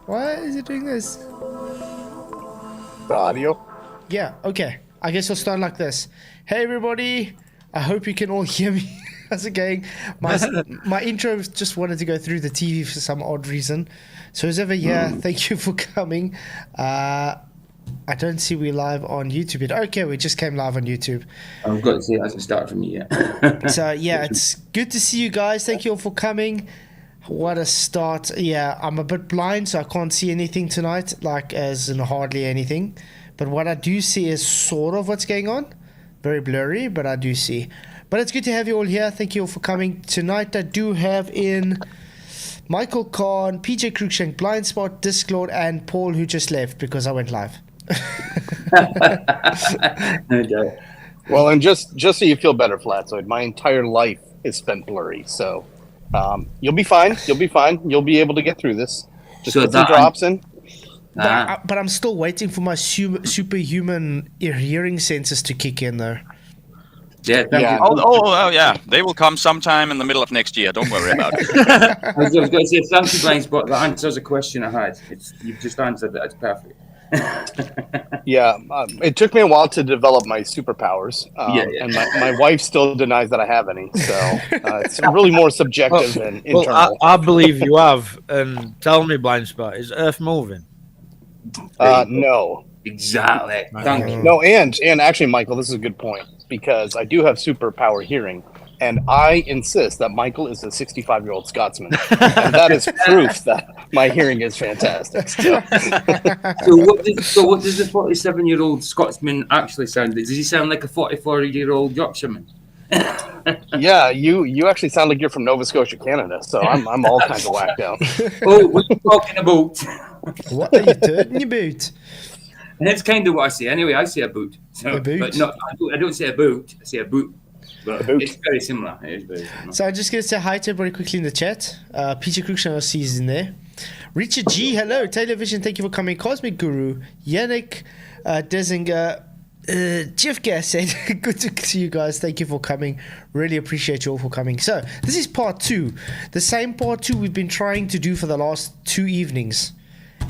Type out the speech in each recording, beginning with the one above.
Why is it doing this? The audio. Yeah, okay. I guess I'll start like this. Hey, everybody. I hope you can all hear me. How's it going? My intro just wanted to go through the TV for some odd reason. So who's ever here, thank you for coming. I don't see we live on YouTube yet. Okay, we just came live on YouTube. I've got to say it hasn't started for me yet. So yeah, it's good to see you guys. Thank you all for coming. What a start. Yeah, I'm a bit blind, so I can't see anything tonight, like as in hardly anything. But what I do see is sort of what's going on. Very blurry, but I do see. But it's good to have you all here. Thank you all for coming. Tonight I do have in Michael Khan, PJ Cruikshank, Blind Spot, Disclord, and Paul, who just left because I went live. No doubt. Well, and just so you feel better, Flatzoid, my entire life is spent blurry, so you'll be fine. You'll be fine. You'll be able to get through this. Just So put some drops in. But I'm still waiting for my superhuman hearing senses to kick in, though. Yeah, thank Yeah. you. Oh, yeah. They will come sometime in the middle of next year. Don't worry about it. I was going to say, thank you, Blind Spot. That answers a question I had. You've just answered that. It's perfect. Yeah, it took me a while to develop my superpowers, Yeah. and my wife still denies that I have any. So it's really more subjective than internal. Well, I believe you have. And tell me, Blind Spot, is Earth moving? No, Exactly. Thank you. no, and actually, Michael, this is a good point because I do have superpower hearing, and I insist that Michael is a 65-year-old Scotsman, and that is proof that my hearing is fantastic. So, So what does the 47-year-old Scotsman actually sound like? Does he sound like a 44-year-old Yorkshireman? yeah, you actually sound like you're from Nova Scotia, Canada. So I'm all kinds of whacked out. Oh, what are you talking about? What are you doing, you boot? That's kind of what I say. Anyway, I say a boot. So, A boot? But no, I don't say a boot. I say a boot. But A boot. it's very similar. It is very similar. So I'm just going to say hi to everybody quickly in the chat. Peter Cruikshank, I see is in there. Richard G, hello. Taylor Vision, thank you for coming. Cosmic Guru, Yannick Desinger, Jeff Gas said, good to see you guys. Thank you for coming. Really appreciate you all for coming. So this is part 2. The same part 2 we've been trying to do for the last 2 evenings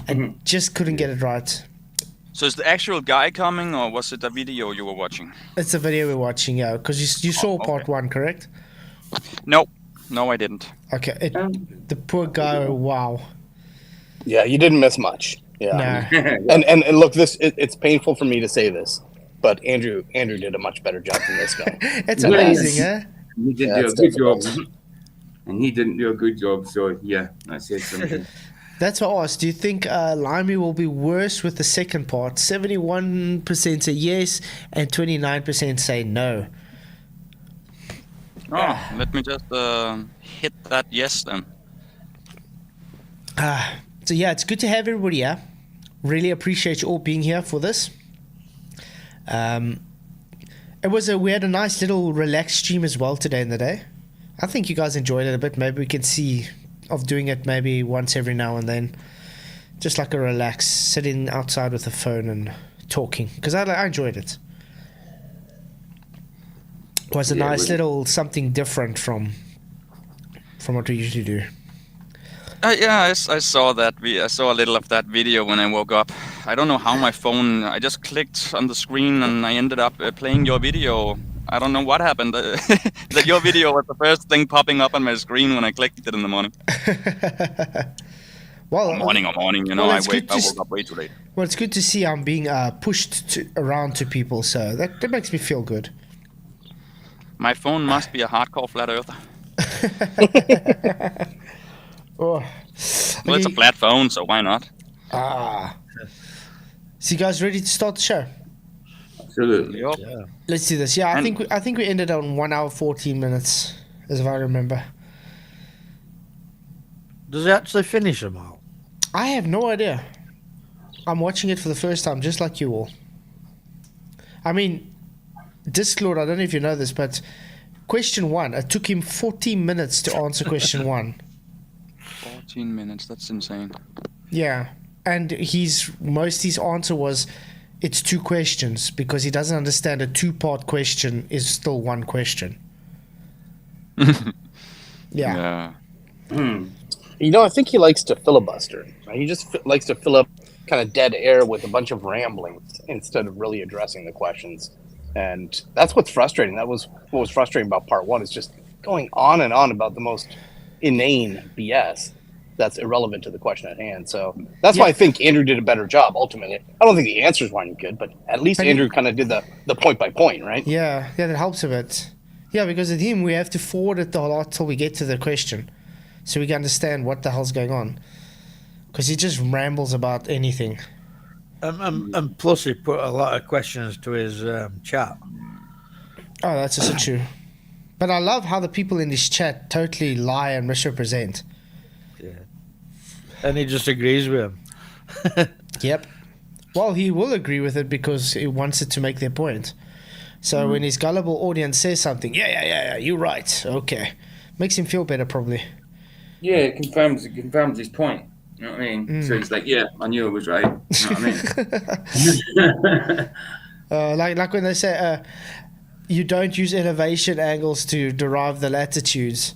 and just couldn't get it right. So is the actual guy coming, or was it a video you were watching? It's the video we're watching, yeah, because you saw okay. part 1, correct? No, I didn't. Okay, the poor guy, wow. Yeah, you didn't miss much. Yeah, No. and look, it's painful for me to say this, but Andrew did a much better job than this guy. It's Well, amazing, eh? He did Yeah, do a it's good job. difficult. And he didn't do a good job. So, yeah, I said something. That's what I asked. Do you think Limey will be worse with the second part? 71% say yes and 29% say no. Oh, let me just hit that yes then. So yeah, it's good to have everybody here. Really appreciate you all being here for this. We had a nice little relaxed stream as well today in the day. I think you guys enjoyed it a bit. Maybe we can see of doing it maybe once every now and then, just like a relax, sitting outside with a phone and talking, because I enjoyed it. It was a nice little something different from what we usually do. Yeah, I saw that. I saw a little of that video when I woke up. I don't know how my phone. I just clicked on the screen and I ended up playing your video. I don't know what happened. That your video was the first thing popping up on my screen when I clicked it in the morning. Well, Morning, you know. well, I it's woke good to up way too late. Well, it's good to see I'm being pushed around to people, so that makes me feel good. My phone must be a hardcore flat earther. Oh. Well, it's a flat phone, so why not? So you guys ready to start the show? Absolutely. Yup. Yeah. Let's do this. Yeah, I think we ended on 1 hour 14 minutes, as if I remember. Does he actually finish them all? I have no idea. I'm watching it for the first time, just like you all. I mean, Disclord, I don't know if you know this, but question 1, it took him 14 minutes to answer question 1. 14 minutes, that's insane. Yeah, and his answer was, it's 2 questions, because he doesn't understand a 2-part question is still 1 question. Yeah. I think he likes to filibuster. Right? He just likes to fill up kind of dead air with a bunch of ramblings instead of really addressing the questions. And that's what's frustrating. That was what was frustrating about part one, is just going on and on about the most inane BS that's irrelevant to the question at hand. So that's why I think Andrew did a better job ultimately. I don't think the answers weren't good, but at least Andrew kind of did the point by point, right? Yeah, that helps a bit. Yeah, because at him we have to forward it a lot till we get to the question, so we can understand what the hell's going on. Because he just rambles about anything. And plus, he put a lot of questions to his chat. Oh, that's also true. But I love how the people in this chat totally lie and misrepresent. Yeah. And he just agrees with him. Yep. Well, he will agree with it because he wants it to make their point. So when his gullible audience says something, yeah, you're right, okay. Makes him feel better, probably. Yeah, it confirms his point. You know what I mean? So he's like, yeah, I knew I was right. You know what I mean? Like when they say you don't use elevation angles to derive the latitudes.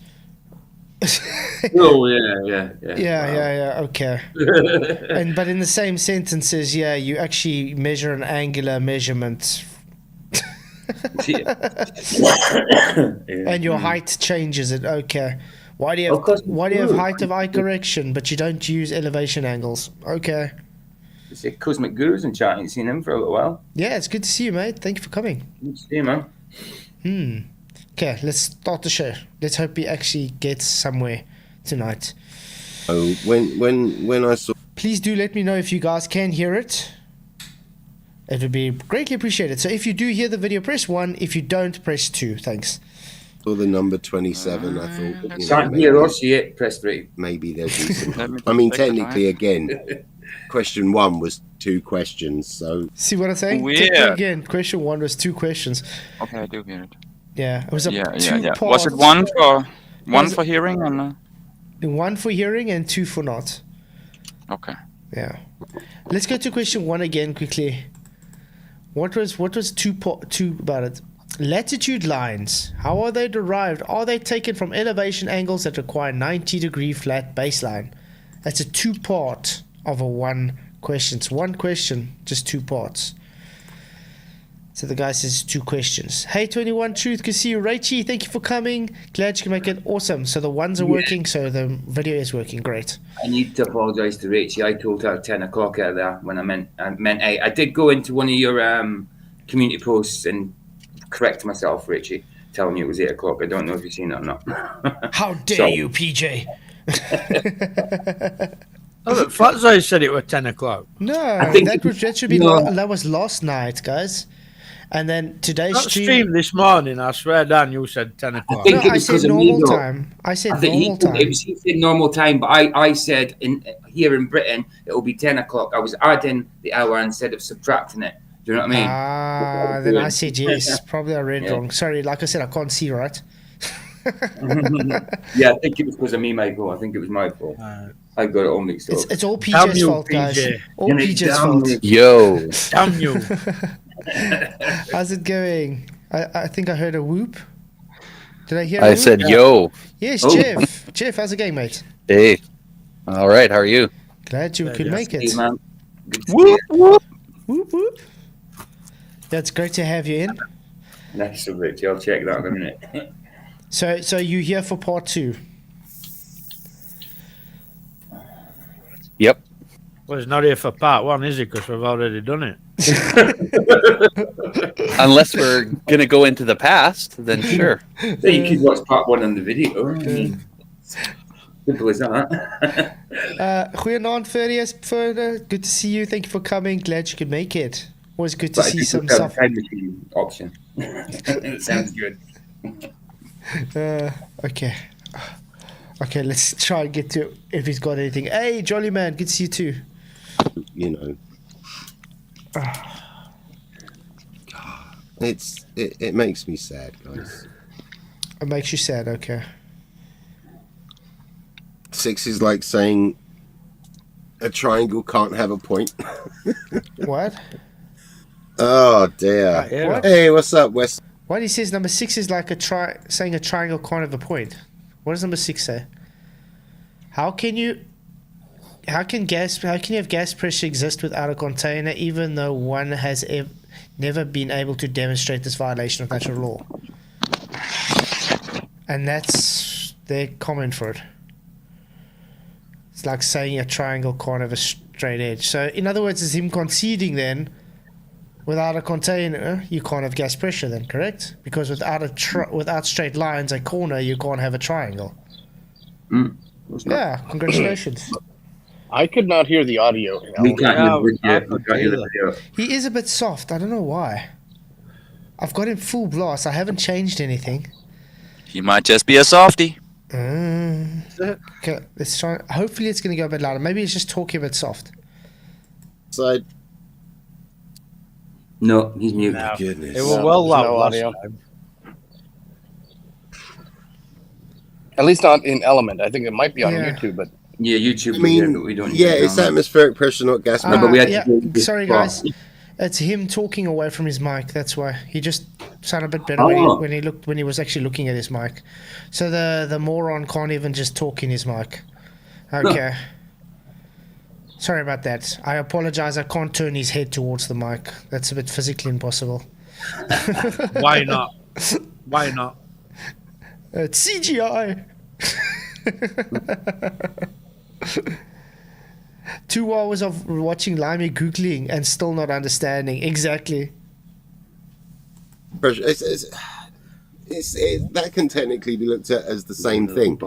Oh yeah. Yeah, okay. But in the same sentences, yeah, you actually measure an angular measurement. And your height changes it. Okay. Why do you have height of eye correction, but you don't use elevation angles? Okay. It's a Cosmic Gurus in chat. Ain't seen him for a little while. Yeah, it's good to see you, mate. Thank you for coming. Good to see you, man. Okay, let's start the show. Let's hope he actually gets somewhere tonight. Oh, when I saw Please do let me know if you guys can hear it. It would be greatly appreciated. So if you do hear the video, press 1. If you don't, press 2. Thanks. the number 27, I thought, Can't hear us yet. Press 3. maybe there'd be Let some. me I mean, take the technically, again, question 1 was 2 questions, so See what I'm saying? Weird. Again, question 1 was 2 questions. Okay, I do hear it. Yeah, it was a Yeah. two-part. Was it one for hearing and? 1 for hearing and 2 for not. Okay. Yeah. Let's go to question 1 again quickly. What was two about it? Latitude lines. How are they derived? Are they taken from elevation angles that require 90-degree flat baseline? That's a 2-part of a 1 question. It's 1 question, just 2 parts. So the guy says 2 questions. Hey, 21 Truth, good to see you. Rachie, thank you for coming. Glad you can make it. Awesome. So the ones are working, so the video is working. Great. I need to apologise to Rachie. I told her 10 o'clock out there when I meant 8. I did go into one of your community posts and correct myself, Rachie, telling you it was 8 o'clock. I don't know if you've seen it or not. How dare you, PJ? Oh, look, Flatzoid said it was 10 o'clock. No, think that should be that was last night, guys. And then today's That stream this morning, I swear, Dan, you said 10 o'clock. think No, it I was said 'cause of normal me, though. time. I said I think normal time. he said normal time, but I said here in Britain it will be 10 o'clock. I was adding the hour instead of subtracting it. Do you know what I mean? Then I said yes. Probably I read Yeah. wrong. Sorry, like I said, I can't see right. Yeah, I think it was because of me, Michael. I think it was my fault. I got it all mixed up. It's all Damn PJ's you, fault, guys. PJ. All Damn PJ's you. fault. Yo. Damn you. How's it going? I think I heard a whoop. Did I hear a I whoop? said, yo. Yes, Oh. Jeff. Jeff, how's it going, mate? Hey. All right. How are you? Glad you could make Hey, it. man. Good to see Whoop, you. whoop. Whoop, whoop. That's great to have you in. Nice of Rich. I'll check that in a minute. So you here for part 2? Yep. Well, it's not here for part 1, is it? Because we've already done it. Unless we're going to go into the past, then sure. So you could watch part 1 on the video. I mean, simple as that. Goeienaand, further. Good to see you. Thank you for coming. Glad you could make it. Always good to But I see just some looked at stuff. the time machine option. It sounds good. Okay. Okay, let's try and get to if he's got anything. Hey, Jolly Man, good to see you too. you know. It makes me sad, guys. It makes you sad, okay. 6 is like saying a triangle can't have a point. What? Oh dear. Yeah. What? Hey, what's up, Wes? Why he says number 6 is like saying a triangle can't have a point? What does number 6 say? How can you have gas pressure exist without a container, even though one has never been able to demonstrate this violation of natural law? And that's their comment for it. It's like saying a triangle can't have a straight edge. So in other words, it's him conceding then, without a container, you can't have gas pressure then, correct? Because without straight lines, a corner, you can't have a triangle. Yeah, congratulations. I could not hear the audio. We can't Yeah, hear the video. I We can't can't hear the either. video. He is a bit soft. I don't know why. I've got him full blast. I haven't changed anything. He might just be a softie. Okay, let's try. Hopefully, it's going to go a bit louder. Maybe he's just talking a bit soft. So, No, he's mute. No. goodness. It was No, well there's loud no last audio. time. At least not in Element. I think it might be on Yeah. YouTube, but Yeah, YouTube. I we hear, mean, but we don't yeah, hear it's it. atmospheric pressure, not gas pressure. but we had to yeah, do this sorry, part. guys. It's him talking away from his mic. That's why he just sounded a bit better Oh. when he was actually looking at his mic. So the moron can't even just talk in his mic. Okay. Sorry about that. I apologize. I can't turn his head towards the mic. That's a bit physically impossible. Why not? Why not? It's CGI. 2 hours of watching Limey googling and still not understanding. Exactly. Pressure. That can technically be looked at as the same thing.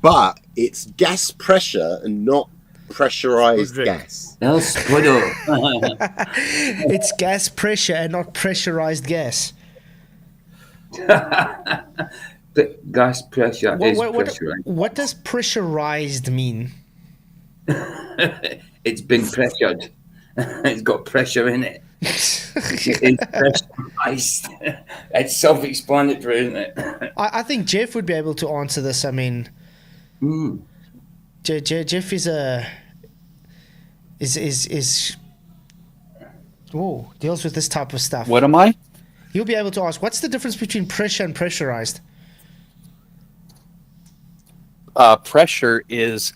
But it's gas pressure and not pressurized Good drink. gas. El Spudo. It's gas pressure and not pressurized gas. But gas pressure is pressure. What does pressurized mean? It's been pressured. It's got pressure in it. It's pressurized. It's self-explanatory, isn't it? I think Jeff would be able to answer this. I mean, Jeff is deals with this type of stuff. What am I? He'll be able to ask, what's the difference between pressure and pressurized? Pressure is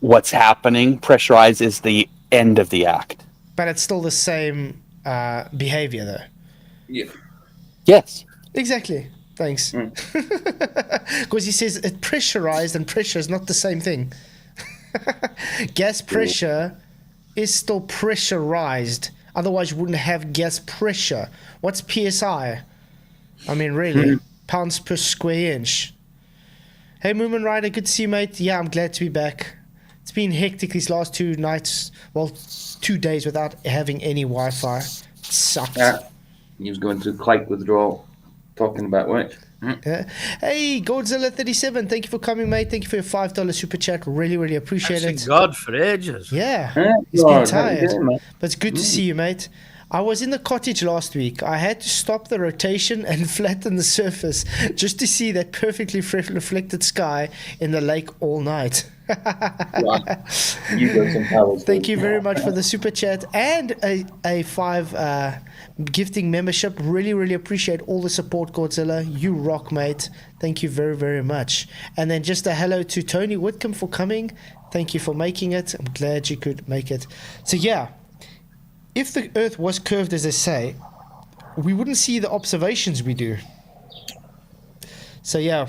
what's happening. Pressurized is the end of the act. But it's still the same behavior, though. Yeah. Yes. Exactly. Thanks. Because he says it pressurized and pressure is not the same thing. Gas pressure is still pressurized. Otherwise, you wouldn't have gas pressure. What's PSI? I mean, really? Pounds per square inch. Hey, Moomin Rider, good to see you, mate. Yeah, I'm glad to be back. It's been hectic these last 2 nights. Well, 2 days without having any Wi-Fi. It sucked. He was going through Clyde withdrawal, talking about what? Yeah. Hey, Godzilla37, thank you for coming, mate. Thank you for your $5 super chat. Really, really appreciate Thank it. God for ages. Yeah, He's he's been tired. But it's good to see you, mate. I was in the cottage last week. I had to stop the rotation and flatten the surface just to see that perfectly reflected sky in the lake all night. You got some powers. Thank you very much for the super chat and a 5 gifting membership. Really, really appreciate all the support, Godzilla. You rock, mate. Thank you very, very much. And then just a hello to Tony Whitcomb for coming. Thank you for making it. I'm glad you could make it. So yeah, if the Earth was curved as they say, we wouldn't see the observations we do. So yeah,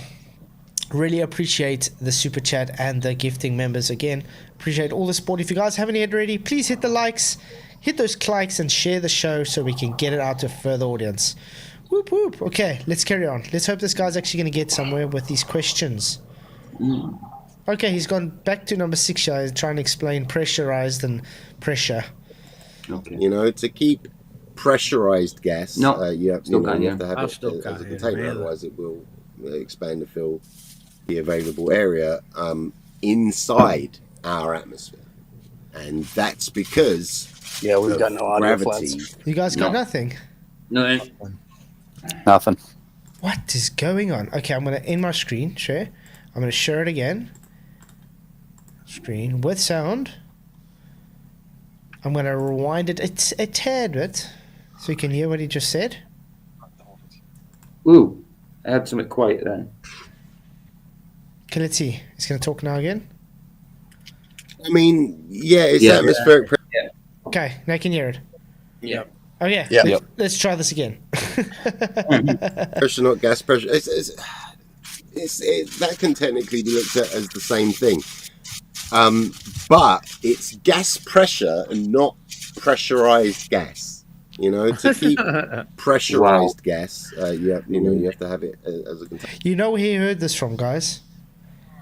really appreciate the super chat and the gifting members again. Appreciate all the support. If you guys haven't yet already, please hit the likes, hit those likes and share the show so we can get it out to a further audience. Whoop whoop. Okay, let's carry on. Let's hope this guy's actually going to get somewhere with these questions. Okay, he's gone back to number 6 here, trying to explain pressurized and pressure. Okay. You know, to keep pressurized gas, No, you have, still you can't have to have I it still as can't a hear container, either. otherwise it will expand to fill the available area inside our atmosphere. And that's because yeah, we've got no audio gravity. flats. You guys got No. nothing? No, Nothing. What is going on? Okay, I'm going to end my screen, share. I'm going to share it again. Screen with sound. I'm going to rewind it a tad bit so you can hear what he just said. ooh, I had something quiet then. Okay, let's see. He's going to talk now again. I mean, yeah, it's Yeah. atmospheric pressure. Okay, now can you hear it? Yeah. Oh, yeah. Yeah. Let's try this again. Pressure, not gas pressure. That can technically be looked at as the same thing. But it's gas pressure and not pressurized gas. You know, to keep pressurized gas, you have to have it as a container. You know where he heard this from, guys?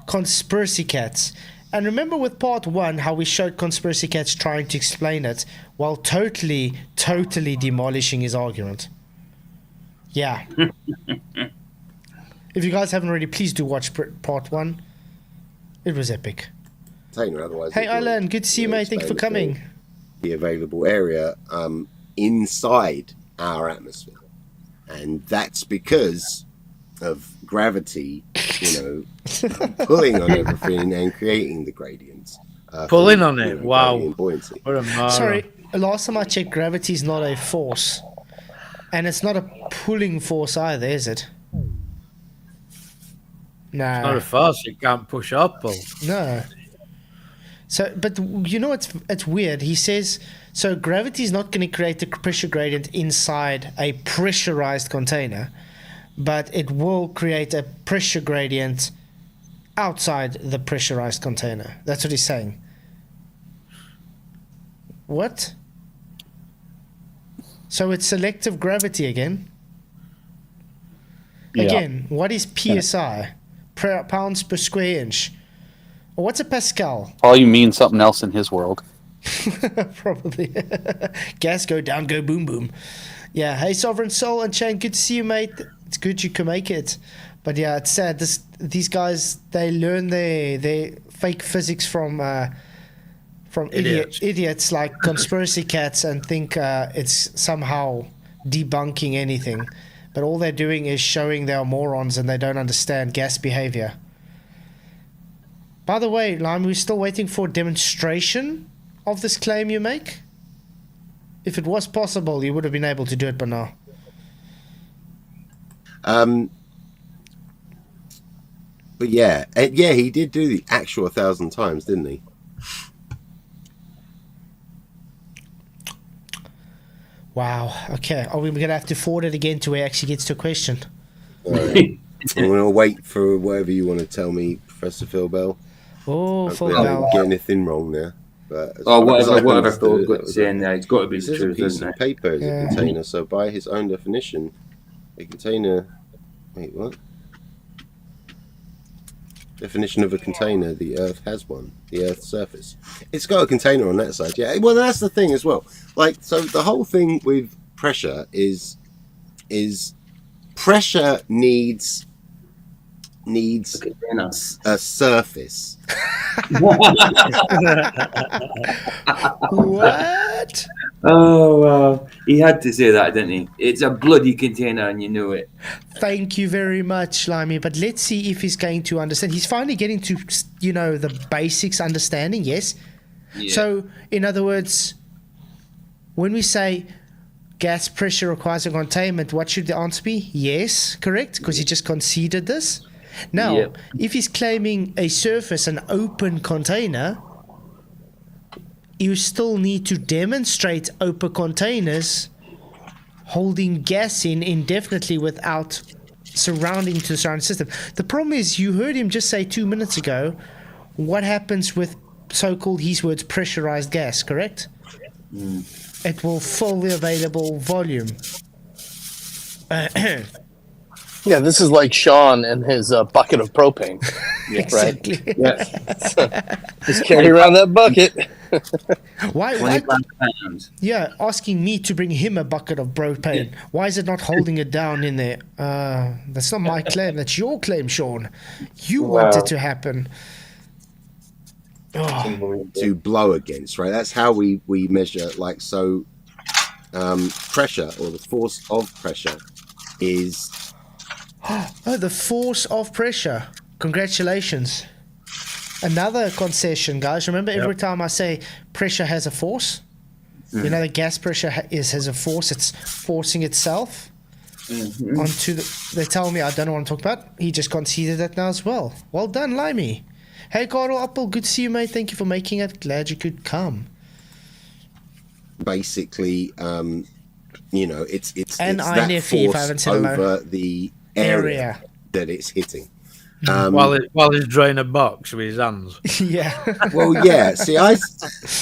Conspiracy Cats. And remember with part 1 how we showed Conspiracy Cats trying to explain it while totally demolishing his argument. Yeah. If you guys haven't already, please do watch part 1. It was epic. Otherwise, Hey, Alan, good to see you, mate. Thank you for coming. The available area inside our atmosphere, and that's because of gravity, pulling on everything and creating the gradients. Pulling on it. Wow. Gradient buoyancy. What a marvel. Sorry, last time I checked, gravity is not a force. And it's not a pulling force either, is it? No. Not a force. You can't push or pull. No. So, but you know it's weird. He says, so gravity is not going to create a pressure gradient inside a pressurized container, but it will create a pressure gradient outside the pressurized container. That's what he's saying. What? So it's selective gravity again? Yeah. Again, what is PSI? Pounds per square inch. Or what's a Pascal? Probably means something else in his world. Probably. Gas go down, go boom boom. Yeah. Hey, Sovereign Soul and Shane, good to see you, mate. It's good you can make it. But yeah, it's sad. These guys, they learn their fake physics from idiots like Conspiracy Cats and think it's somehow debunking anything. But all they're doing is showing they are morons and they don't understand gas behavior. By the way, Lime, we're still waiting for a demonstration of this claim you make. If it was possible, you would have been able to do it by now. But yeah, he did do the actual 1,000 times, didn't he? Wow. Okay. Are we going to have to forward it again to where it actually gets to a question? All right. I'm going to wait for whatever you want to tell me, Professor Phil Bell. Oh, Hopefully Phil I Bell. didn't get anything wrong there. But Whatever Phil got saying there, it's got to be This the is a truth, piece isn't of it? paper as Yeah. a container, so by his own definition, a container... Wait, what? Definition of a container, the Earth has one. The Earth's surface. It's got a container on that side, yeah. Well, that's the thing as well. Like, so the whole thing with pressure is pressure needs a surface. What? Oh, wow. He had to say that, didn't he? It's a bloody container and you know it. Thank you very much, Limey. But let's see if he's going to understand. He's finally getting to, the basics understanding, yes? Yeah. So, in other words, when we say gas pressure requires a containment, what should the answer be? Yes, correct? Because he just conceded this. Now, Yep. if he's claiming a surface, an open container, you still need to demonstrate open containers holding gas in indefinitely without surrounding to the surrounding system. The problem is, you heard him just say 2 minutes ago, what happens with so-called, his words, pressurized gas, correct? It will fill the available volume. Yeah, this is like Sean and his bucket of propane. Exactly. Just carry around that bucket. Why? 25 pounds. Yeah, asking me to bring him a bucket of propane. Why is it not holding it down in there? That's not my claim. That's your claim, Sean. You want it to happen. Oh, To blow against, right? That's how we measure, like, so pressure, or the force of pressure, is the force of pressure. Congratulations. Another concession, guys. Remember, every time I say pressure has a force, the gas pressure has a force. It's forcing itself. onto they tell me I don't know what I'm talking about. He just conceded that now as well. Well done, Limey. Hey, Carl Apple, good to see you, mate. Thank you for making it. Glad you could come. Basically, it's And that INFE, if I force haven't said hello. over the area that it's hitting. While he's drawing a box with his hands. Yeah. Well, yeah. See, I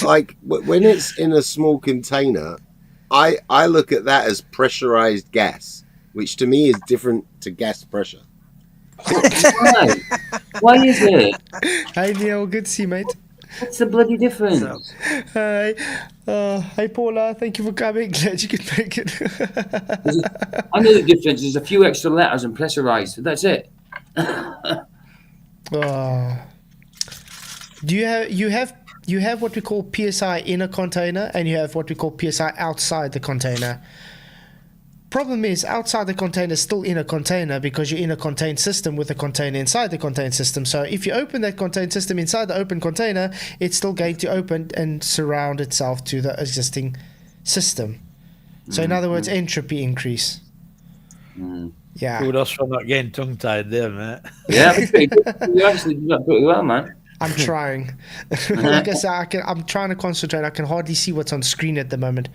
like when it's in a small container. I look at that as pressurized gas, which to me is different to gas pressure. Why? Why is it? Hey, Neil, good to see you, mate. What's the bloody difference? Hi. Hey, Paula, thank you for coming. Glad you could make it. I know the difference. There's a few extra letters and pressurized. That's it. Do you have what we call PSI in a container, and you have what we call PSI outside the container. Problem is, outside the container is still in a container because you're in a contained system with a container inside the contained system. So if you open that contained system inside the open container, it's still going to open and surround itself to the existing system. So in other words, entropy increase. Yeah. Kudos for not getting tongue-tied there, mate. Yeah, you actually did that pretty well, man. I'm trying. Like I said, I'm trying to concentrate. I can hardly see what's on screen at the moment.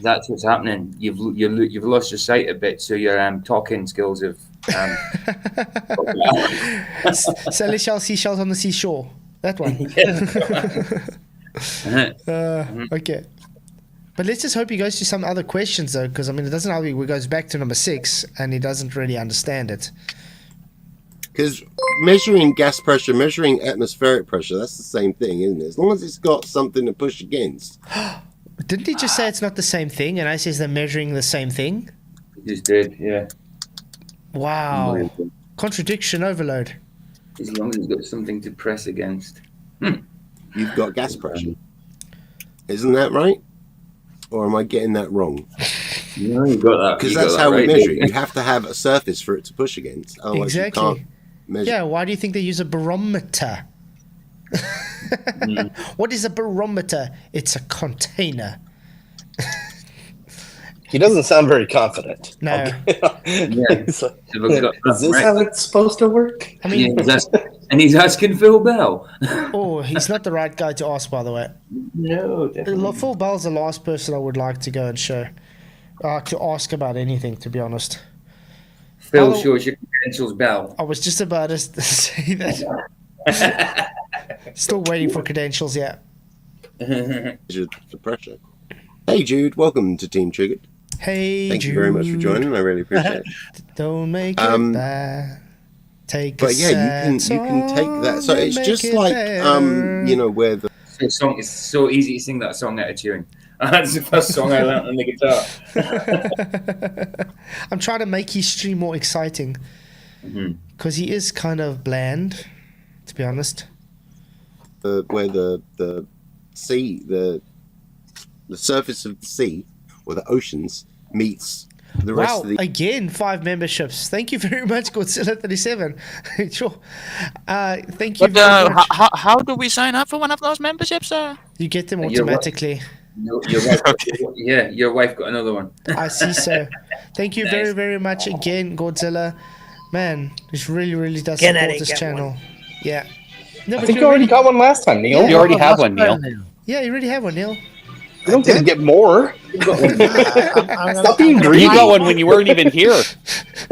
That's what's happening. You've lost your sight a bit, so your talking skills have. Seashell, seashells on the seashore. That one. Okay. But let's just hope he goes to some other questions, though, because, I mean, it doesn't help. He goes back to number 6, and he doesn't really understand it. Because measuring gas pressure, measuring atmospheric pressure, that's the same thing, isn't it? As long as it's got something to push against. Didn't he just say it's not the same thing, and I says they're measuring the same thing? He just did, yeah. Wow. Contradiction overload. As long as it's got something to press against. You've got gas pressure. Isn't that right? Or am I getting that wrong? No, you got that. Because that's how we measure it. You have to have a surface for it to push against. Otherwise you can't measure. Yeah, why do you think they use a barometer? What is a barometer? It's a container. He doesn't sound very confident. No. Is this how it's supposed to work? I mean, and he's asking Phil Bell. Oh, he's not the right guy to ask, by the way. No, definitely. Phil Bell's the last person I would like to go and show. To ask about anything, to be honest. Phil shows your credentials, Bell. I was just about to say that. Still waiting for credentials, yeah. The pressure. Hey, Jude. Welcome to Team Triggered. Hey, Thank you very much for joining. I really appreciate it. Don't make it bad. But yeah, you can take that. So it's just like where the song is so easy to sing that song out of tune. That's the first song I learned on the guitar. I'm trying to make his stream more exciting because he is kind of bland, to be honest. Where the sea, the surface of the sea or the oceans meets the rest of the. Again, 5 memberships. Thank you very much, Godzilla37. Sure. Thank you very much. How do we sign up for one of those memberships? You get them automatically. Your wife got another one. I see so. Thank you very, very much again, Godzilla. Man, this really, really does support this channel. One. Yeah. No, I think you already got one last time, Neil. Yeah. You already have one, Neil. Yeah, you already have one, Neil. You don't get to get more. Stop being greedy. You got one when you weren't even here.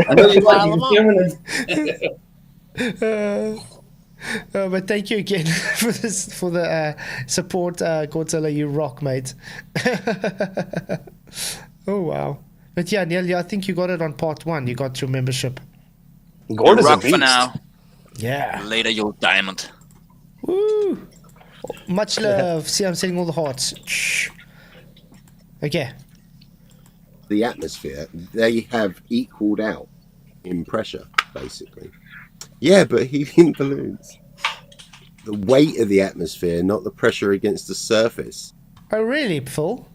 I know you like but thank you again for the support, Godzilla. You rock, mate. Oh wow! But yeah, Neil, I think you got it on part 1. You got your membership. Gord is a Rock beast. for now. Yeah. Later, you diamond. Woo! Much love. See, I'm sending all the hearts. Shh. Okay. The atmosphere, they have equaled out in pressure, basically. Yeah, but helium balloons. The weight of the atmosphere, not the pressure against the surface. Oh, really, Phil?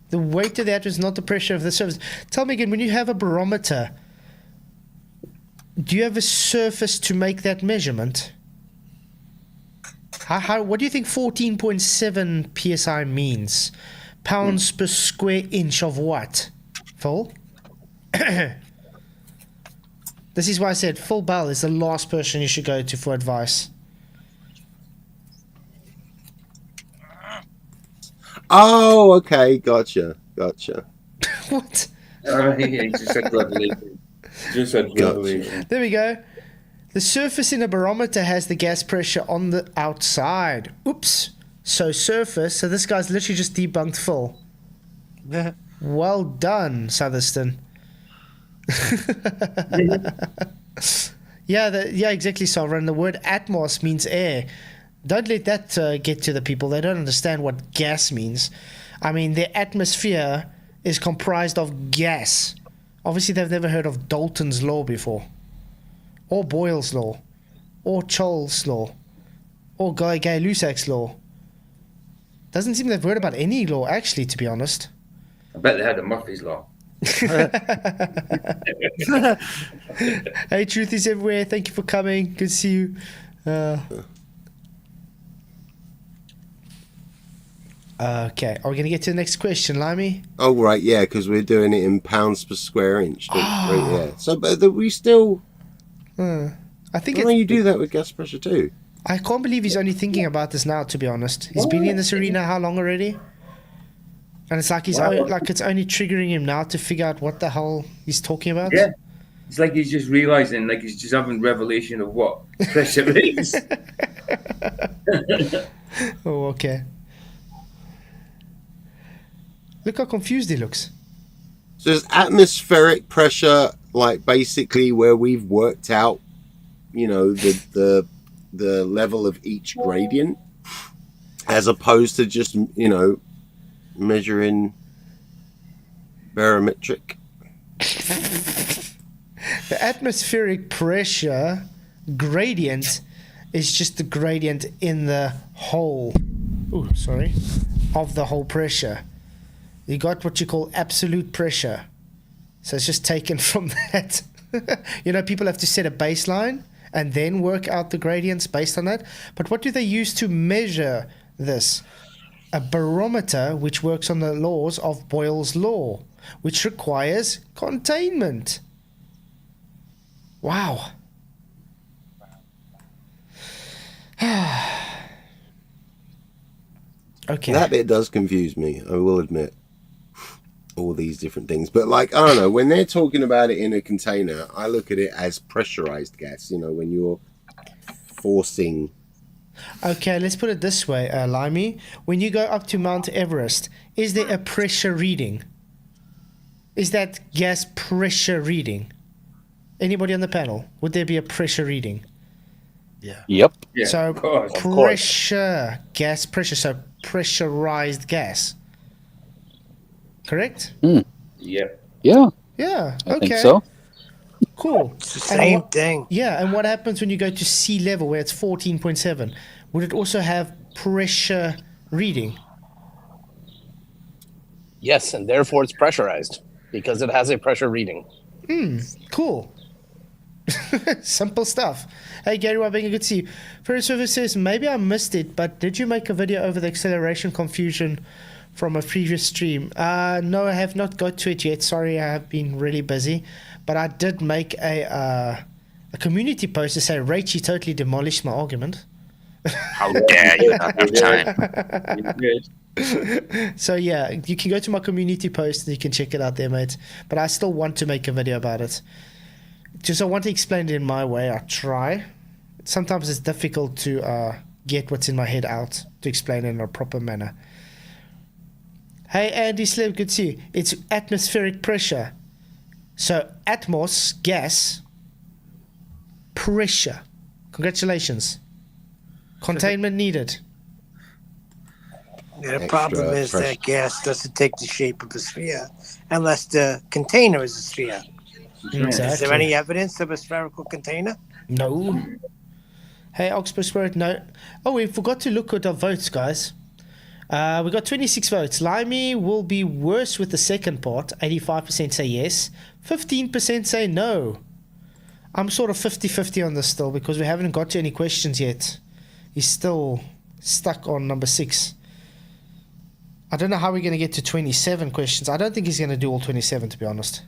The weight of the atmosphere is not the pressure of the surface. Tell me again, when you have a barometer, do you have a surface to make that measurement? What do you think 14.7 psi means? Pounds per square inch of what, Phil? This is why I said Phil Bell is the last person you should go to for advice. Oh, okay, gotcha. What? He just said revelation. Just said revelation. There we go. The surface in a barometer has the gas pressure on the outside. Oops. So surface. So this guy's literally just debunked Phil. Well done, Sotherston. Yeah, exactly, Sovereign. The word atmos means air. Don't let that get to the people. They don't understand what gas means. I mean, the atmosphere is comprised of gas. Obviously, they've never heard of Dalton's law before, or Boyle's law, or Charles' law, or Gay-Lussac's law. Doesn't seem they've heard about any law, actually, to be honest. I bet they had a Murphy's Law. Hey, Truth is everywhere. Thank you for coming. Good to see you. Okay, are we going to get to the next question, Limey? Oh, right, yeah, because we're doing it in pounds per square inch. Right, yeah. So, but we still... I think Why don't you do that with gas pressure too? I can't believe he's only thinking about this now, to be honest. He's been in this arena how long already? And it's like it's only triggering him now to figure out what the hell he's talking about. Yeah. It's like he's just realizing, like he's just having revelation of what pressure is. Oh, okay. Look how confused he looks. So is atmospheric pressure like basically where we've worked out, you know, the level of each gradient, as opposed to just, you know, measuring barometric? The atmospheric pressure gradient is just the gradient in the whole, of the whole pressure. You got what you call absolute pressure. So it's just taken from that. You know, people have to set a baseline and then work out the gradients based on that. But what do they use to measure this? A barometer, which works on the laws of Boyle's law, which requires containment. Wow. Okay. That bit does confuse me, I will admit. All these different things. But like, I don't know, when they're talking about it in a container, I look at it as pressurized gas, you know, when you're forcing. Okay, let's put it this way, Limey. When you go up to Mount Everest, is there a pressure reading? Is that gas pressure reading? Anybody on the panel? Would there be a pressure reading? Yeah. Yep. Yeah, So of course. pressure, gas pressure, so pressurized gas. Correct? Yep. Yeah. Yeah, I okay. think so. Cool. It's the same thing. Yeah, and what happens when you go to sea level where it's 14.7? Would it also have pressure reading? Yes, and therefore it's pressurized because it has a pressure reading. Cool. Simple stuff. Hey, Gary Wabbing, good to see you. First Service says, maybe I missed it, but did you make a video over the acceleration confusion from a previous stream? No, I have not got to it yet. Sorry, I have been really busy. But I did make a community post to say Rachie totally demolished my argument. How dare you not have time? So yeah, you can go to my community post and you can check it out there, mate. But I still want to make a video about it. Just I want to explain it in my way. I try. Sometimes it's difficult to get what's in my head out to explain it in a proper manner. Hey, Andy Slip, good to see you. It's atmospheric pressure. So, atmos, gas, pressure. Congratulations. Containment needed. The Extra problem is pressure. that gas doesn't take the shape of a sphere unless the container is a sphere. Is Exactly. there any evidence of a spherical container? No. Hey, Oxford Spirit, no. Oh, we forgot to look at our votes, guys. We got 26 votes. Limey will be worse with the second part. 85% say yes. 15% say no. I'm sort of 50-50 on this still because we haven't got to any questions yet. He's still stuck on number 6. I don't know how we're going to get to 27 questions. I don't think he's going to do all 27, to be honest.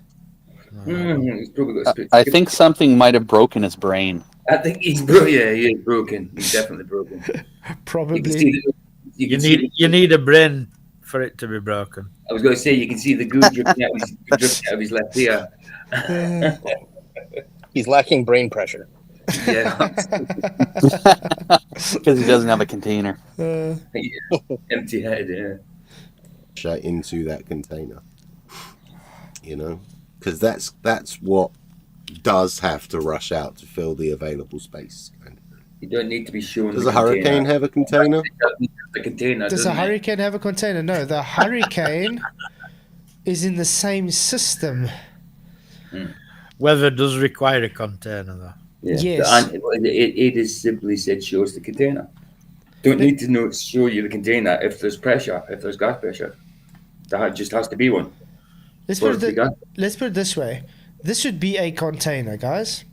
He's probably got I think something might have broken his brain. I think he's broken. Yeah, he is broken. He's definitely broken. You can Probably. see You need a brain for it to be broken. I was going to say you can see the goo dripping out of his left ear. He's lacking brain pressure. Yeah, Because he doesn't have a container. empty head. Yeah. Shut into that container. You know, because that's what does have to rush out to fill the available space. You don't need to be shown. Does the a hurricane have a container? The container. Does a hurricane have a container? No, the hurricane is in the same system. Weather does require a container, though. Yeah. Yes. It is simply said shows the container. Don't need to show you the container if there's pressure, if there's gas pressure. That just has to be one. Let's put it this way. This should be a container, guys.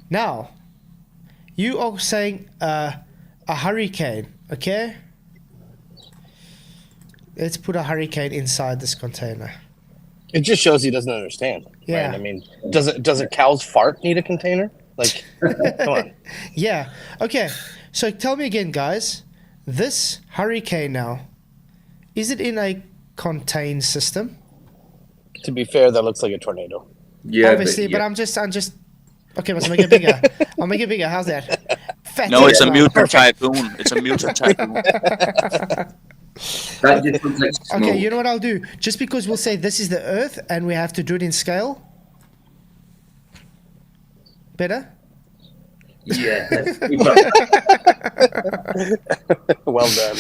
Now, you are saying a hurricane, okay? Let's put a hurricane inside this container. It just shows he doesn't understand. Yeah. Right? I mean, does a cow's fart need a container? Like, come on. Yeah. Okay. So tell me again, guys. This hurricane now, is it in a contained system? To be fair, that looks like a tornado. Yeah, Obviously, but I'm just. Okay, let's make it bigger. I'll make it bigger. How's that? Fat No, it's a as well. mutant typhoon. It's a mutant typhoon. that just looks like smoke. Okay, you know what I'll do? Just because we'll say this is the Earth and we have to do it in scale. Better? Yeah. Well done.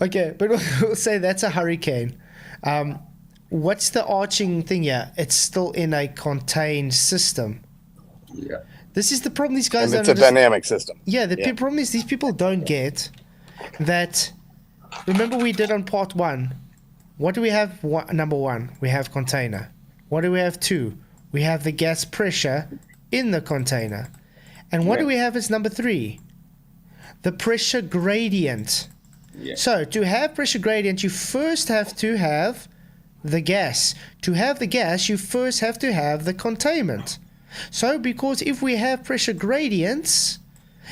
Okay, but we'll say that's a hurricane. What's the arching thing here? It's still in a contained system. Yeah. This is the problem these guys And it's don't a dynamic system. Yeah, the problem is these people don't get that. Remember we did on part 1. What do we have? Number 1, we have container. What do we have? 2, we have the gas pressure in the container. And what do we have as number 3? The pressure gradient. Yeah. So to have pressure gradient, you first have to have the gas. To have the gas, you first have to have the containment. So because if we have pressure gradients,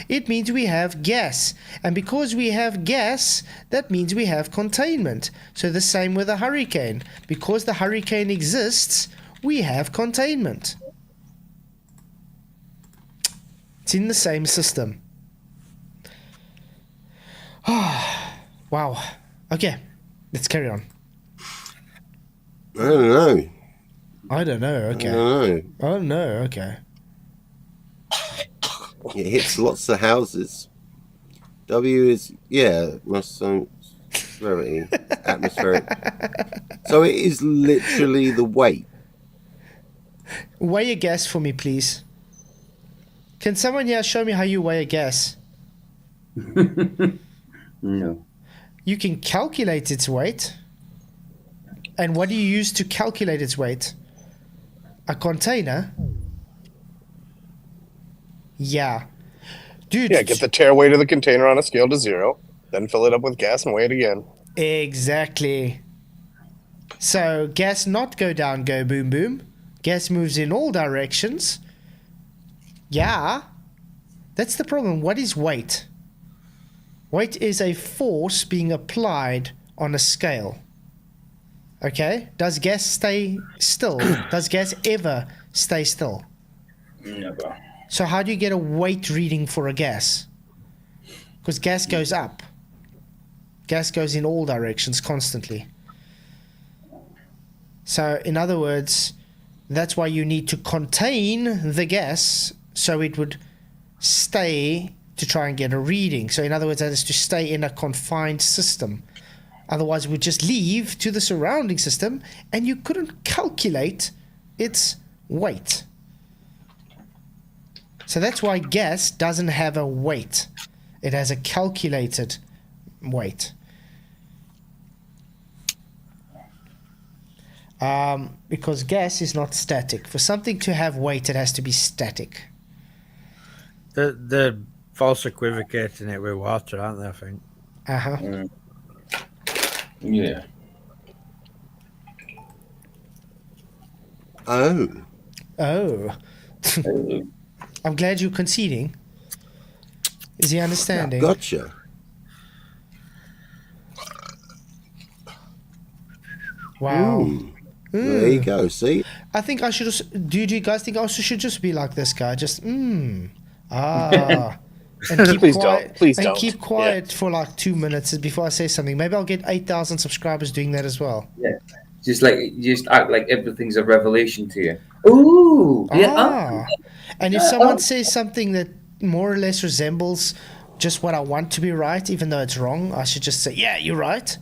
it means we have gas. And because we have gas, that means we have containment. So the same with a hurricane. Because the hurricane exists, we have containment. It's in the same system. Wow. Okay, let's carry on. I don't know. I don't know. Okay. I don't know. Oh no. Okay. It hits lots of houses. W is atmospheric. So it is literally the weight. Weigh a gas for me, please. Can someone here show me how you weigh a gas? No. You can calculate its weight. And what do you use to calculate its weight? A container? Yeah. Dude. Yeah, get the tare weight of the container on a scale to 0, then fill it up with gas and weigh it again. Exactly. So gas not go down, go boom boom. Gas moves in all directions. Yeah. That's the problem. What is weight? Weight is a force being applied on a scale. Okay? Does gas stay still? Does gas ever stay still? Never. So how do you get a weight reading for a gas? Because gas goes up. Gas goes in all directions constantly. So in other words, that's why you need to contain the gas so it would stay to try and get a reading. So in other words, that is to stay in a confined system. Otherwise, it would just leave to the surrounding system and you couldn't calculate its weight. So that's why gas doesn't have a weight. It has a calculated weight. Because gas is not static. For something to have weight, it has to be static. They're false equivocating it with water, aren't they, I think? Yeah. Oh. Oh. I'm glad you're conceding. Is he understanding? Gotcha. Wow. There you go. See? I think I should just... Do you guys think I also should just be like this guy? Just, ah. And keep Please quiet. don't. Please and don't. keep quiet for like 2 minutes before I say something. Maybe I'll get 8,000 subscribers doing that as well. Yeah. Just act like everything's a revelation to you. Ooh. Yeah. Ah. And if someone says something that more or less resembles just what I want to be right, even though it's wrong, I should just say, yeah, you're right.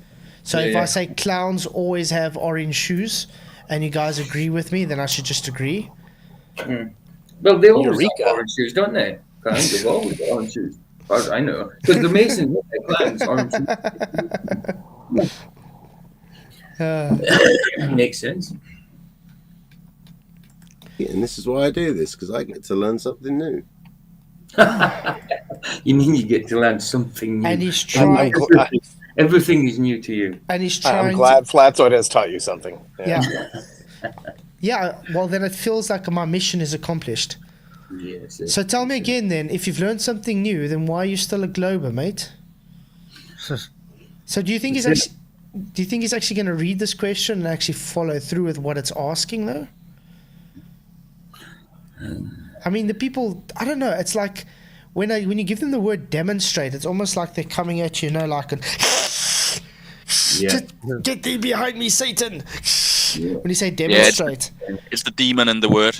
So if I say clowns always have orange shoes and you guys agree with me, then I should just agree. Well, they always Eureka. have orange shoes, don't they? Clowns have always got orange shoes. As far as I know. Because the Masons look like clowns, orange shoes. Makes sense. Yeah, and this is why I do this, because I get to learn something new. You mean you get to learn something new? And he's trying... Everything is new to you. And he's trying I'm glad Flatzoid has taught you something. Yeah. Yeah, well, then it feels like my mission is accomplished. Yes. So tell me again then, if you've learned something new, then why are you still a Glober, mate? So do you think he's actually going to read this question and actually follow through with what it's asking, though? I mean, the people, I don't know, it's like when you give them the word demonstrate, it's almost like they're coming at you, like an... Get thee behind me, Satan! When you say demonstrate. It's the demon in the word.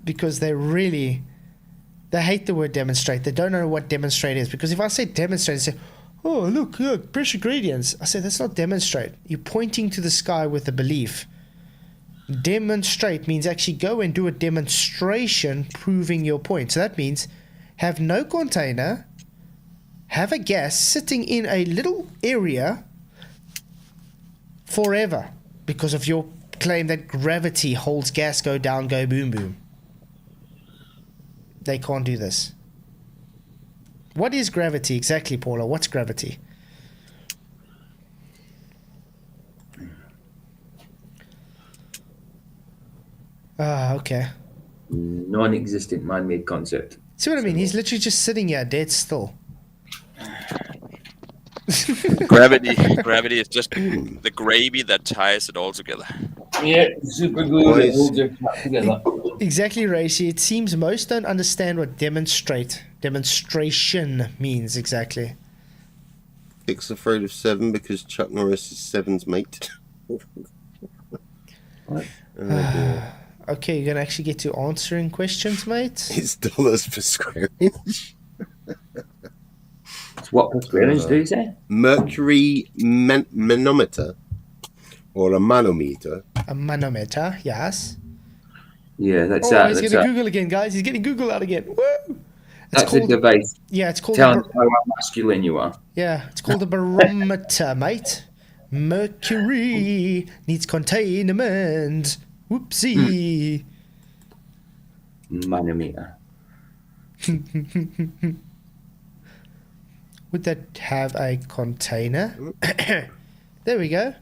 Because they hate the word demonstrate. They don't know what demonstrate is. Because if I say demonstrate, they say, oh, look, pressure gradients. I say, that's not demonstrate. You're pointing to the sky with a belief. Demonstrate means actually go and do a demonstration proving your point. So that means have no container, have a gas sitting in a little area forever because of your claim that gravity holds gas, go down, go boom, boom. They can't do this. What is gravity exactly, Paula? What's gravity? Ah, okay. Non-existent man-made concept. See what I mean? He's literally just sitting here dead still. Gravity is just the gravy that ties it all together. Yeah, super glue that holds it together. Exactly, Racy. It seems most don't understand what demonstration means exactly. 6 afraid of 7 because Chuck Norris is 7's mate. Okay, you're gonna actually get to answering questions, mate. It's dollars per square inch. What per square inch do you say? Mercury manometer or a manometer. A manometer, yes. Yeah, that's he's gonna Google again, guys. He's getting Google out again. Woo! That's a device. Yeah, it's called. Telling how masculine you are. Yeah, it's called a barometer, mate. Mercury needs containment. Whoopsie. Manometer. Would that have a container? There we go.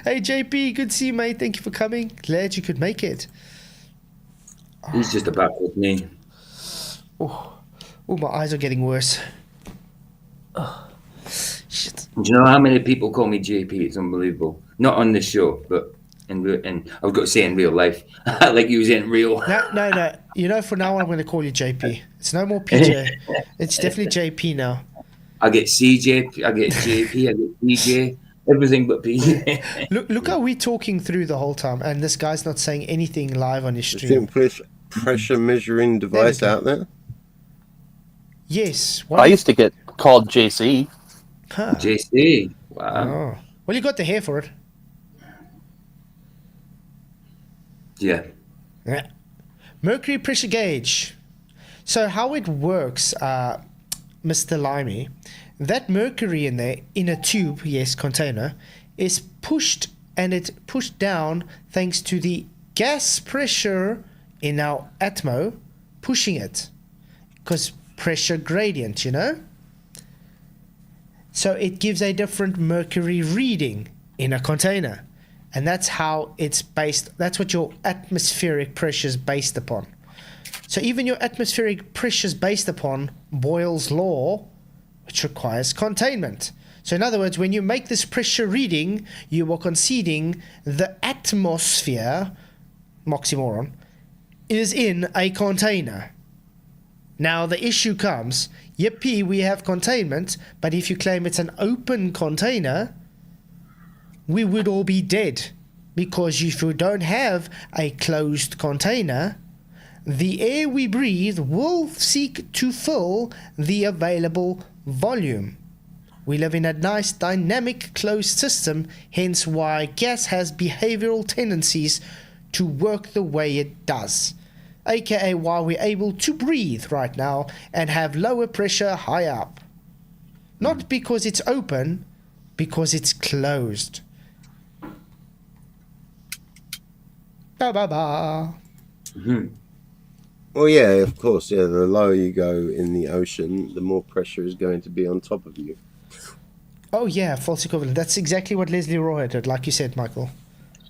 Hey JP, good to see you, mate. Thank you for coming. Glad you could make it. He's just about with me. Oh, my eyes are getting worse. Oh, shit. Do you know how many people call me JP? It's unbelievable. Not on this show, but in I was going to say in real life, like you was in real. No. You know, for now on, I'm going to call you JP. It's no more PJ. It's definitely JP now. I get CJ, I get JP, I get PJ, everything but PJ. Look how we're talking through the whole time, and this guy's not saying anything live on his stream. Pressure measuring device out there? Yes. I used to get called JC. Huh. JC. Wow. Oh. Well, you got the hair for it. Yeah. Mercury pressure gauge. So how it works, Mr. Limey, that mercury in there, in a tube, yes, container, is pushed down thanks to the gas pressure in our atmo pushing it. Because pressure gradient, you know? So it gives a different mercury reading in a container. And that's how it's based. That's what your atmospheric pressure is based upon. So even your atmospheric pressure is based upon Boyle's law, which requires containment. So in other words, when you make this pressure reading, you are conceding the atmosphere, moxymoron, is in a container. Now the issue comes, yippee, we have containment, but if you claim it's an open container, we would all be dead. Because if you don't have a closed container, the air we breathe will seek to fill the available volume. We live in a nice dynamic closed system, hence why gas has behavioral tendencies to work the way it does. AKA why we're able to breathe right now and have lower pressure high up. Not because it's open, because it's closed. Ba ba ba. Well, yeah, of course. Yeah, the lower you go in the ocean, the more pressure is going to be on top of you. Oh yeah, false equivalent. That's exactly what Leslie Roy did, like you said, Michael.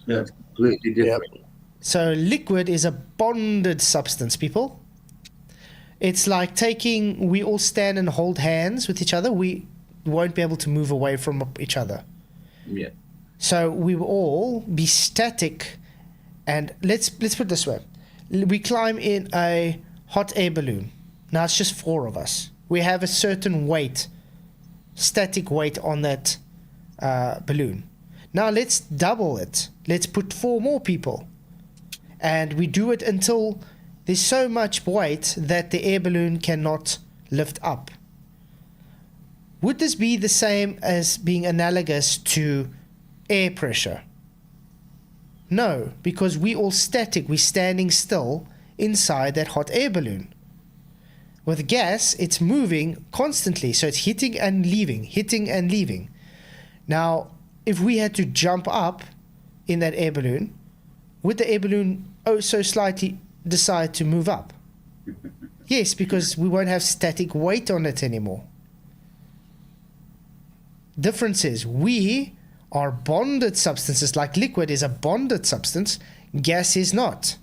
Yeah, completely different. So liquid is a bonded substance, people. It's like we all stand and hold hands with each other. We won't be able to move away from each other. Yeah. So we will all be static. And let's put it this way. We climb in a hot air balloon. Now it's just 4 of us. We have a certain weight, static weight on that balloon. Now let's double it. Let's put 4 more people. And we do it until there's so much weight that the air balloon cannot lift up. Would this be the same as being analogous to air pressure? No, because we all static. We're standing still inside that hot air balloon. With gas, it's moving constantly. So it's hitting and leaving, hitting and leaving. Now, if we had to jump up in that air balloon, would the air balloon so slightly decide to move up? Yes, because we won't have static weight on it anymore. Difference is we are bonded substances, like liquid is a bonded substance. Gas is not.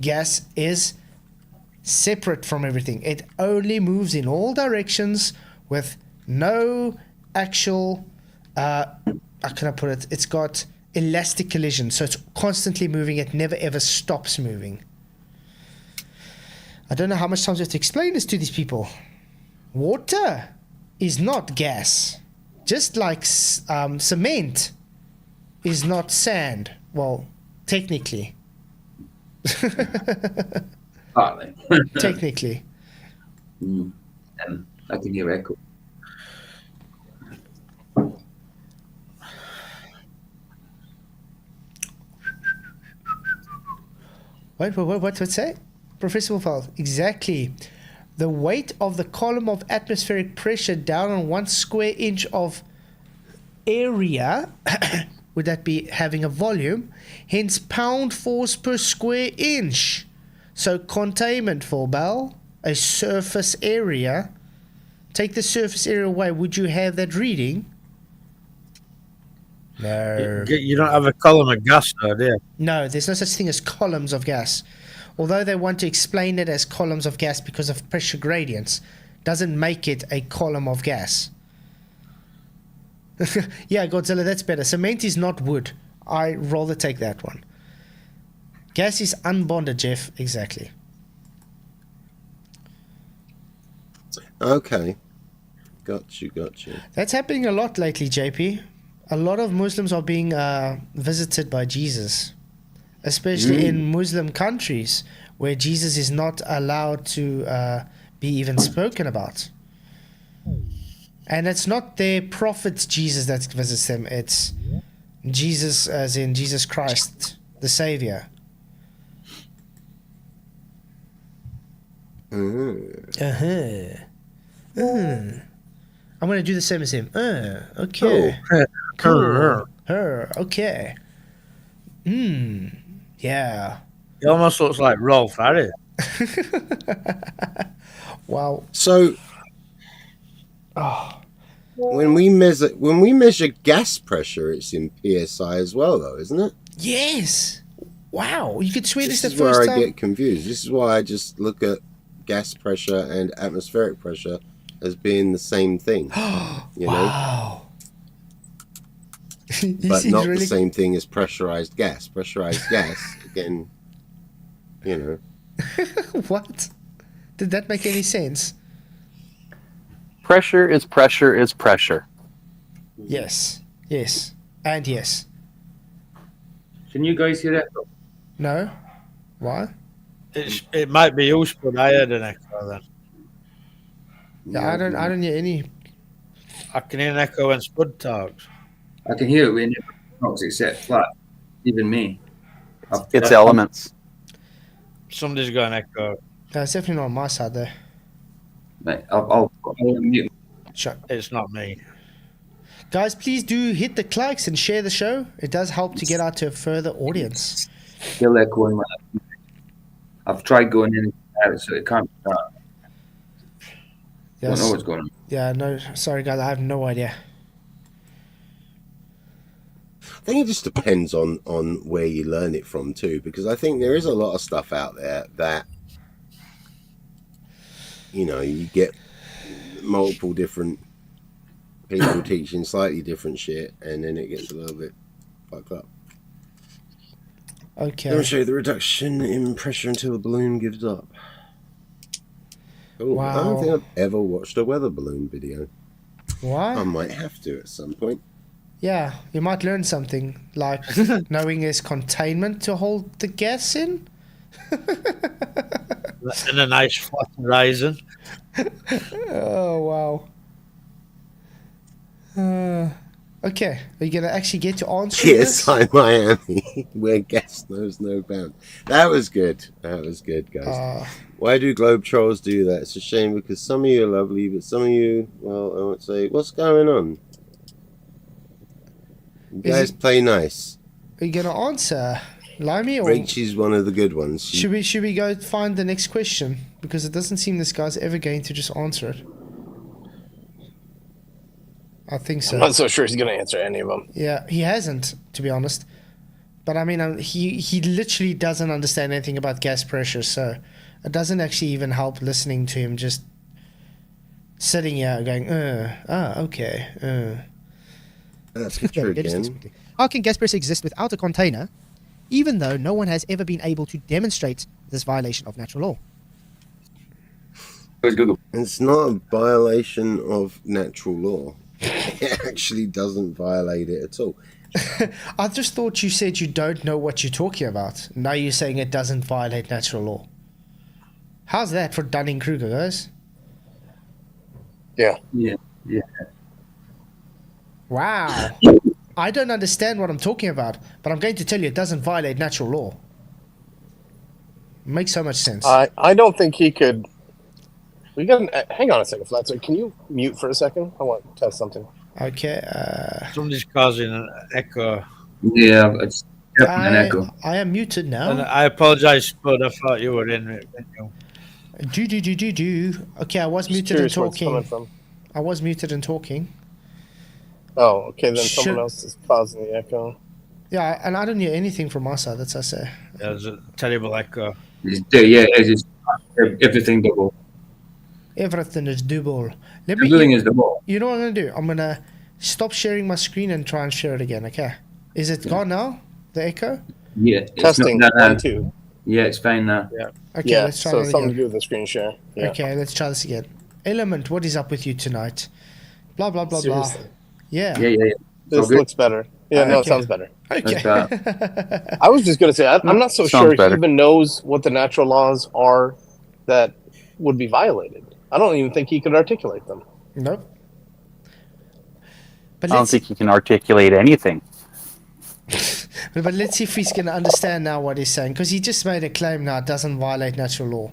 Gas is separate from everything. It only moves in all directions with no actual, how can I put it? It's got elastic collision, so it's constantly moving. It never ever stops moving. I don't know how much time we have to explain this to these people. Water is not gas. Just like cement is not sand. Well, technically. Partly. Technically. I can hear echo. What's it say? Professor Wolfeld, exactly. The weight of the column of atmospheric pressure down on 1 square inch of area, would that be having a volume? Hence pound force per square inch. So containment for Bell, a surface area. Take the surface area away, would you have that reading? No. You don't have a column of gas there, do you? No, there's no such thing as columns of gas. Although they want to explain it as columns of gas because of pressure gradients, doesn't make it a column of gas. Yeah, Godzilla, that's better. Cement is not wood. I rather take that one. Gas is unbonded, Jeff. Exactly. Okay. Got you. That's happening a lot lately, JP. A lot of Muslims are being visited by Jesus. Especially in Muslim countries where Jesus is not allowed to be even spoken about. And it's not their prophet Jesus that visits them. It's Jesus as in Jesus Christ, the Savior. I'm going to do the same as him. Okay. Cool. Okay. Yeah. He almost looks like Rolf Harris. Wow. So, when we measure gas pressure, it's in psi as well, though, isn't it? Yes. Wow, you could swear this This the is where first I time. get confused. This is why I just look at gas pressure and atmospheric pressure as being the same thing. You know, Wow. He but seems not really the same thing as pressurized gas. Pressurized gas, again, you know. What? Did that make any sense? Pressure is pressure is pressure. Yes. Yes. And yes. Can you guys hear that? No? Why? It might be us, but I had an echo then. Yeah, I don't hear any. I can hear an echo when Spud talks. I can hear it when it talks, except Flat. Even me. It's elements. Somebody's got an echo. No, it's definitely not on my side though. Mate, I'll mute. Shut. It's not me. Guys, please do hit the likes and share the show. It does help to get out to a further audience. Still echoing. I've tried going in and out, so it can't start. I don't know what's going on. Yeah, no, sorry guys, I have no idea. I think it just depends on where you learn it from too, because I think there is a lot of stuff out there that, you know, you get multiple different people teaching slightly different shit, and then it gets a little bit fucked up. Okay. Demonstrate the reduction in pressure until the balloon gives up. Cool. I don't think I've ever watched a weather balloon video. Why? I might have to at some point. Yeah, you might learn something, like knowing there's containment to hold the gas in. And a nice flat horizon. Oh, wow. Okay, are you going to actually get to answer Yes, this? I'm Miami, where gas knows no bounds. That was good. That was good, guys. Why do globe trolls do that? It's a shame because some of you are lovely, but some of you, well, I won't say, what's going on? You guys play nice. Are you going to answer, Limey? Or Rachel's one of the good ones. should we go find the next question? Because it doesn't seem this guy's ever going to just answer it. I think so. I'm not so sure he's going to answer any of them. Yeah, he hasn't, to be honest. But I mean, he literally doesn't understand anything about gas pressure, so it doesn't actually even help listening to him just sitting here going, okay. That's picture again. How can gas pressure exist without a container, even though no one has ever been able to demonstrate this violation of natural law? It's not a violation of natural law. It actually doesn't violate it at all. I just thought you said you don't know what you're talking about. Now you're saying it doesn't violate natural law. How's that for Dunning-Kruger, guys? Yeah. Wow. I don't understand what I'm talking about, but I'm going to tell you it doesn't violate natural law. Makes so much sense. I don't think he could. We got. Hang on a second, Flatzoid. Can you mute for a second? I want to test something. Okay. Somebody's causing an echo. Yeah, it's definitely an echo. I am muted now. And I apologize, Spud. I thought you were in it. Do. Okay, I was muted and Curious where it's coming talking. from. I was muted and talking. Oh, okay. Then someone else is causing the echo. Yeah, and I don't hear anything from my side. That's what I say. There's a terrible echo. It's just everything double. Everything is double. Everything is double. You know what I'm going to do? I'm going to stop sharing my screen and try and share it again, okay? Is it gone now? The echo? Yeah. Testing. Not, 1, 2. Yeah, it's fine now. Yeah. Okay, Yeah. let's try So that something to again. do with the screen share. Yeah. Okay, let's try this again. Element, what is up with you tonight? Blah, blah, blah, Seriously. blah. Yeah. Yeah. This good. looks better. Yeah, no, it Okay. sounds better. Okay. I was just going to say, I'm not so Sounds sure better. he even knows what the natural laws are that would be violated. I don't even think he could articulate them. Nope. But I don't think you can articulate anything. But let's see if he's going to understand now what he's saying, because he just made a claim now it doesn't violate natural law.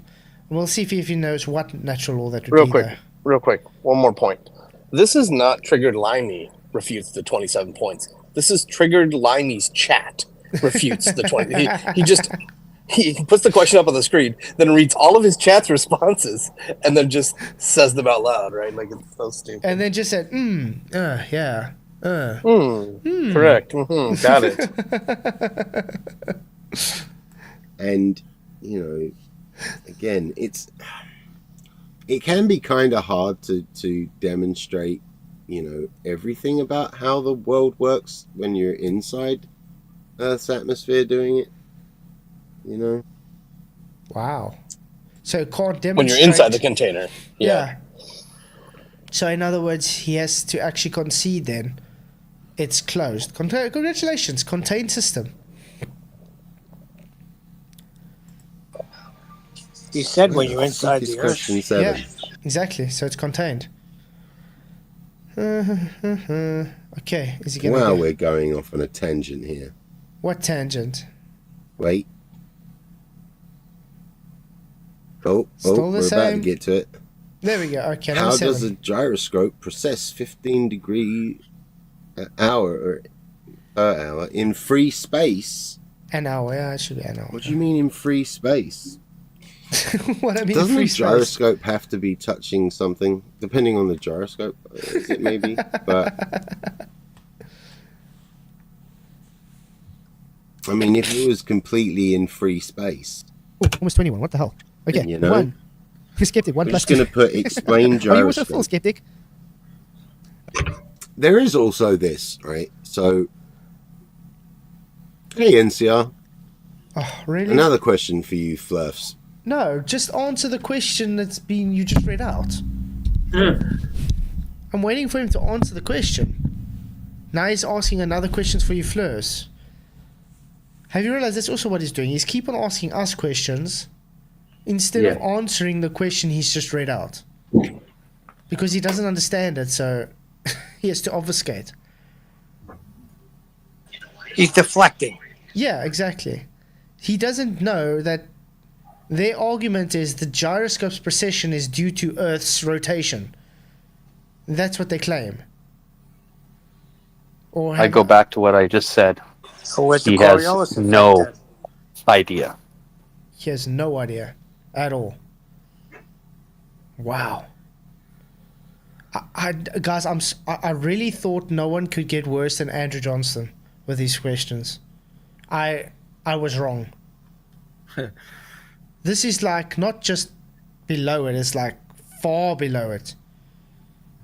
We'll see if he knows what natural law that would Real be. quick, one more point. This is not Triggered Limey refutes the 27 points. This is Triggered Limey's chat refutes the 20. he puts the question up on the screen, then reads all of his chat's responses, and then just says them out loud, right? Like, it's so stupid. And then just said, yeah. Correct. Got it. And, again, it can be kind of hard to demonstrate, everything about how the world works when you're inside Earth's atmosphere doing it, Wow. So it can't demonstrate. When you're inside the container. Yeah. So in other words, he has to actually concede then. It's closed. Congratulations, contained system. You said when you're inside the Earth. Question 7. Yeah, exactly. So it's contained. Okay, is he going to Well, we're going off on a tangent here. What tangent? Wait. Oh, Still the we're about to same? get to it. There we go. Okay, How number does 7. a gyroscope process 15 degree an hour or per hour in free space? An hour, yeah, it should be an hour. What do you mean in free space? What I mean, Doesn't free a space. gyroscope have to be touching something? Depending on the gyroscope, is it maybe? But I mean, if it was completely in free space, Oh, almost 21. What the hell? Okay, You know? 1. Skeptic, 1 we're plus just going to 2. put explain Are you also full gyroscope. skeptic? There is also this, right? So, hey NCR, Oh, really? another question for you, Fluffs. No, just answer the question you just read out. I'm waiting for him to answer the question. Now he's asking another question for you, Fleurs. Have you realized that's also what he's doing? He's keep on asking us questions instead of answering the question he's just read out. Because he doesn't understand it, so he has to obfuscate. He's deflecting. Yeah, exactly. He doesn't know that their argument is the gyroscope's precession is due to Earth's rotation. That's what they claim. Or I go back to what I just said. Or where's the He has Coriolis effect no then? idea. He has no idea at all. Wow. Guys, I really thought no one could get worse than Andrew Johnston with these questions. I was wrong. This is like not just below it, it's like far below it.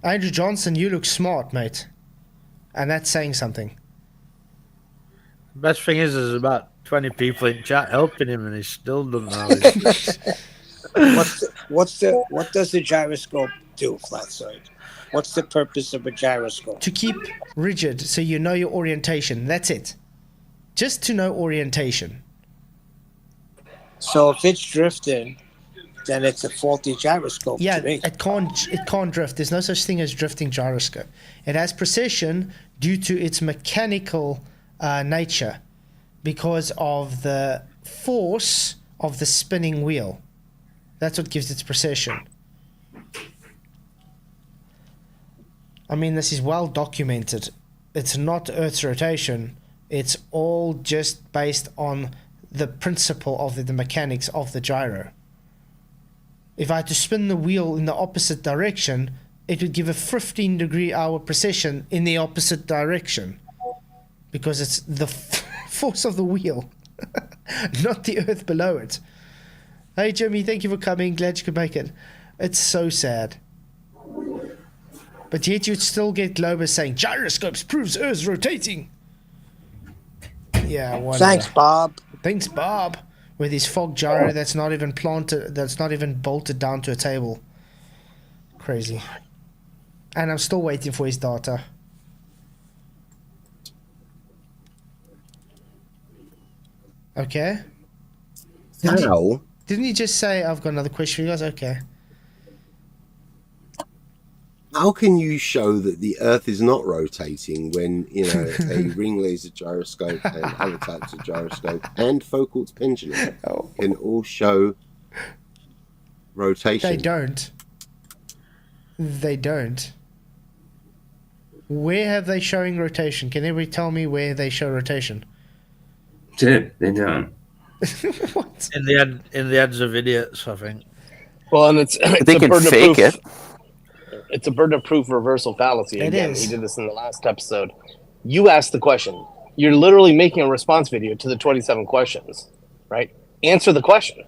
Andrew Johnston, you look smart, mate. And that's saying something. Best thing is, there's about 20 people in chat helping him, and he still doesn't know. His What does the gyroscope do, Flatzoid? What's the purpose of a gyroscope? To keep rigid so you know your orientation. That's it. Just to know orientation. So if it's drifting, then it's a faulty gyroscope Yeah, to me. it can't drift. There's no such thing as drifting gyroscope. It has precession due to its mechanical nature because of the force of the spinning wheel. That's what gives its precession. I mean, this is well documented. It's not Earth's rotation. It's all just based on the principle of the mechanics of the gyro. If I had to spin the wheel in the opposite direction, it would give a 15 degree hour precession in the opposite direction. Because it's the force of the wheel, not the Earth below it. Hey Jimmy, thank you for coming. Glad you could make it. It's so sad. But yet you'd still get Globus saying, gyroscopes proves Earth's rotating. Yeah, whatever. Thanks, Bob. Thanks, Bob. With his fog gyro that's not even planted, that's not even bolted down to a table. Crazy. And I'm still waiting for his data. Okay. How? Didn't he just say, I've got another question for you guys? Okay. How can you show that the Earth is not rotating when, a ring laser gyroscope and other types of gyroscope and Foucault's pendulum can all show rotation? They don't. They don't. Where have they showing rotation? Can anybody tell me where they show rotation? They don't. What? In the ends of idiots, I think. Well, and it's They a can burden of fake proof. it. It's a burden of proof reversal fallacy. It Again, is. he did this in the last episode. You asked the question. You're literally making a response video to the 27 questions, right? Answer the question,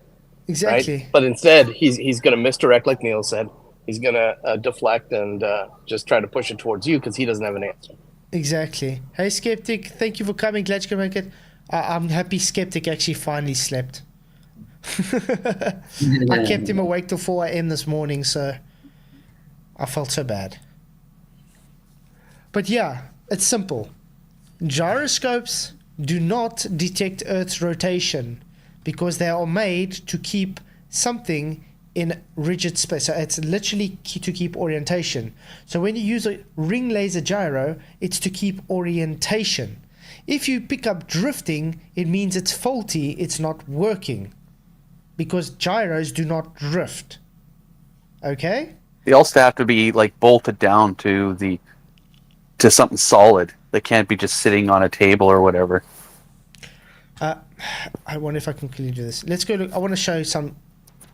Exactly. right? But instead, he's going to misdirect, like Neil said. He's going to deflect and just try to push it towards you because he doesn't have an answer. Exactly. Hey, Skeptic, thank you for coming. Glad you could make it. I'm happy Skeptic actually finally slept. I kept him awake till 4 a.m. this morning, so I felt so bad. But yeah, it's simple. Gyroscopes do not detect Earth's rotation because they are made to keep something in rigid space. So it's literally to keep orientation. So when you use a ring laser gyro, it's to keep orientation. If you pick up drifting, it means it's faulty, it's not working. Because gyros do not drift. Okay? They also have to be like bolted down to something solid. They can't be just sitting on a table or whatever. I wonder if I can quickly do this. Let's go look. I want to show you some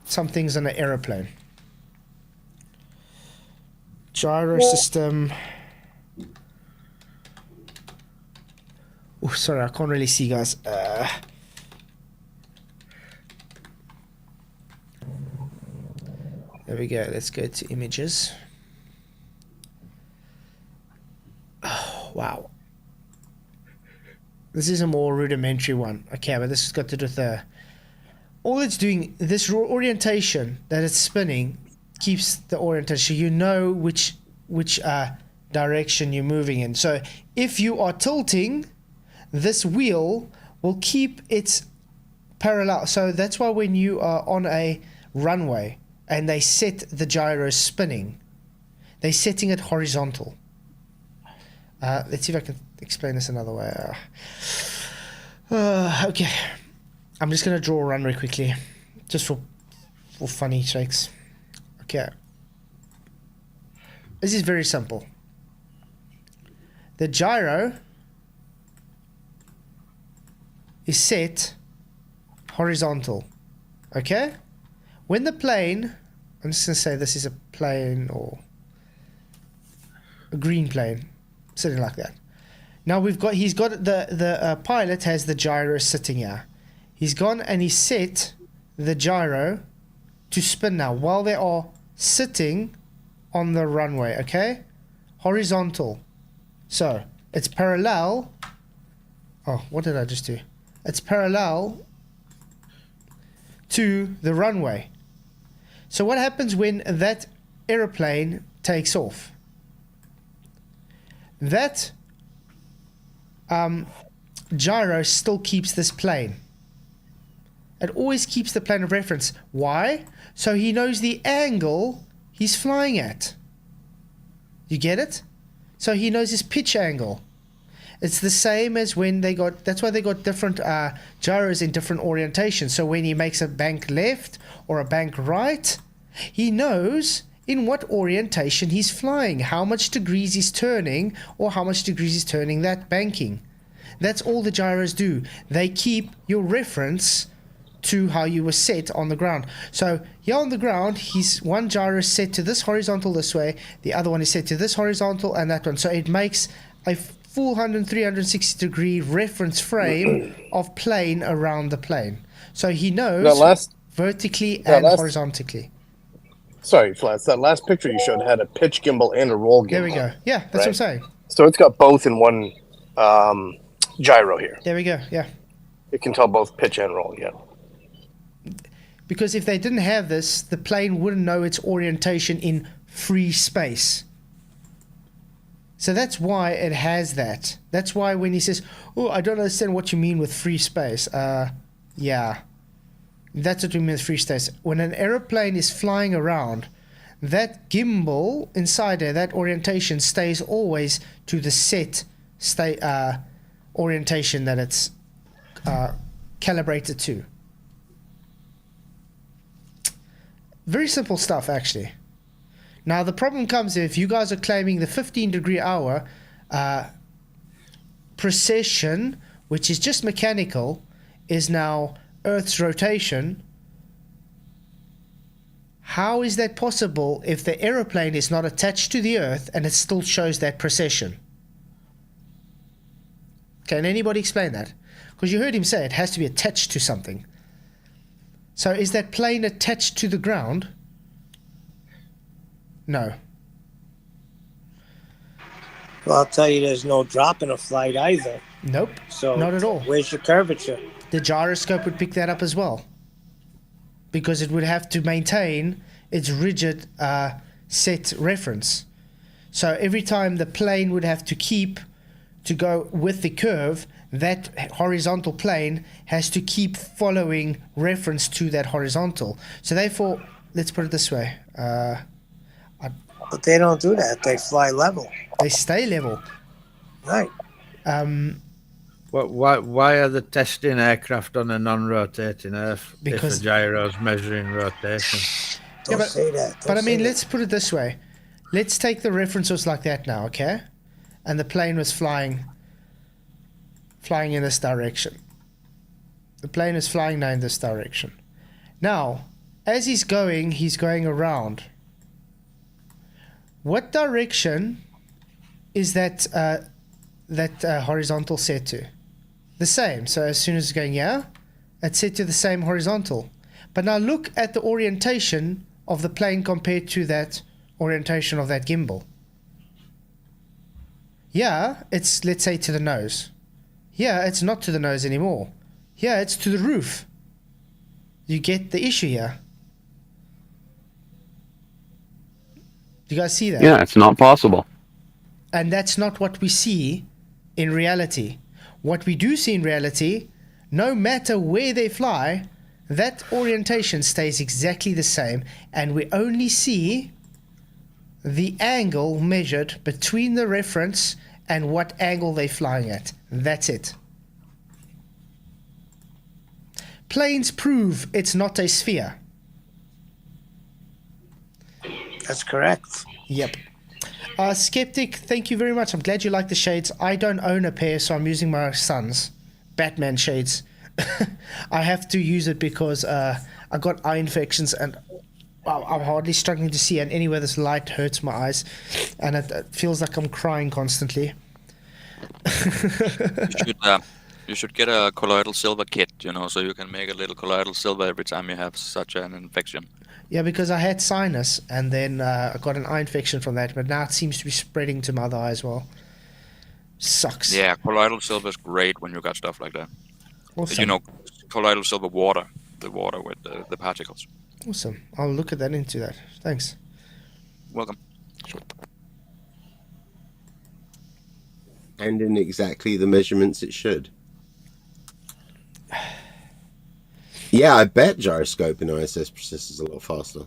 things on an aeroplane. Gyro system. Oh, sorry, I can't really see, guys. There we go. Let's go to images. Oh, wow. This is a more rudimentary one. Okay, but this has got to do with the... All it's doing, this orientation that it's spinning keeps the orientation. You know which direction you're moving in. So if you are tilting, this wheel will keep its parallel. So that's why when you are on a runway and they set the gyro spinning, they're setting it horizontal. Let's see if I can explain this another way. Okay. I'm just going to draw a runway quickly, just for funny sakes. Okay. This is very simple. The gyro is set horizontal. Okay? When the plane, I'm just going to say this is a plane or a green plane, sitting like that. Now he's got the pilot has the gyro sitting here. He's gone and he's set the gyro to spin now while they are sitting on the runway, okay? Horizontal. So it's parallel. Oh, what did I just do? It's parallel to the runway. So what happens when that aeroplane takes off? That gyro still keeps this plane. It always keeps the plane of reference. Why? So he knows the angle he's flying at. You get it? So he knows his pitch angle. It's the same as when they got, that's why they got different gyros in different orientations. So when he makes a bank left or a bank right, he knows in what orientation he's flying, how much degrees he's turning, or how much degrees he's turning that banking. That's all the gyros do. They keep your reference to how you were set on the ground. So here on the ground, he's one gyro is set to this horizontal this way, the other one is set to this horizontal and that one. So it makes a full 360 degree reference frame of plane around the plane. So he knows vertically and horizontally. Sorry, Flats, that last picture you showed had a pitch gimbal and a roll gimbal. There we go. Yeah, that's what I'm saying. So it's got both in one gyro here. There we go, yeah. It can tell both pitch and roll, yeah. Because if they didn't have this, the plane wouldn't know its orientation in free space. So that's why it has that. That's why when he says, oh, I don't understand what you mean with free space. Yeah. That's what we mean with free space. When an aeroplane is flying around, that gimbal inside there, that orientation stays always to the set orientation that it's calibrated to. Very simple stuff, actually. Now, the problem comes if you guys are claiming the 15-degree-hour precession, which is just mechanical, is now Earth's rotation, how is that possible if the aeroplane is not attached to the Earth and it still shows that precession? Can anybody explain that? Because you heard him say it has to be attached to something. So is that plane attached to the ground? No. Well, I'll tell you, there's no drop in a flight either. Nope. So not at all. Where's your curvature? The gyroscope would pick that up as well, because it would have to maintain its rigid set reference. So every time the plane would have to keep to go with the curve, that horizontal plane has to keep following reference to that horizontal. So therefore, let's put it this way. But they don't do that. They fly level. They stay level. Right. Why are they testing aircraft on a non-rotating Earth Because if a gyro's measuring rotation? Don't say that. But I mean, let's put it this way. Let's take the references like that now, okay? And the plane was flying in this direction. The plane is flying now in this direction. Now, as he's going around. What direction is that horizontal set to? The same. So as soon as it's going here, it's set to the same horizontal. But now look at the orientation of the plane compared to that orientation of that gimbal. Yeah, it's, let's say, to the nose. Yeah, it's not to the nose anymore. Yeah, it's to the roof. You get the issue here. Do you guys see that? Yeah, it's not possible. And that's not what we see in reality. What we do see in reality, no matter where they fly, that orientation stays exactly the same, and we only see the angle measured between the reference and what angle they're flying at. That's it. Planes prove it's not a sphere. That's correct. Yep. Skeptic, thank you very much. I'm glad you like the shades. I don't own a pair, so I'm using my son's Batman shades. I have to use it because I got eye infections and I'm hardly struggling to see, and anywhere this light hurts my eyes, and it feels like I'm crying constantly. You should get a colloidal silver kit, so you can make a little colloidal silver every time you have such an infection. Yeah, because I had sinus, and then I got an eye infection from that, but now it seems to be spreading to my other eye as well. Sucks. Yeah, colloidal silver is great when you got stuff like that. Awesome. Colloidal silver water, the water with the particles. Awesome. I'll look at that into that. Thanks. Welcome. Sure. And in exactly the measurements it should. Yeah, I bet gyroscope in ISS processes a lot faster.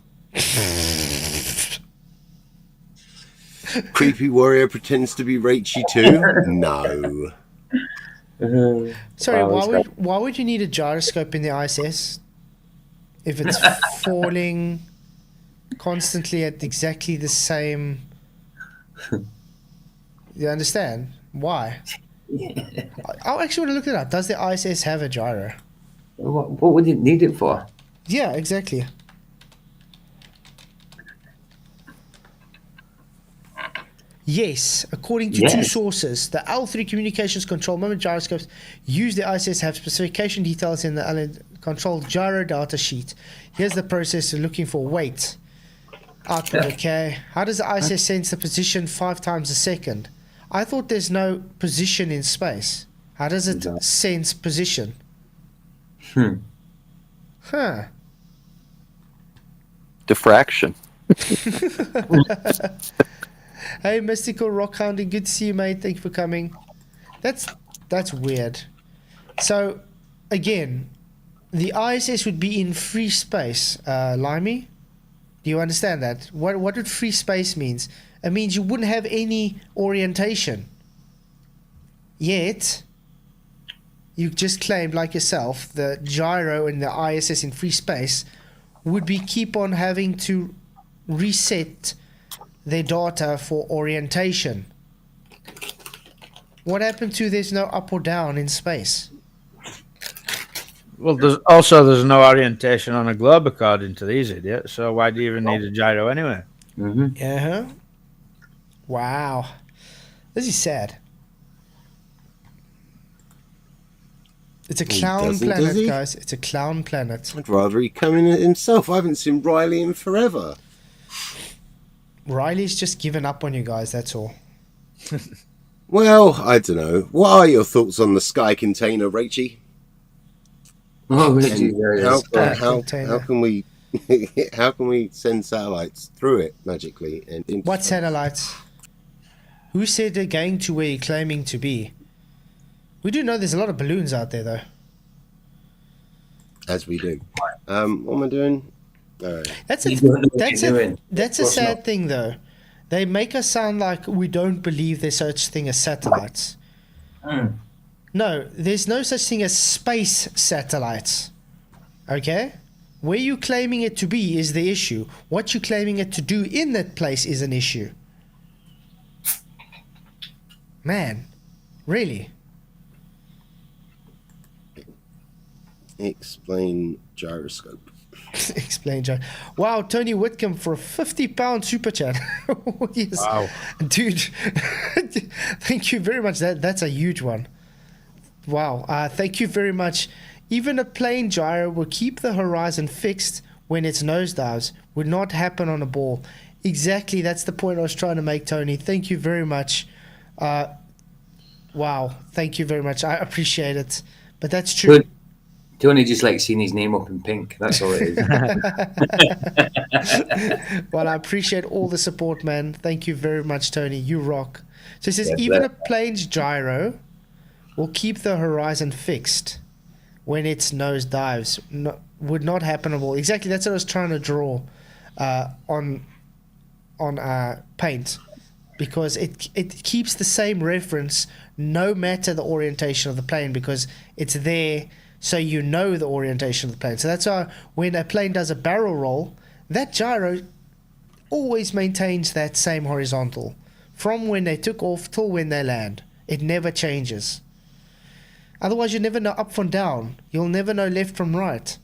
Creepy Warrior pretends to be Rachy too? No. Sorry, why would you need a gyroscope in the ISS if it's falling constantly at exactly the same? You understand? Why? I actually want to look it up. Does the ISS have a gyro? What would you need it for? Yeah, exactly. Yes, according to two sources, the L3 communications control moment gyroscopes use the ISS have specification details in the controlled gyro data sheet. Here's the process of looking for weight. Output, okay. How does the ISS sense the position 5 times a second? I thought there's no position in space. How does it sense position? Huh. Diffraction. Hey, Mystical Rock Hounding, good to see you, mate. Thank you for coming. That's weird. So, again, the ISS would be in free space. Limey, do you understand that? What would free space means? It means you wouldn't have any orientation. Yet, you just claimed, like yourself, the gyro in the ISS in free space would be keep on having to reset their data for orientation. What happened to there's no up or down in space? Well, there's no orientation on a globe according to these idiots. So why do you even need a gyro anyway? Yeah. Wow. This is sad. It's a clown doesn't, does planet, he? guys. It's a clown planet. I'd rather he come in himself. I haven't seen Riley in forever. Riley's just given up on you guys, that's all. Well, I don't know. What are your thoughts on the sky container, Rachie? Oh, And how container. can we how can we send satellites through it magically? And into What satellites? Who said they're going to where you're claiming to be? We do know there's a lot of balloons out there, though. as we do? What am I doing? All right. That's You don't know what that's you're a doing. that's a What's sad not? thing, though. They make us sound like we don't believe there's such thing as satellites. No, there's no such thing as space satellites. Okay? Where you claiming it to be is the issue. What you claiming it to do in that place is an issue. Man, really? Explain gyroscope. Explain, Joe. Wow, Tony Whitcomb for a £50 super chat. Yes. Wow. Dude, thank you very much. That's a huge one. Wow, thank you very much. Even a plain gyro will keep the horizon fixed when it's nosedives. Would not happen on a ball. Exactly, that's the point I was trying to make, Tony. Thank you very much. Wow, thank you very much. I appreciate it. But that's true. Good. Tony just likes seeing his name up in pink. That's all it is. Well, I appreciate all the support, man. Thank you very much, Tony. You rock. So it says, Yes, even sir. a plane's gyro will keep the horizon fixed when its nose dives. Would not happen at all. Exactly, that's what I was trying to draw on paint. Because it keeps the same reference no matter the orientation of the plane, because it's there so you know the orientation of the plane. So that's why when a plane does a barrel roll, that gyro always maintains that same horizontal from when they took off till when they land. It never changes. Otherwise, you never know up from down. You'll never know left from right.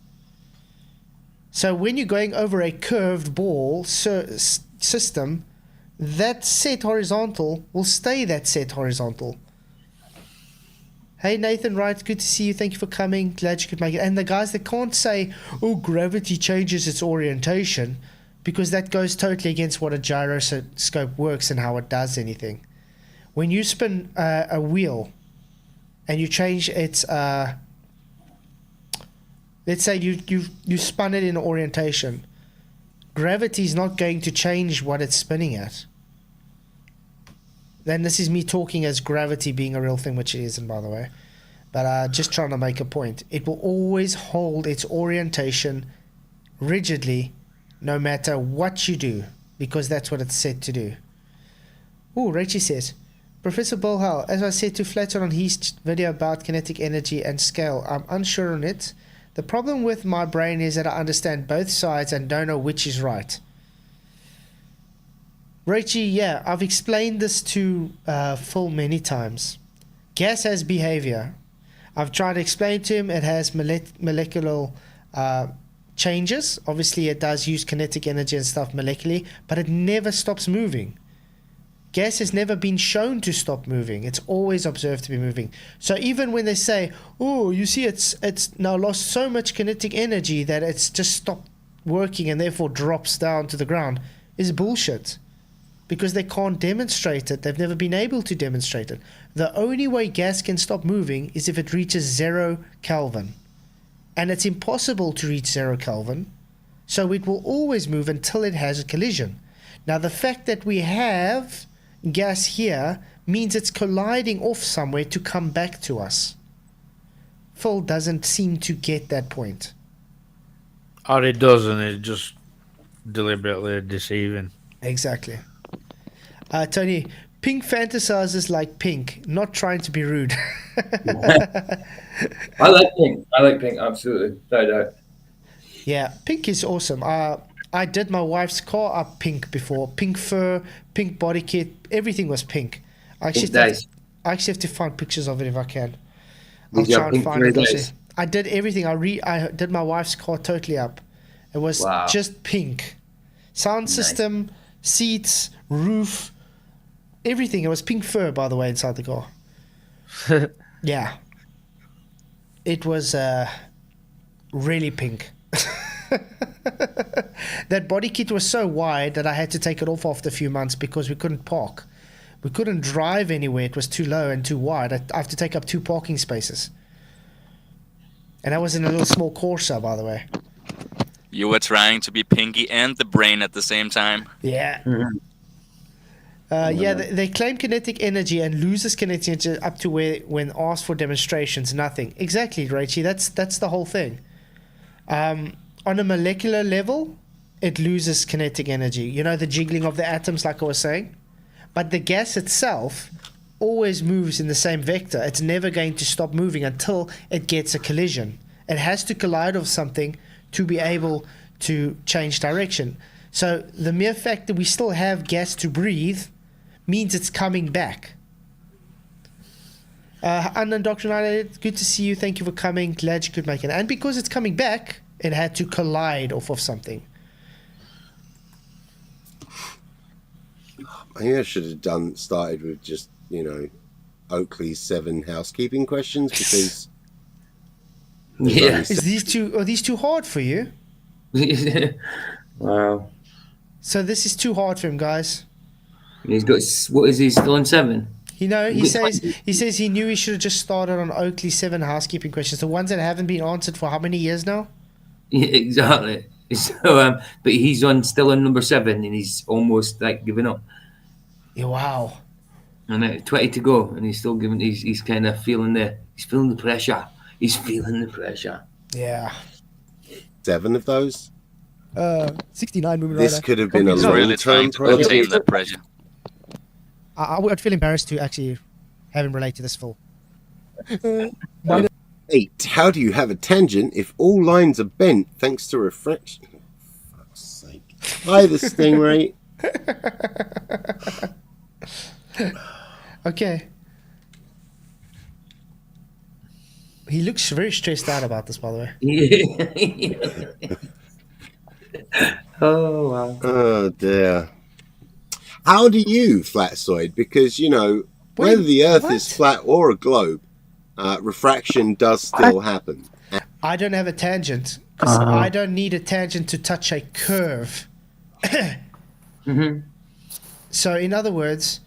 So when you're going over a curved ball system, that set horizontal will stay that set horizontal. Hey Nathan Wright, good to see you. Thank you for coming. Glad you could make it. And the guys that can't say, oh, gravity changes its orientation, because that goes totally against what a gyroscope works and how it does anything. When you spin a wheel and you change its, let's say you spun it in orientation, gravity is not going to change what it's spinning at. Then this is me talking as gravity being a real thing, which it isn't, by the way. But just trying to make a point. It will always hold its orientation rigidly, no matter what you do, because that's what it's set to do. Oh, Rachie says, Professor Bolhal, as I said to Flatzoid on his video about kinetic energy and scale, I'm unsure on it. The problem with my brain is that I understand both sides and don't know which is right. Rachie, yeah, I've explained this to Phil many times. Gas has behavior. I've tried to explain to him it has molecular changes. Obviously, it does use kinetic energy and stuff molecularly, but it never stops moving. Gas has never been shown to stop moving. It's always observed to be moving. So even when they say, oh, you see, it's now lost so much kinetic energy that it's just stopped working and therefore drops down to the ground, is bullshit. Because they can't demonstrate it. They've never been able to demonstrate it. The only way gas can stop moving is if it reaches 0 Kelvin. And it's impossible to reach 0 Kelvin. So it will always move until it has a collision. Now the fact that we have gas here means it's colliding off somewhere to come back to us. Phil doesn't seem to get that point. Or it doesn't. It's just deliberately deceiving. Exactly. Tony, Pink fantasizes like Pink, not trying to be rude. I like pink. I like pink, absolutely. No doubt. Yeah, Pink is awesome. I did my wife's car up pink before. Pink fur, pink body kit, everything was pink. I actually, Pink days. I actually have to find pictures of it if I can. I'll With your try and pink find fur it. days. I did everything. I did my wife's car totally up. It was Wow. just pink. Sound system, seats, roof, everything. It was pink fur, by the way, inside the car. Yeah. It was really pink. That body kit was so wide that I had to take it off after a few months because we couldn't park. We couldn't drive anywhere. It was too low and too wide. I have to take up 2 parking spaces. And I was in a little small Corsa, by the way. You were trying to be Pinky and the brain at the same time. Yeah. They claim kinetic energy and loses kinetic energy up to where, when asked for demonstrations, nothing. Exactly, Rachie. That's the whole thing. On a molecular level, it loses kinetic energy. You know, the jiggling of the atoms, like I was saying? But the gas itself always moves in the same vector. It's never going to stop moving until it gets a collision. It has to collide with something to be able to change direction. So the mere fact that we still have gas to breathe means it's coming back. Unindoctrinated, good to see you. Thank you for coming. Glad you could make it. And because it's coming back, it had to collide off of something. I think I should have started with just, Oakley's 7 housekeeping questions because. Yeah. Are these too hard for you? Wow. So this is too hard for him, guys. He's got, what is he, still on 7? He says he knew he should have just started on Oakley's 7 housekeeping questions, the ones that haven't been answered for how many years now? Yeah, exactly. So, but he's still on number 7, and he's almost like giving up. Yeah, wow. And 20 to go, and he's still giving. He's kind of feeling the pressure. He's feeling the pressure. Yeah. 7 of those. 69 moving This rider. could have been a He's really long-term trying to project. contain that pressure. I would feel embarrassed to actually have him relate to this full. 8. How do you have a tangent if all lines are bent thanks to refraction? For fuck's sake. Hi, the Stingray. Okay. He looks very stressed out about this, by the way. Oh, wow. Oh, dear. How do you, Flatzoid? Because, whether the Earth is flat or a globe, refraction does still happen. I don't have a tangent because I don't need a tangent to touch a curve. So, in other words,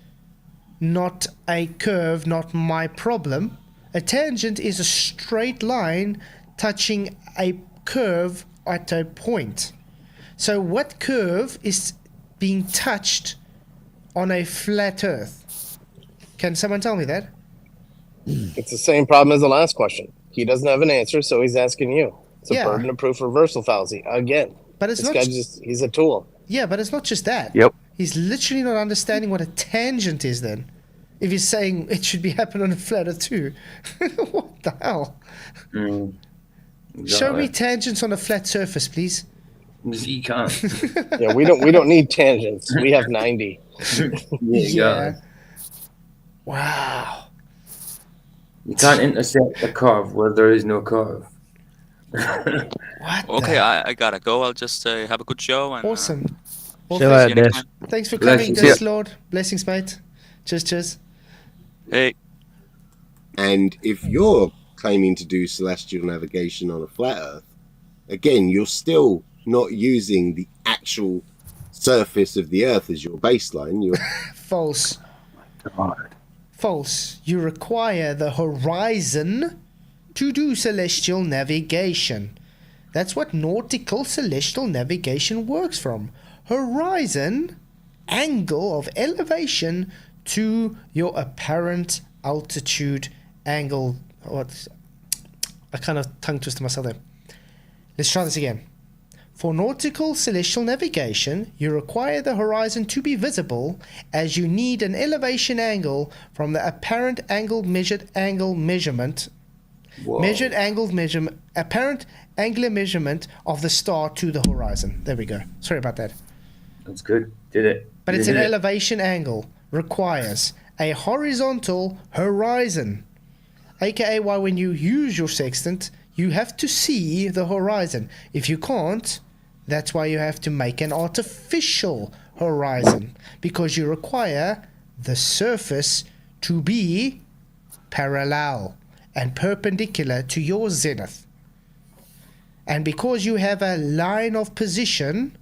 not a curve, not my problem. A tangent is a straight line touching a curve at a point. So, what curve is being touched on a flat Earth? Can someone tell me that? It's the same problem as the last question. He doesn't have an answer, so he's asking you. It's a burden of proof reversal fallacy again. But it's this not guy he's a tool. Yeah, but it's not just that. Yep. He's literally not understanding what a tangent is then. If he's saying it should be happening on a flat Earth too. What the hell? Show me tangents on a flat surface, please. You can't. Yeah, we don't need tangents. We have 90. Yeah. Wow. You can't intersect a curve where there is no curve. What? Okay, I gotta go. I'll just have a good show. And, Awesome. Well, See you thanks, later, Des. thanks for coming, Blessings. Des Lord. Blessings, mate. Cheers. Hey. And if you're claiming to do celestial navigation on a flat Earth, again, you're still not using the actual surface of the Earth as your baseline. You're False. False. You require the horizon to do celestial navigation. That's what nautical celestial navigation works from. Horizon, angle of elevation to your apparent altitude angle. I kind of tongue twisted myself there. Let's try this again. For nautical celestial navigation, you require the horizon to be visible as you need an elevation angle from the apparent measurement. Whoa. Apparent angular measurement of the star to the horizon. There we go. Sorry about that. That's good. Did it. But it's Did an it. elevation angle. Requires a horizontal horizon. AKA why when you use your sextant, you have to see the horizon. If you can't, that's why you have to make an artificial horizon, because you require the surface to be parallel and perpendicular to your zenith. And because you have a line of position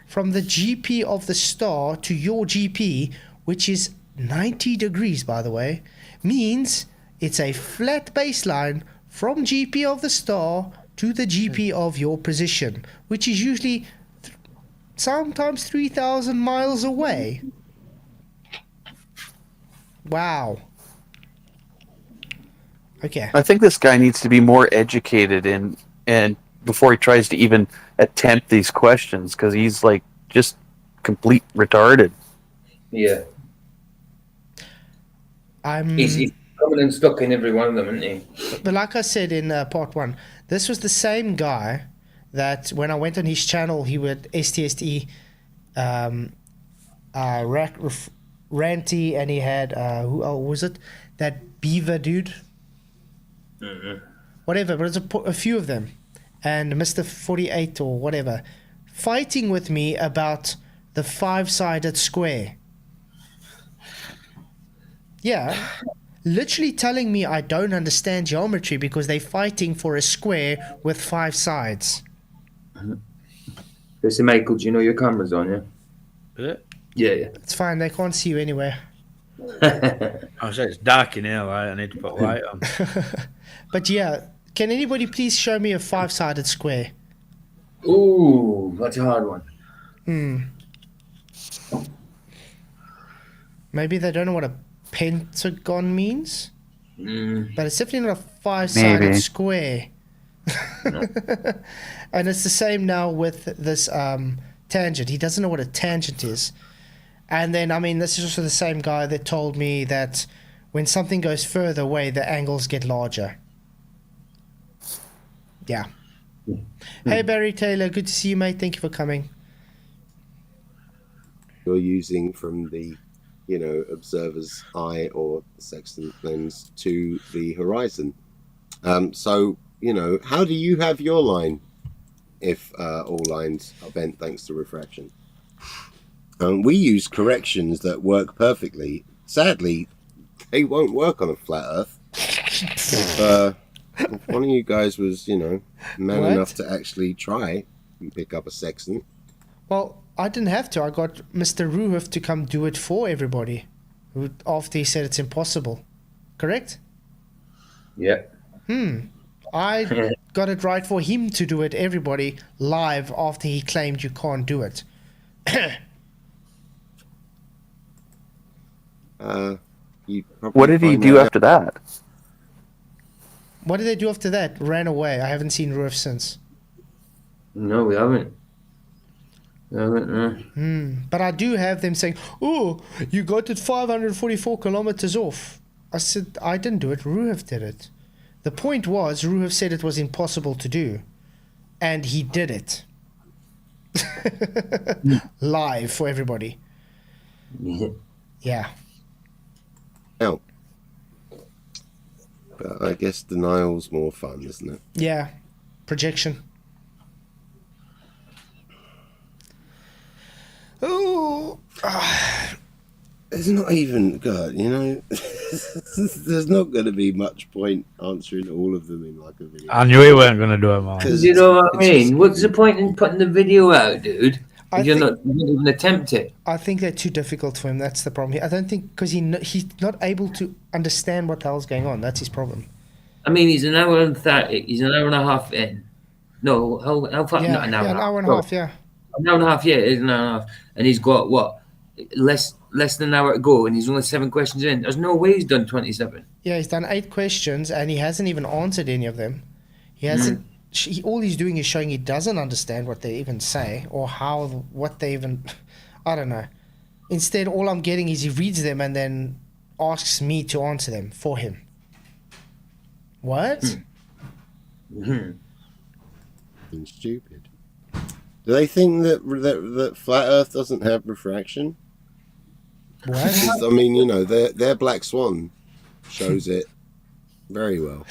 from the GP of the star to your GP, which is 90 degrees, by the way, means it's a flat baseline from GP of the star to the GP of your position, which is usually sometimes 3,000 miles away. Wow. Okay. I think this guy needs to be more educated and before he tries to even attempt these questions, because he's like just complete retarded. Yeah. He's coming and stuck in every one of them, isn't he? But like I said in part one, this was the same guy that when I went on his channel, he would STST Ranty, and he had who was it? That Beaver dude. Whatever, but it's a few of them, and Mr. 48 or whatever, fighting with me about the 5-sided square. Yeah, literally telling me I don't understand geometry because they're fighting for a square with 5 sides. Listen, Michael, do you know your camera's on, yeah? Is it? Yeah. It's fine, they can't see you anywhere. I say it's dark in here, right? I need to put light on. But yeah, can anybody please show me a 5-sided square? Ooh, that's a hard one. Maybe they don't know what a pentagon means, but it's definitely not a 5-sided Maybe. square. And it's the same now with this tangent. He doesn't know what a tangent is. And then, I mean, this is also the same guy that told me that when something goes further away, the angles get larger. Yeah. Hey, Barry Taylor, good to see you, mate. Thank you for coming. You're using from the, observer's eye or the sextant lens to the horizon. So, how do you have your line if all lines are bent thanks to refraction? We use corrections that work perfectly. Sadly, they won't work on a flat Earth. If one of you guys was, man enough to actually try and pick up a sextant. Well, I didn't have to. I got Mr. Ruhov to come do it for everybody after he said it's impossible. Correct? Yeah. I got it right for him to do it, everybody, live after he claimed you can't do it. What did he do after that? What did they do after that? Ran away. I haven't seen Ruhov since. No, we haven't. No. But I do have them saying, "Oh, you got it 544 kilometers off." I said, I didn't do it. Ruhov did it. The point was, Ruhov said it was impossible to do, and he did it. Live for everybody. Yeah. Now, but I guess denial's more fun, isn't it? Yeah. Projection. Oh. There's not even, God, there's not going to be much point answering all of them in like a video. I knew he weren't going to do it, man. You know what I mean? What's the point in putting the video out, dude? You don't even attempt it. I think they're too difficult for him. That's the problem. I don't think because he's not able to understand what the hell's going on. That's his problem. I mean, he's an hour and 30. He's an hour and a half in. No, how far? Yeah, not an hour. an hour and a half. Yeah. An hour and a half. Yeah, it's an hour and a half. And he's got what? Less than an hour to go, and he's only 7 questions in. There's no way he's done 27. Yeah, he's done 8 questions, and he hasn't even answered any of them. He hasn't. All he's doing is showing he doesn't understand what they even say or what they even. I don't know. Instead, all I'm getting is he reads them and then asks me to answer them for him. What? Stupid. Do they think that flat Earth doesn't have refraction? What? I mean, their black swan shows it Very well.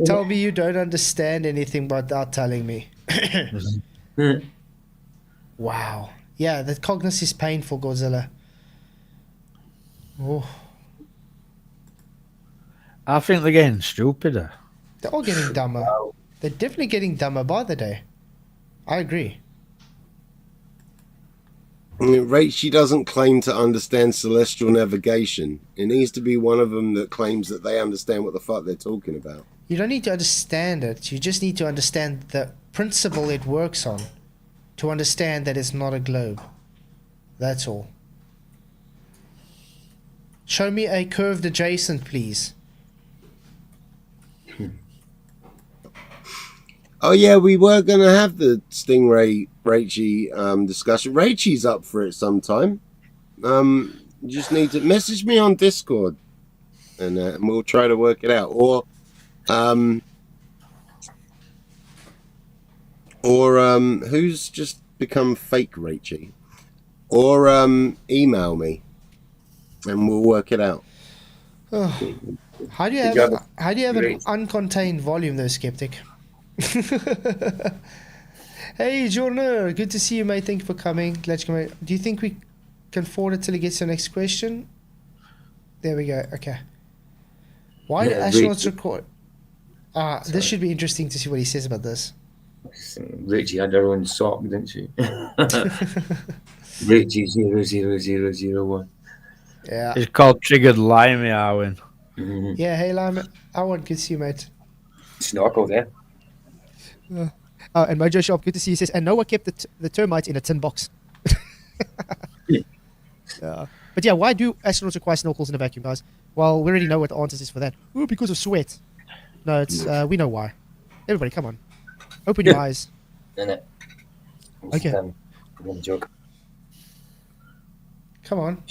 Tell me you don't understand anything without telling me. Wow. Yeah, the cognition is painful, Godzilla. Oh, I think they're getting stupider. they're all getting dumber. They're definitely getting dumber by the day. I agree. Rachie doesn't claim to understand celestial navigation. It needs to be one of them that claims that they understand what the fuck they're talking about. You don't need to understand it. You just need to understand the principle it works on. To understand that it's not a globe. That's all. Show me a curved adjacent, please. Oh yeah, we were gonna have the Stingray Rachie discussion. Rachie's up for it sometime. You just need to message me on Discord, and we'll try to work it out. Or who's just become fake Rachie? Or email me, and we'll work it out. Oh. How do you have an uncontained volume though, Skeptic? Hey, Jorner, good to see you, mate. Thank you for coming. Glad you came. Do you think we can forward it till he gets to the next question? There we go. Okay. Why do astronauts record? This should be interesting to see what he says about this. Richie had her own sock, didn't she? Richie 00001. Yeah. It's called Triggered Limey, Arwen. Mm-hmm. Yeah, hey, Lime. Good to see you, mate. Snorkel there. And Mojo Shop, good to see you. Says, and Noah kept the termites in a tin box. But yeah, why do astronauts require snorkels in a vacuum, guys? Well, we already know what the answer is for that. Oh, because of sweat. No, it's we know why. Everybody, come on. Open your eyes. No. Okay. I'm gonna joke. Come on.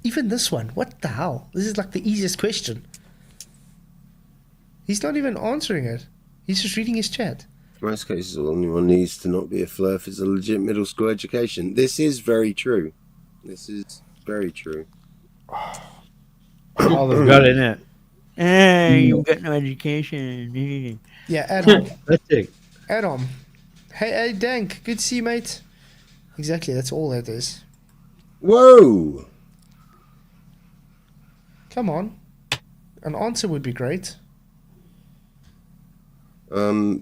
Even this one. What the hell? This is like the easiest question. He's not even answering it. He's just reading his chat. In most cases, all anyone needs to not be a flurf is a legit middle school education. This is very true. This is very true. All they've got in it. Hey, you got no education. Yeah, Adam. That's it. Adam. Hey, Dank. Good to see you, mate. Exactly, that's all that is. Whoa! Come on. An answer would be great. I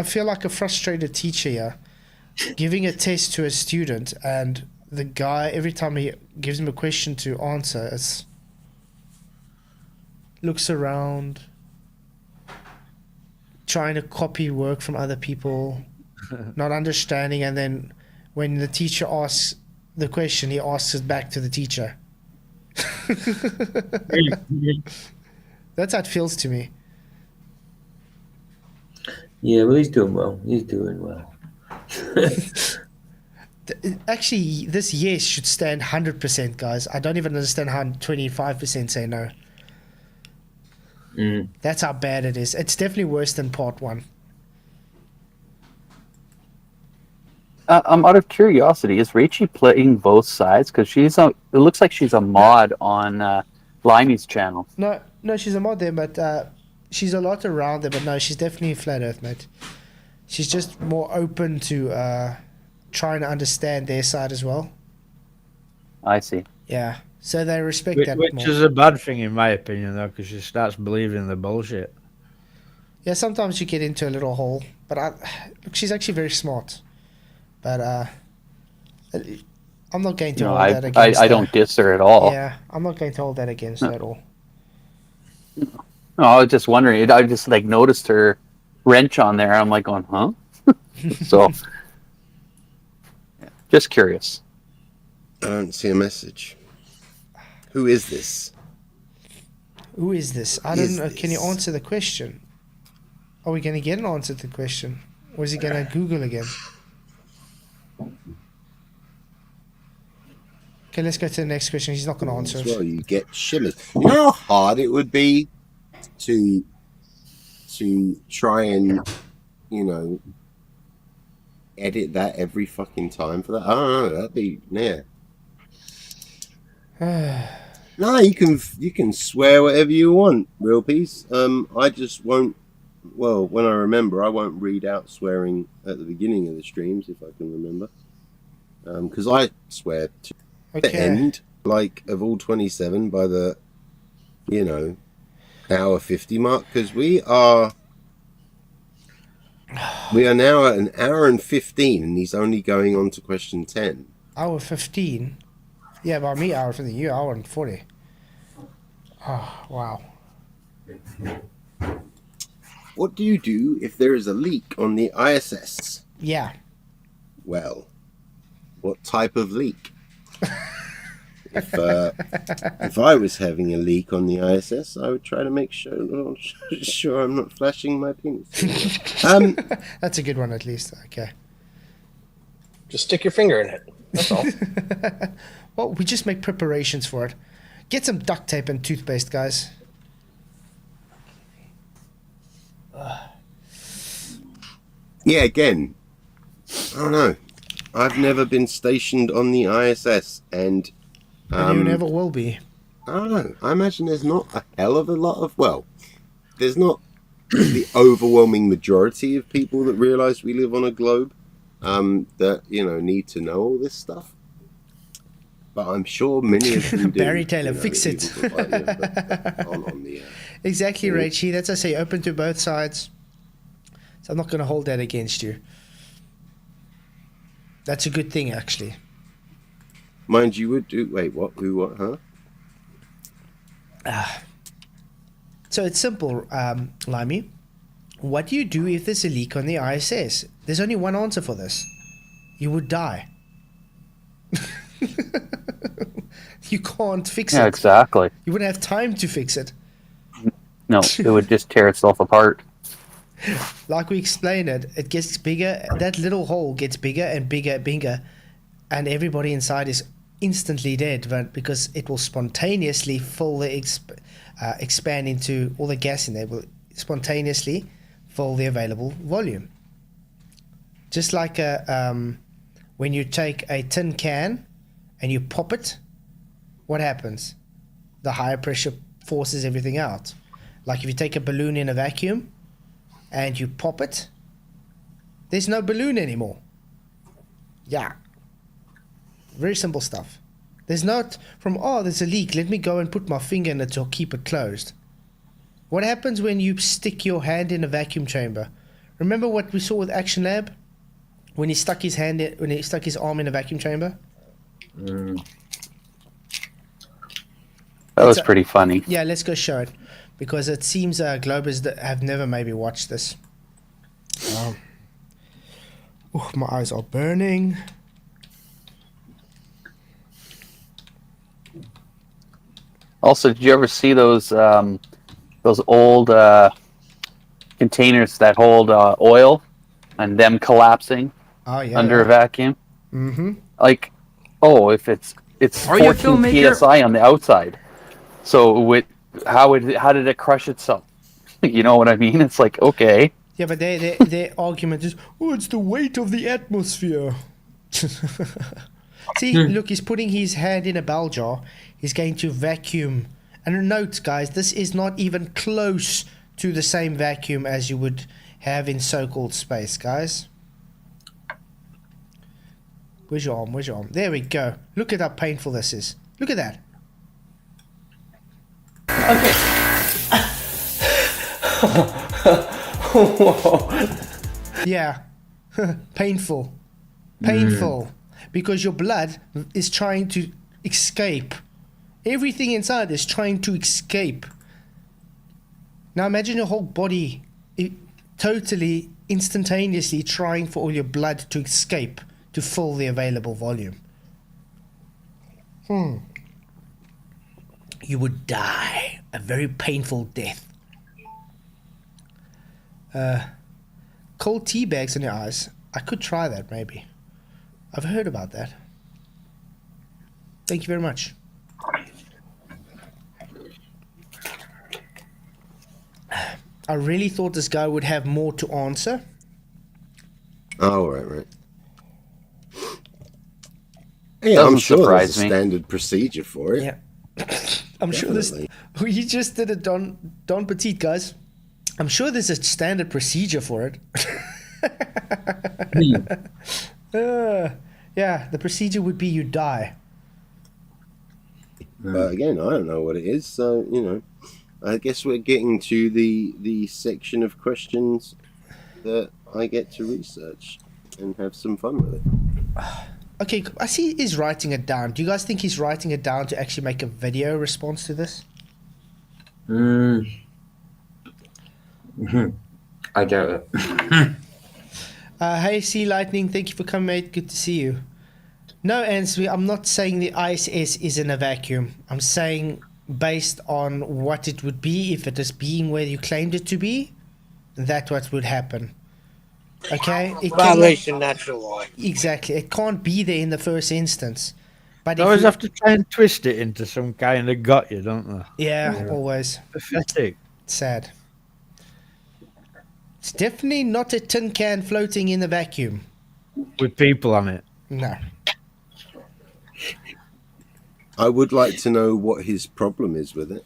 feel like a frustrated teacher here, giving a test to a student, and the guy, every time he gives him a question to answer, looks around, trying to copy work from other people, not understanding, and then when the teacher asks the question, he asks it back to the teacher. That's how it feels to me. Yeah, well, he's doing well. He's doing well. Actually, this yes should stand 100%, guys. I don't even understand how 25% say no. That's how bad it is. It's definitely worse than part one. I'm out of curiosity. Is Rachie playing both sides? Because it looks like she's a mod on Limey's channel. No, she's a mod there, but she's a lot around there. But no, she's definitely flat Earth, mate. She's just more open to trying to understand their side as well. I see. Yeah, so they respect that Which more. is a bad thing, in my opinion, though, because she starts believing the bullshit. Yeah, sometimes you get into a little hole, but look, she's actually very smart. But I'm not going to hold that against her. I don't diss her at all. Yeah, I'm not going to hold that against her at all. No, I was just wondering. I just noticed her wrench on there. I'm like going, huh? So, just curious. I don't see a message. Who is this? Who is this? I don't know. Can you answer the question? Are we going to get an answer to the question? Or is he going to Google again? Okay, let's go to the next question. He's not going to answer it. Well, you get shimmers. You know how hard it would be to try and, edit that every fucking time for that? I don't know. That'd be, yeah. No, you can swear whatever you want, real peace. I just won't. Well, when I remember, I won't read out swearing at the beginning of the streams if I can remember. Because I swear to the end, like of all 27 by the, hour 50 mark. Because we are now at an hour and 15, and he's only going on to question 10. Hour 15. Yeah, by me, hour 15. You hour and 40. Oh, wow. What do you do if there is a leak on the ISS? Yeah. Well, what type of leak? If I was having a leak on the ISS, I would try to make sure I'm not flashing my penis. That's a good one, at least. Okay. Just stick your finger in it. That's all. Well, we just make preparations for it. Get some duct tape and toothpaste, guys. Yeah, again, I don't know. I've never been stationed on the ISS, and you never will be. I don't know. I imagine there's not a hell of a lot of, there's not the overwhelming majority of people that realise we live on a globe that, need to know all this stuff. But I'm sure many of them do. Barry Taylor, fix it. Exactly, Rachie. That's I say, open to both sides. So I'm not going to hold that against you. That's a good thing, actually. Mind you would do... Wait, what? Who, what, huh? So it's simple, Limey. What do you do if there's a leak on the ISS? There's only one answer for this. You would die. You can't fix it. Yeah, exactly. You wouldn't have time to fix it. No, it would just tear itself apart. Like we explained it gets bigger. That little hole gets bigger and bigger and bigger, and everybody inside is instantly dead, but because it will spontaneously expand into all the gas in there will spontaneously fill the available volume. Just like when you take a tin can and you pop it, what happens? The higher pressure forces everything out. Like if you take a balloon in a vacuum and you pop it, there's no balloon anymore. Yeah. Very simple stuff. There's not there's a leak, let me go and put my finger in it to keep it closed. What happens when you stick your hand in a vacuum chamber? Remember what we saw with Action Lab? When he stuck his arm in a vacuum chamber? That was pretty funny. Yeah, let's go show it. Because it seems Globers that have never maybe watched this. My eyes are burning. Also, did you ever see those old containers that hold oil and them collapsing under a vacuum? Mm-hmm. Like, if it's 14 psi on the outside, so how did it crush itself? You know what I mean? It's like, okay. Yeah, but their argument is, it's the weight of the atmosphere. See, look, he's putting his hand in a bell jar. He's going to vacuum. And note, guys, this is not even close to the same vacuum as you would have in so-called space, guys. Where's your arm? Where's your arm? There we go. Look at how painful this is. Look at that. Okay. Yeah. Painful. Painful. Because your blood is trying to escape. Everything inside is trying to escape. Now imagine your whole body totally instantaneously trying for all your blood to escape to fill the available volume. You would die a very painful death. Cold tea bags on your eyes. I could try that maybe. I've heard about that. Thank you very much. I really thought this guy would have more to answer. Oh, right. Yeah, I'm Doesn't sure there's surprise a me. standard procedure for it. Yeah. I'm sure this. You just did it, Don Petit, guys. I'm sure there's a standard procedure for it. Yeah, the procedure would be you die. But again, I don't know what it is, so I guess we're getting to the section of questions that I get to research and have some fun with it. Okay, I see he's writing it down. Do you guys think he's writing it down to actually make a video response to this? I doubt it. Hey, Sea Lightning, thank you for coming, mate. Good to see you. No, Ansby, I'm not saying the ISS is in a vacuum. I'm saying based on what it would be if it is being where you claimed it to be, that's what would happen. Okay? Violation of natural law. Exactly. It can't be there in the first instance. But They always have to try and twist it into some kind of got you, don't they? Yeah, always. Pathetic. Sad. It's definitely not a tin can floating in the vacuum. With people on it. No. I would like to know what his problem is with it,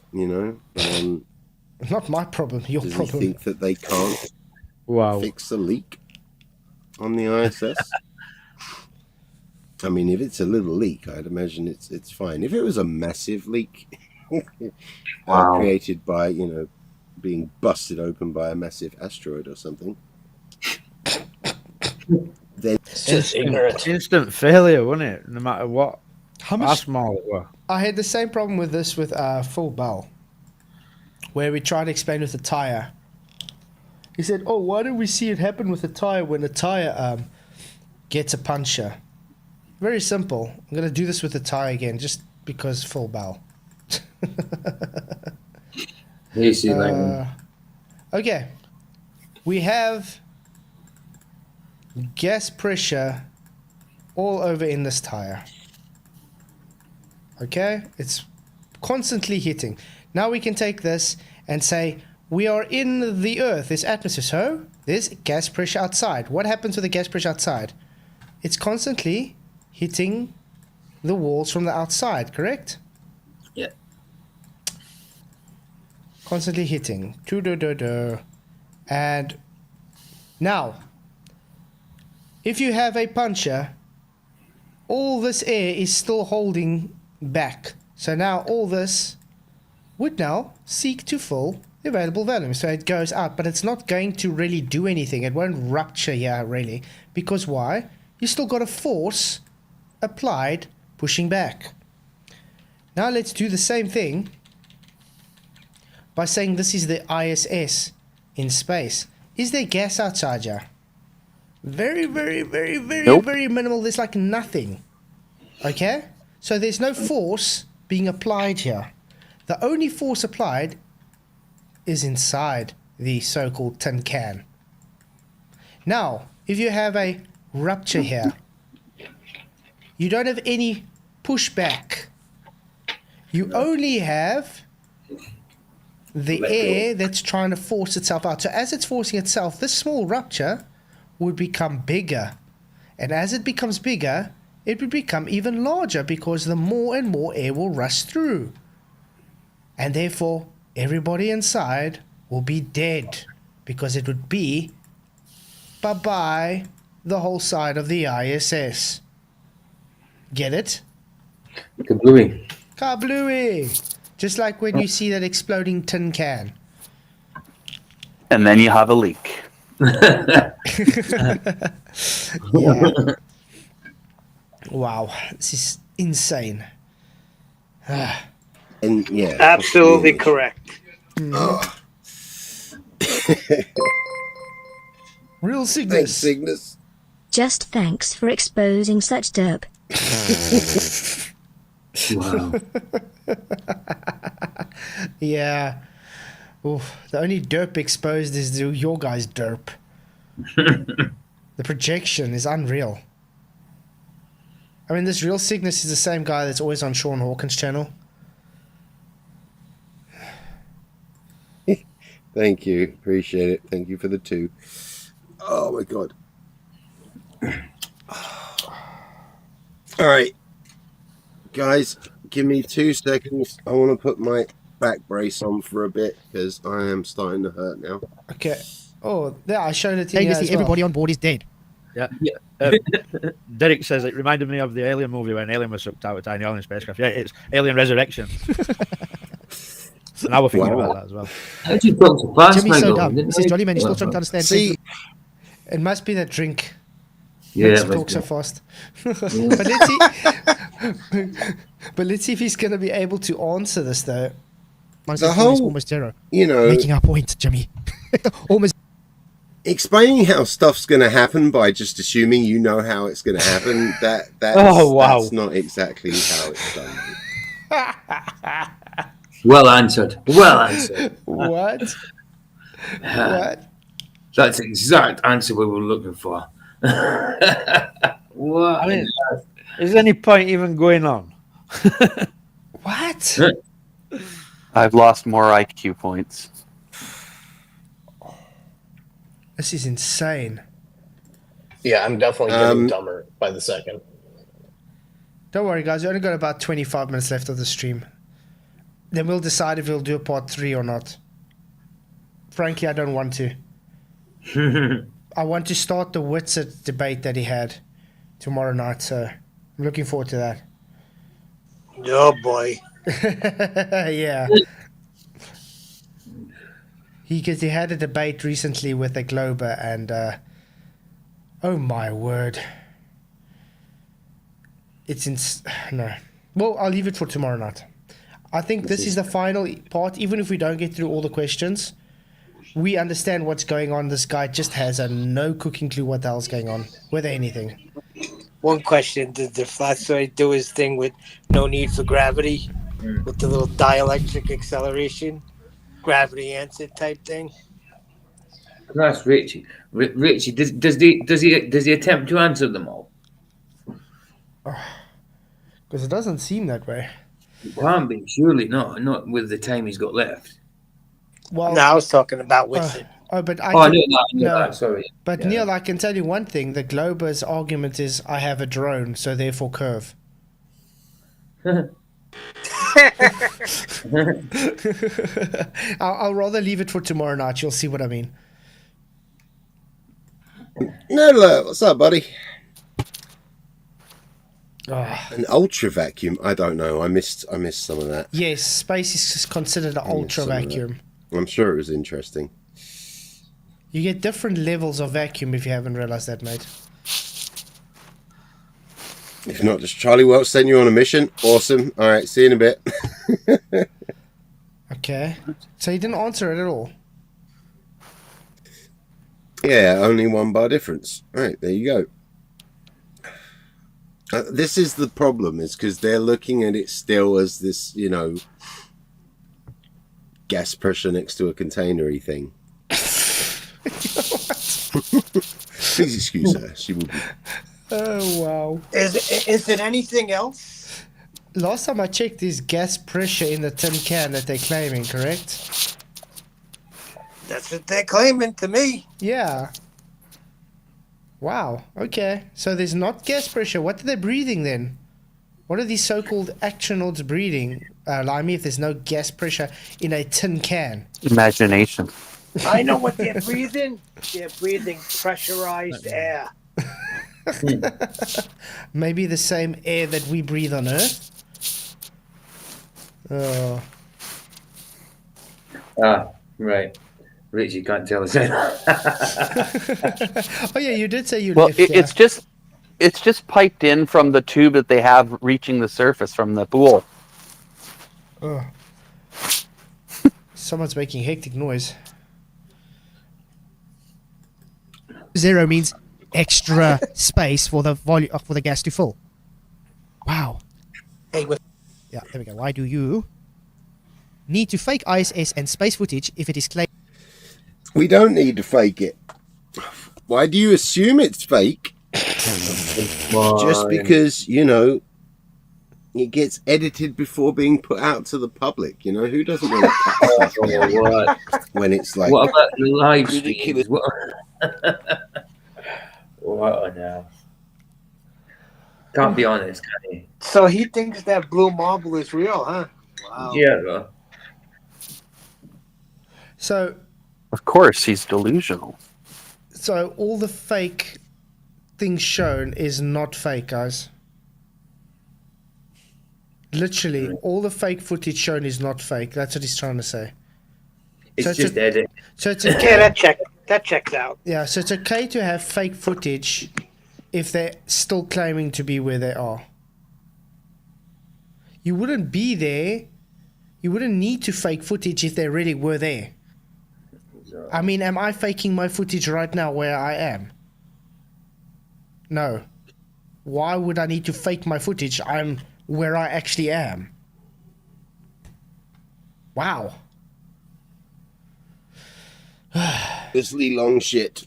Not my problem, your Does problem. he think that they can't fix a leak on the ISS? I mean, if it's a little leak, I'd imagine it's fine. If it was a massive leak created by, being busted open by a massive asteroid or something, then It's just ignorant. Instant failure, wasn't it? No matter what. How small it was. I had the same problem with this with Full Bell, where we tried to explain with the tire. He said, "Oh, why don't we see it happen with a tire when a tire gets a puncture?" Very simple. I'm gonna do this with the tire again, just because Full Bell. Easy, Lightning. Okay, we have gas pressure all over in this tire. Okay, it's constantly hitting. Now we can take this and say we are in the Earth, there's atmosphere, so there's gas pressure outside. What happens with the gas pressure outside? It's constantly hitting the walls from the outside, correct? Yeah. Constantly hitting. And now, if you have a puncture, all this air is still holding back. So now all this would now seek to fill the available volume. So it goes out, but it's not going to really do anything. It won't rupture here, really. Because why? You still got a force applied pushing back. Now let's do the same thing by saying this is the ISS in space. Is there gas outside here? Very, very, very, very, very minimal. There's like nothing. Okay? So there's no force being applied here. The only force applied is inside the so-called tin can. Now, if you have a rupture here, you don't have any pushback. You only have the air that's trying to force itself out. So as it's forcing itself, this small rupture would become bigger. And as it becomes bigger, it would become even larger because the more and more air will rush through. And therefore, everybody inside will be dead because it would be bye-bye the whole side of the ISS. Get it? Kablooey. Kablooey! Just like when you see that exploding tin can. And then you have a leak. Yeah. Wow, this is insane. And yeah, Absolutely correct. Real Cygnus. Thanks, Cygnus. Just thanks for exposing such derp. Wow. Yeah. Oof, the only derp exposed is your guy's derp. The projection is unreal. I mean, this Real Cygnus is the same guy that's always on Sean Hawkins' channel. Thank you. Appreciate it. Thank you for the 2. Oh my god. All right. Guys, give me 2 seconds. I want to put my back brace on for a bit because I am starting to hurt now. Okay. Oh, yeah, I showed it to Saying you this, as well. everybody on board is dead. Yeah. Derek says it reminded me of the Alien movie when Alien was sucked out of a tiny alien spacecraft. Yeah, it's Alien Resurrection. And I was thinking about that as well. How do you talk so fast, Jimmy's so Michael? dumb. He says, Jolly man, he's still trying to understand. See, It must be that drink. Yeah, Makes it him must talk be. so fast. But let's see. But let's see if he's going to be able to answer this, though. Mine's The like whole- almost zero. you know, Making our point, Jimmy. Almost. explaining how stuff's going to happen by just assuming you know how it's going to happen, that's not exactly how it's done. Well answered. Well answered. What? What? That's the exact answer we were looking for. What? I mean, is there any point even going on? What? I've lost more IQ points. This is insane. Yeah, I'm definitely getting dumber by the second. Don't worry, guys. We only got about 25 minutes left of the stream. Then we'll decide if we'll do a part 3 or not. Frankly, I don't want to. I want to start the Witsit debate that he had tomorrow night, so I'm looking forward to that. Oh boy. Yeah. Because he had a debate recently with a Glober, and oh my word. It's no. Well, I'll leave it for tomorrow night. I think this is the final part. Even if we don't get through all the questions, we understand what's going on. This guy just has a no cooking clue what the hell's going on with anything. One question: did the Flatzoid do his thing with no need for gravity, with the little dielectric acceleration, gravity answer type thing? That's Richie. Richie, does he attempt to answer them all? Because it doesn't seem that way. It can't be, surely not. Not with the time he's got left. Well, No, I was talking about Witsit. but I I can- knew that. I knew no. that. Sorry. But Yeah. Neil, I can tell you one thing: the Glober's argument is, "I have a drone, so therefore curve." I'll rather leave it for tomorrow night. You'll see what I mean. Nedler, what's up, buddy? Ah. An ultra vacuum? I don't know. I missed some of that. Yes, space is considered an ultra some of that. vacuum. I'm sure it was interesting. You get different levels of vacuum if you haven't realized that, mate. If not, just Charlie Welch sent you on a mission. Awesome. All right, see you in a bit. Okay. So you didn't answer it at all. Yeah, only 1 bar difference. All right, there you go. This is the problem, is because they're looking at it still as this, you know, gas pressure next to a containery thing. Please excuse her. She will be. Oh, wow. Is it anything else? Last time I checked, there's gas pressure in the tin can that they're claiming, correct? That's what they're claiming to me. Yeah. Wow. Okay. So there's not gas pressure. What are they breathing then? What are these so-called astronauts breathing, Limey, if there's no gas pressure in a tin can? Imagination. I know what they're breathing. They're breathing pressurized air. Maybe the same air that we breathe on Earth? Oh. Ah, right. Richie can't tell us that. Oh yeah, you did say you Well, left. it's just piped in from the tube that they have reaching the surface from the pool. Oh. Someone's making hectic noise. Zero means extra space for the volume for the gas to fill. Wow. Hey, Yeah, there we go. Why do you need to fake ISS and space footage if it is claimed? We don't need to fake it. Why do you assume it's fake? Just because, you know, it gets edited before being put out to the public. You know, who doesn't want to cut stuff when it's like... What about the live streams? What on earth? Can't be honest, can he? So he thinks that blue marble is real, huh? Wow. Yeah. Well, So Of course, he's delusional. all the fake things shown is not fake, guys. Literally, all the fake footage shown is not fake. That's what he's trying to say. it's just edit. So it's Yeah, okay. that checks out. Yeah, so it's okay to have fake footage if they're still claiming to be where they are. You wouldn't be there. You wouldn't need to fake footage if they really were there. I mean, am I faking my footage right now where I am? No. Why would I need to fake my footage? I'm where I actually am. Wow. This Lee Long shit.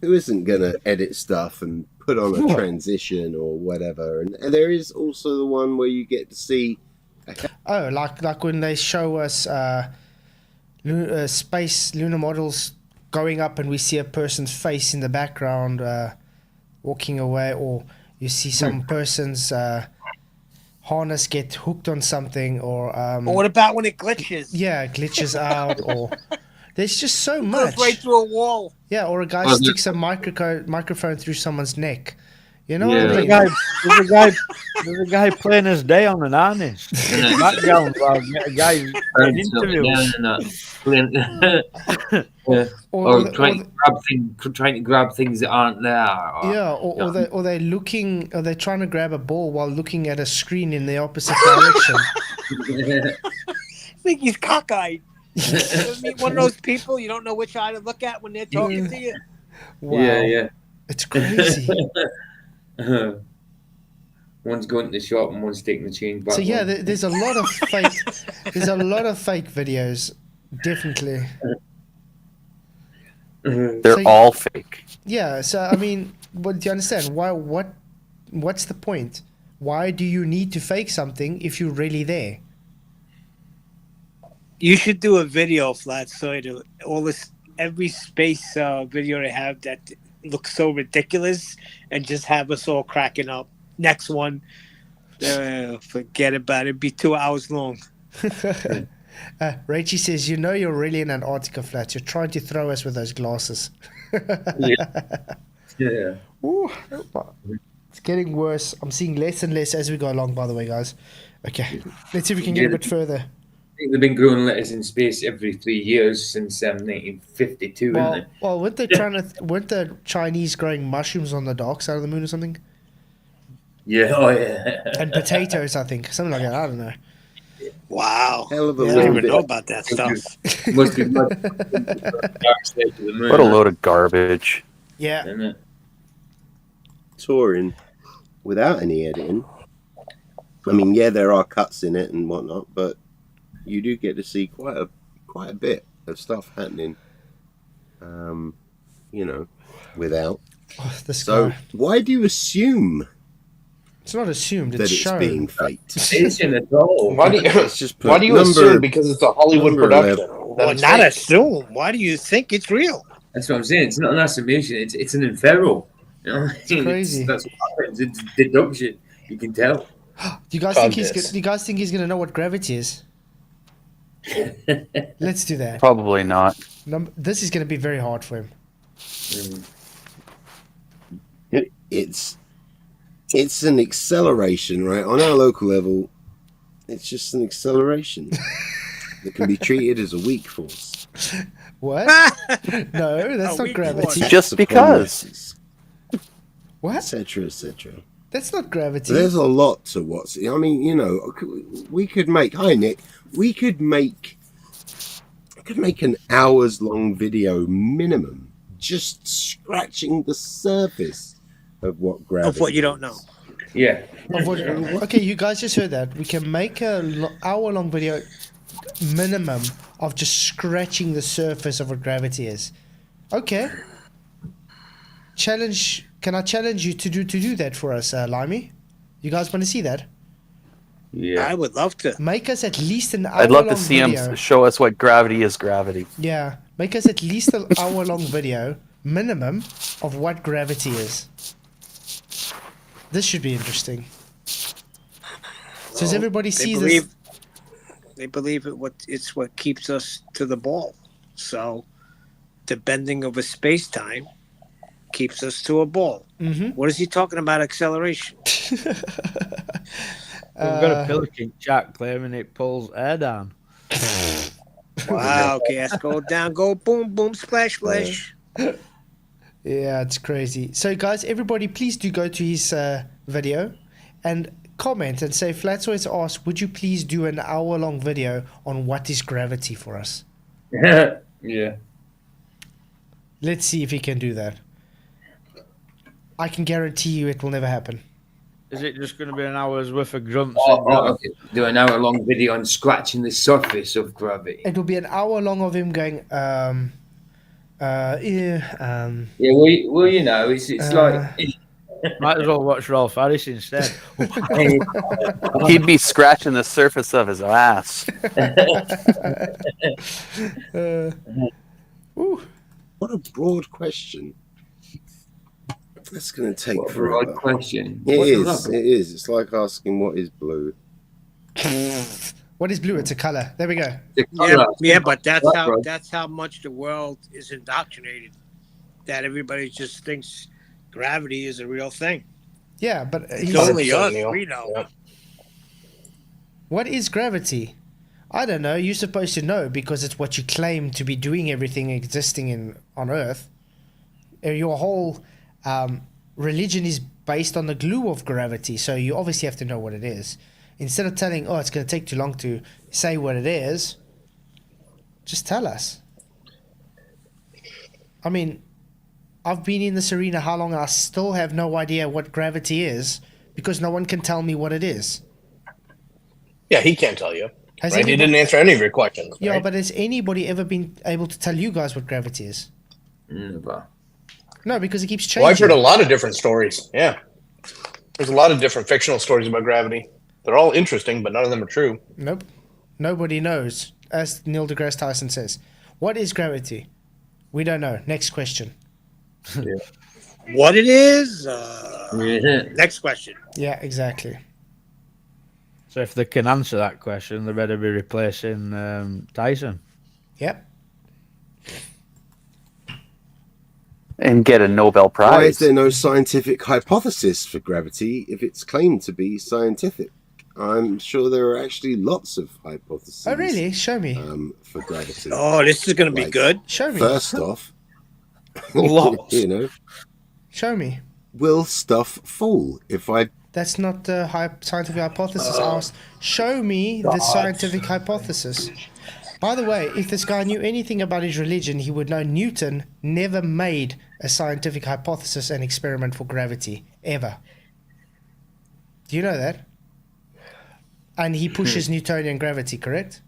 Who isn't gonna edit stuff and put on a transition or whatever? And there is also the one where you get to see. Oh, like when they show us space lunar models going up, and we see a person's face in the background walking away, or you see some person's harness get hooked on something, or what about when it glitches? Yeah, glitches out, or there's just so much. Goes right through a wall. Yeah, or a guy sticks a microphone through someone's neck. You know Yeah. what I mean? There's a guy playing his day on an harness. In the background, while a guy in interviews. Or trying to grab things that aren't there. Or they're looking, or they're trying to grab a ball while looking at a screen in the opposite direction. I think he's cockeyed. You ever meet one of those people you don't know which eye to look at when they're talking to you? Wow. Yeah. It's crazy. One's going to the shop and one's taking the change back. So yeah, there's a lot of fake. There's a lot of fake videos, definitely. They're all fake. Yeah. So I mean, but do you understand why? What's the point? Why do you need to fake something if you're really there? You should do a video, Flatzoid, every space video they have that looks so ridiculous, and just have us all cracking up. Next one, forget about it. It'd be 2 hours long. Rachie says, "You know you're really in Antarctica, Flats. You're trying to throw us with those glasses." Yeah. Ooh, it's getting worse. I'm seeing less and less as we go along, by the way, guys. Okay, let's see if we can get a bit further. I think they've been growing letters in space every 3 years since 1952, haven't they? Well, weren't the Chinese growing mushrooms on the dark side of the moon or something? Yeah, oh yeah. And potatoes, I think. Something like that. I don't know. Wow. Hell of a I don't even know about that stuff. Must be dark side to the moon. What a load of garbage. Yeah. Isn't it? Touring without any editing. I mean, yeah, there are cuts in it and whatnot, but you do get to see quite a bit of stuff happening. Without. Oh, So guy. why do you assume It's not assumed. that It's it's shown. being faked? It isn't at all. Why do you, Let's just put why do you number- assume because it's a Hollywood number production? 11. that Well, it's not fake? assume. Why do you think it's real? That's what I'm saying. It's not an assumption. It's an inferral. You know? It's crazy. That's what happens. It's deduction. You can tell. Do you guys think he's gonna know what gravity is? Let's do that. Probably not. This is gonna be very hard for him. It's an acceleration, right? On our local level, it's just an acceleration that can be treated as a weak force. What? No, that's not weak gravity. force. Just because. What? Etc. Etc. That's not gravity. There's a lot to what's. I mean, we could make. Hi, Nick. We could make an hours-long video minimum, just scratching the surface of what gravity. Of what you don't know. Yeah. Okay, you guys just heard that. We can make a hour-long video minimum of just scratching the surface of what gravity is. Okay. Challenge. Can I challenge you to do that for us, Limey? You guys want to see that? Yeah. I would love to. Make us at least an hour. I'd love to see him show us what gravity is gravity. Yeah, make us at least an hour-long video minimum of what gravity is. This should be interesting. So does everybody see believe, this? They believe it's what keeps us to the ball. So the bending of a space-time keeps us to a ball. Mm-hmm. What is he talking about acceleration? We've got a Pelican chat claiming it pulls air down. Wow, gas go down, go boom, boom, splash, splash. Yeah, it's crazy. So, guys, everybody, please do go to his video and comment and say, Flatzoid's asked, would you please do an hour-long video on what is gravity for us? Yeah. Let's see if he can do that. I can guarantee you it will never happen. Is it just going to be an hour's worth of grunts? Okay. Do an hour-long video on scratching the surface of gravity. It will be an hour long of him going, Yeah, well, you know, it's like... Might as well watch Rolf Harris instead. He'd be scratching the surface of his ass. What a broad question. That's going to take What a forever. broad question. It is. It's like asking what is blue. What is blue? It's a color. There we go. Yeah, but that's how much the world is indoctrinated. That everybody just thinks gravity is a real thing. Yeah, but it's only us. We know. Yeah. What is gravity? I don't know. You're supposed to know because it's what you claim to be doing everything existing on Earth. Your whole religion is based on the glue of gravity, so you obviously have to know what it is. Instead of telling, it's going to take too long to say what it is, just tell us. I mean, I've been in this arena how long, and I still have no idea what gravity is because no one can tell me what it is. Yeah, he can't tell you. He didn't answer any of your questions. Yeah, right? but has anybody ever been able to tell you guys what gravity is? Never. No, because it keeps changing. Well, I've heard a lot of different stories. Yeah. There's a lot of different fictional stories about gravity. They're all interesting, but none of them are true. Nope. Nobody knows. As Neil deGrasse Tyson says. What is gravity? We don't know. Next question. Yeah. What it is? Next question. Yeah, exactly. So if they can answer that question, they better be replacing Tyson. Yep. And get a Nobel Prize. Why is there no scientific hypothesis for gravity if it's claimed to be scientific? I'm sure there are actually lots of hypotheses. Oh, really? Show me. For gravity. Oh, this is going to be good. Show me. First off, Show me. Will stuff fall if I... That's not the scientific hypothesis asked. Show me the scientific hypothesis. By the way, if this guy knew anything about his religion, he would know Newton never made a scientific hypothesis and experiment for gravity, ever. Do you know that? And he pushes Newtonian gravity, correct?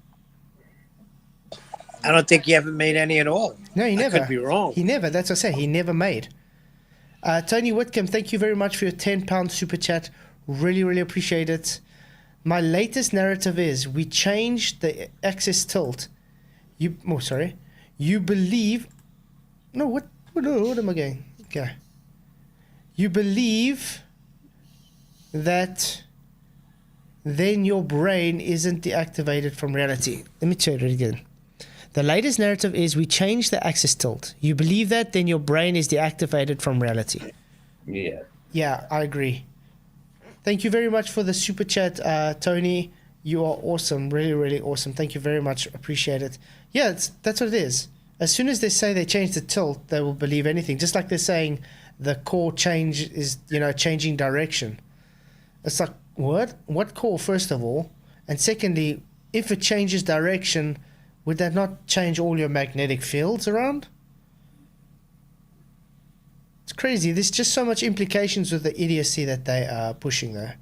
I don't think he ever made any at all. No, he never. I could be wrong. He never. That's what I say. He never made. Tony Whitcomb, thank you very much for your £10 super chat. Really, really appreciate it. My latest narrative is we changed the axis tilt. You believe... No, what am I going? Okay. You believe that then your brain isn't deactivated from reality. Let me tell you it again. The latest narrative is we changed the axis tilt. You believe that, then your brain is deactivated from reality. Yeah. Yeah, I agree. Thank you very much for the super chat, Tony. You are awesome. Really, really awesome. Thank you very much. Appreciate it. Yeah, that's what it is. As soon as they say they changed the tilt, they will believe anything. Just like they're saying the core change is, changing direction. It's like, what? What core, first of all? And secondly, if it changes direction, would that not change all your magnetic fields around? It's crazy. There's just so much implications with the idiocy that they are pushing there.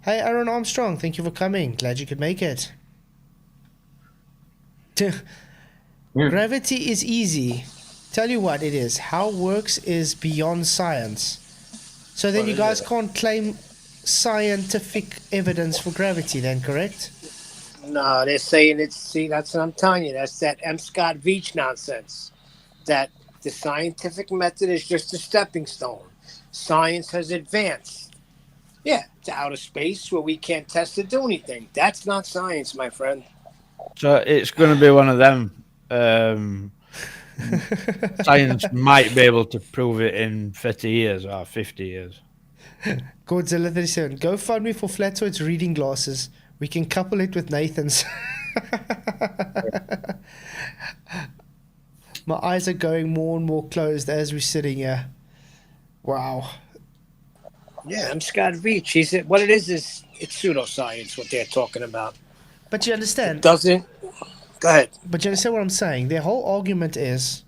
Hey, Aaron Armstrong, thank you for coming. Glad you could make it. Gravity is easy. Tell you what it is. How it works is beyond science. So then you guys can't claim scientific evidence for gravity then, correct? No, they're saying that's what I'm telling you. That's that M. Scott Veach nonsense. That the scientific method is just a stepping stone. Science has advanced. Yeah, to outer space where we can't test to do anything. That's not science, my friend. So it's going to be one of them. Science might be able to prove it in 30 years or 50 years. Godzilla 37. Go fund me for Flatzoid's reading glasses. We can couple it with Nathan's. My eyes are going more and more closed as we're sitting here. Wow. Yeah, I'm Scott Reach. He said what it is it's pseudoscience, what they're talking about. But you understand. It doesn't. Go ahead. But you understand what I'm saying? Their whole argument is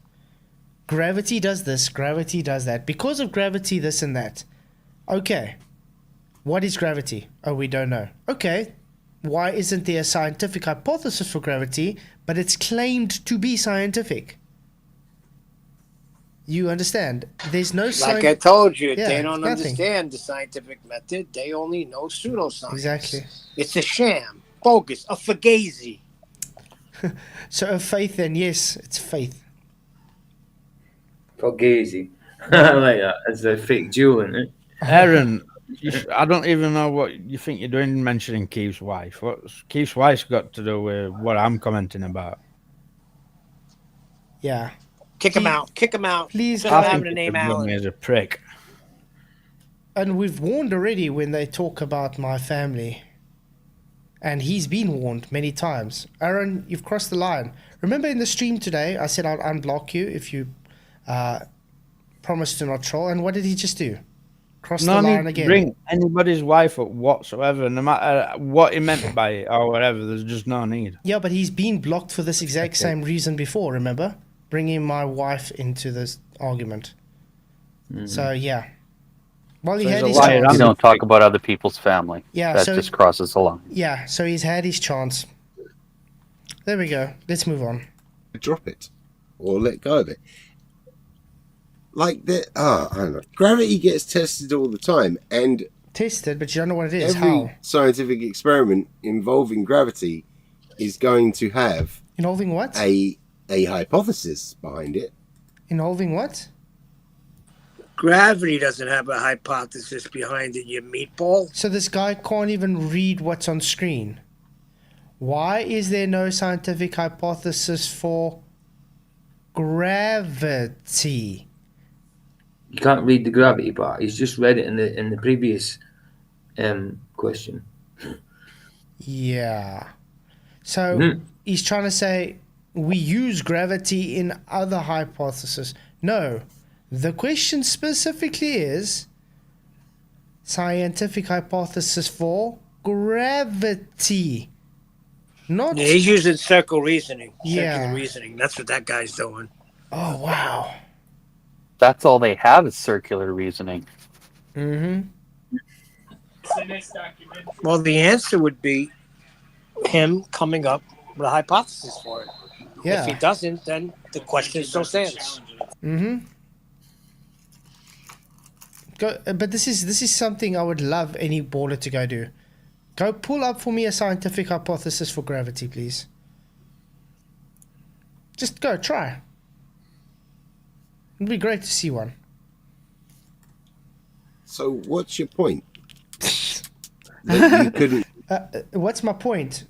gravity does this, gravity does that. Because of gravity, this and that. Okay. What is gravity? Oh, we don't know. Okay. Why isn't there a scientific hypothesis for gravity, but it's claimed to be scientific? You understand? There's no Like I told you, Yeah, they don't nothing. understand the scientific method. They only know pseudoscience. Exactly. It's a sham, bogus, a fugazi. So of faith, then yes, it's faith. Fugazi. I like that. It's a fake jewel, isn't it? Aaron, I don't even know what you think you're doing mentioning Keith's wife. What's Keith's wife's got to do with what I'm commenting about? Yeah. Kick him out. Kick him out. Please, Instead of I having think the name he Alan. as a prick. And we've warned already when they talk about my family. And he's been warned many times. Aaron, you've crossed the line. Remember in the stream today, I said I'll unblock you if you promise to not troll. And what did he just do? Cross No the line need to again. bring anybody's wife up whatsoever, no matter what he meant by it or whatever. There's just no need. Yeah, but he's been blocked for this exact same reason before, remember? Bringing my wife into this argument. So, yeah. Well, he There's had a his liar chance. You don't talk about other people's family. Yeah, that so- just crosses the line. Yeah, so he's had his chance. There we go. Let's move on. Drop it or let go of it. Like that. I don't know. Gravity gets tested all the time, and Tested, but you don't know what it is. every How? scientific experiment involving gravity is going to have Involving what? a hypothesis behind it. Involving what? Gravity doesn't have a hypothesis behind it, you meatball. So this guy can't even read what's on screen. Why is there no scientific hypothesis for gravity? You can't read the gravity part. He's just read it in the previous question. Yeah. So he's trying to say we use gravity in other hypotheses. No. The question specifically is scientific hypothesis for gravity. Not. Yeah, he's using circle reasoning. Yeah. Circular reasoning. That's what that guy's doing. Oh, wow. That's all they have is circular reasoning. Mm-hmm. Well, the answer would be him coming up with a hypothesis for it. Yeah. If he doesn't, then the question still stands. Mm-hmm. But this is something I would love any baller to go do. Go pull up for me a scientific hypothesis for gravity, please. Just go, try. It'd be great to see one. So, what's your point? That you couldn't. What's my point?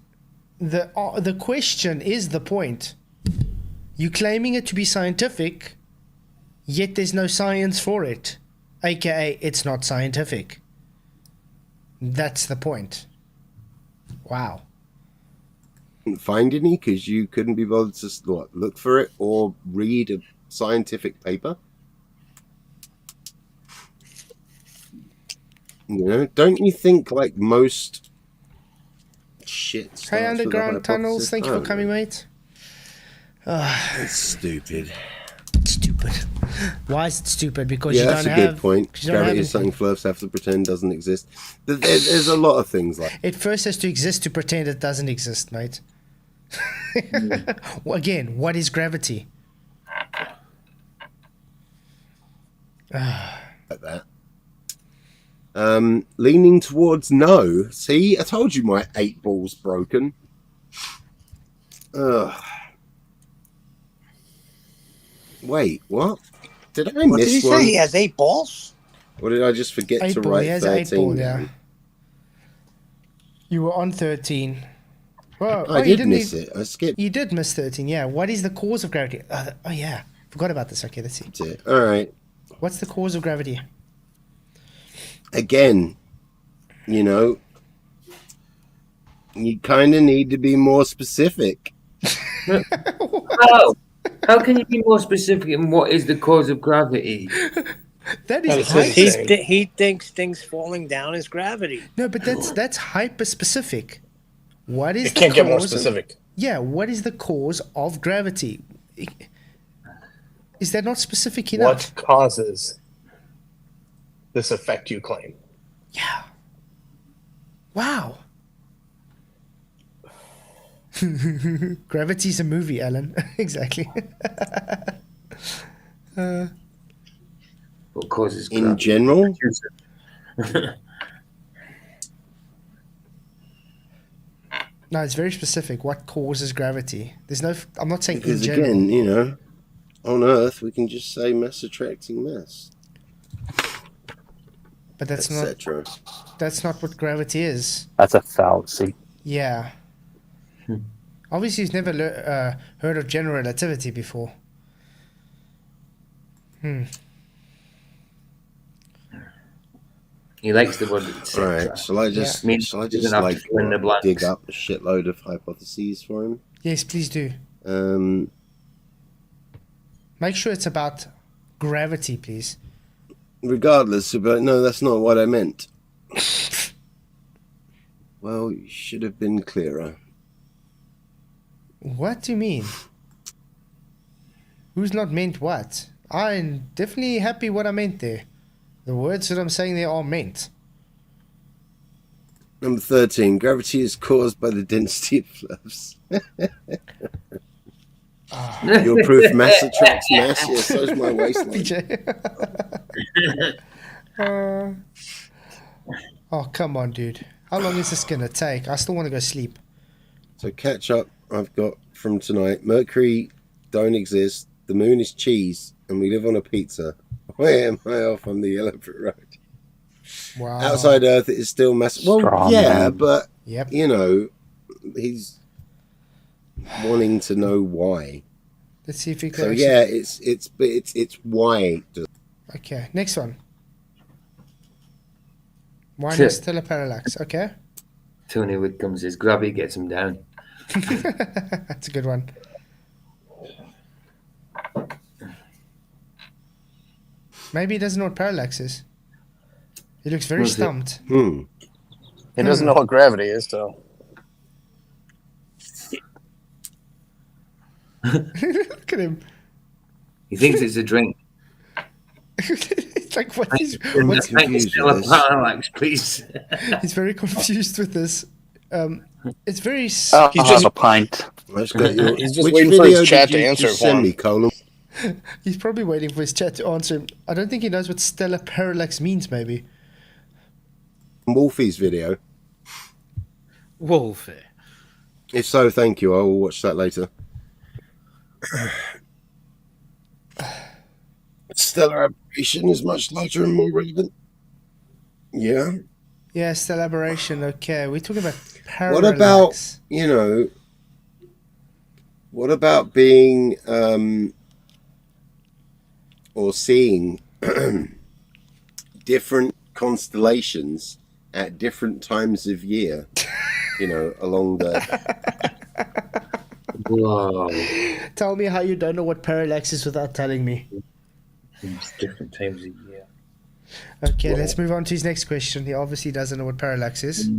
The question is the point. You claiming it to be scientific, yet there's no science for it. AKA, it's not scientific. That's the point. Wow. Find any because you couldn't be bothered to look for it or read a scientific paper. You know, don't you think like most shit? Hey, starts with a underground tunnels. hypothesis? Thank you I for don't coming, know. mate. It's stupid. Stupid. Why is it stupid? Because Yeah, you that's don't a have. good point. 'cause you don't Gravity have is something flips have to pretend doesn't exist. There's a lot of things like. It first has to exist to pretend it doesn't exist, mate. Well, again, what is gravity? Like that. Leaning towards no. See, I told you my 8 ball's broken. Ugh. Wait, what? Did I What did he miss say? one? He has 8 balls? Or did I just forget to 8 ball. write He has an 8 13 ball, yeah. down? You were on 13. Well, I you did didn't miss it. I skipped You did miss 13, yeah. What is the cause of gravity? Oh, yeah. Forgot about this. Okay, let's see. it. All right. What's the cause of gravity? Again, you know, you kind of need to be more specific. How can you be more specific in what is the cause of gravity? That is he thinks things falling down is gravity. No, but that's hyper specific. What is It can't the get more cause specific. Yeah, what is the cause of gravity? Is that not specific enough? What causes this effect you claim? Yeah. Wow. Gravity's a movie, Alan. Exactly. What causes In gravity? general? No, it's very specific. What causes gravity? There's no. I'm not saying Because in general. again, you know, on Earth we can just say mass attracting mass, But that's etc. not. That's not what gravity is. That's a fallacy. Yeah. Obviously, you've never heard of general relativity before. He likes the word etc. Right. Shall I just Yeah. shall I Doesn't just have to like fill in the blanks. dig up a shitload of hypotheses for him? Yes, please do. Make sure it's about gravity, please. Regardless, but no, that's not what I meant. Well, you should have been clearer. What do you mean? Who's not meant what? I'm definitely happy what I meant there. The words that I'm saying there are meant. Number 13. Gravity is caused by the density of fluffs. Your proof mass attracts mass. Yes, so's my waistline. Oh, come on, dude. How long is this going to take? I still want to go sleep. So catch up I've got from tonight. Mercury don't exist. The moon is cheese. And we live on a pizza. Where am I off on the yellow brick road? Wow. Outside Earth, it is still massive. Well, Strong yeah, man. but, Yep. you know, he's wanting to know why. Let's see if we can. So, actually- yeah, it's why. Okay, next one. Why Sure. not stellar parallax? Okay. Tony Whitcomb says gravity gets him down. That's a good one. Maybe he doesn't know what parallax is. He looks very What's it? stumped. He doesn't know what gravity is, so. Look at him. He thinks it's a drink. It's like what he's What's confused with this? Parallax, please. he's very confused with this. It's very. I'll He's have just- a pint. I've got your, He's just which waiting for his video chat did to you answer just it for send him. me, Colin? He's probably waiting for his chat to answer him. I don't think he knows what stellar parallax means. Maybe. Wolfie's video. Wolfie. If so, thank you. I will watch that later. Stellar aberration is much larger and more relevant. Yeah. Yeah, stellar aberration. Okay, we're talking about parallax. What about, you know, what about being or seeing different constellations at different times of year, you know, along the... Wow. Tell me how you don't know what parallax is without telling me. It's different times of year. Okay, let's move on to his next question. He obviously doesn't know what parallax is.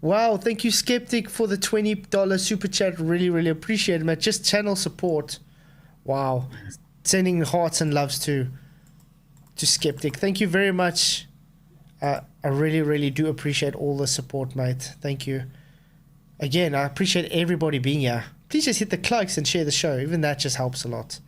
Wow, thank you, Skeptic, for the $20 super chat. Really, really appreciate it, man. Just channel support. Wow. Sending hearts and loves to Skeptic. Thank you very much. I really, really do appreciate all the support, mate. Thank you. Again, I appreciate everybody being here. Please just hit the likes and share the show. Even that just helps a lot.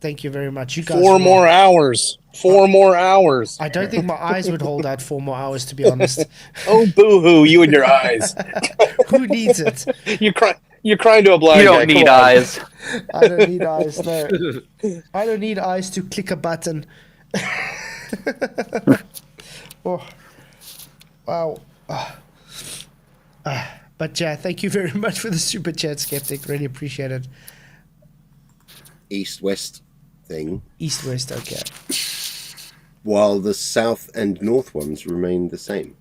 Thank you very much. You guys. 4 more hours. 4 more hours. I don't think my eyes would hold out 4 more hours, to be honest. Oh, boo-hoo, you and your eyes. Who needs it? You're crying to a blind guy. You don't need eyes. I don't need eyes, no. I don't need eyes to click a button. Oh. Wow. But yeah, thank you very much for the super chat, Skeptic. Really appreciate it. East-west thing. East-west, okay. While the south and north ones remain the same.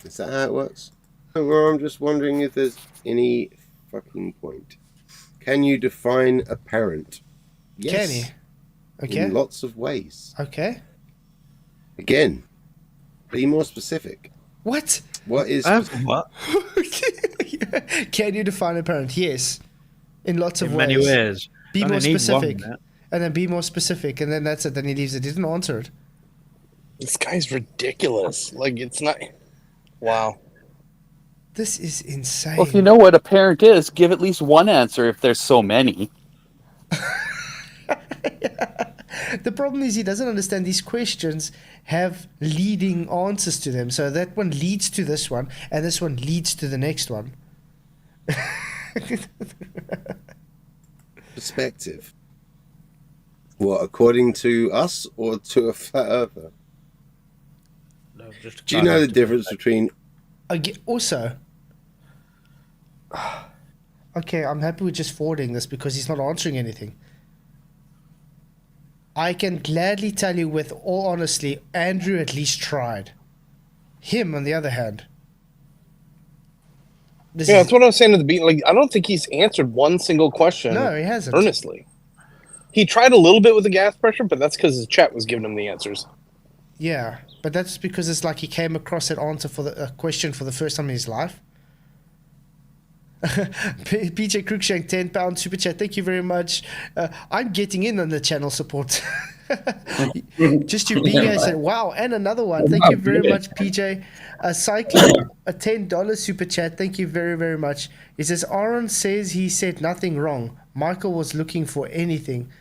Is that how it works? Or I'm just wondering if there's any fucking point. Can you define a parent? Yes. Can you? Okay. In lots of ways. Okay. Again, be more specific. What? What is... What? Can you define a parent? Yes. In lots of In ways. many ways. Be Only more need one specific. minute. And then be more specific. And then that's it. Then he leaves it. He didn't answer it. This guy's ridiculous. Like, it's not... Wow. This is insane. Well, if you know what a parent is, give at least one answer if there's so many. The problem is he doesn't understand these questions have leading answers to them. So that one leads to this one, and this one leads to the next one. Perspective. What, according to us or to a flat earther? No, just Do you know the difference between... Also, okay, I'm happy with just forwarding this because he's not answering anything. I can gladly tell you with all honesty, Andrew at least tried. Him, on the other hand. That's what I was saying at the beginning. Like, I don't think he's answered one single question. No, he hasn't. Earnestly. He tried a little bit with the gas pressure, but that's because his chat was giving him the answers. Yeah, but that's because it's like he came across that answer for a question for the first time in his life. PJ Cruikshank, £10 super chat. Thank you very much. I'm getting in on the channel support. Just to be here. Said, wow, and another one. Thank you very much, PJ. Cyclone, a $10 super chat. Thank you very, very much. He says, Aaron says he said nothing wrong. Michael was looking for anything.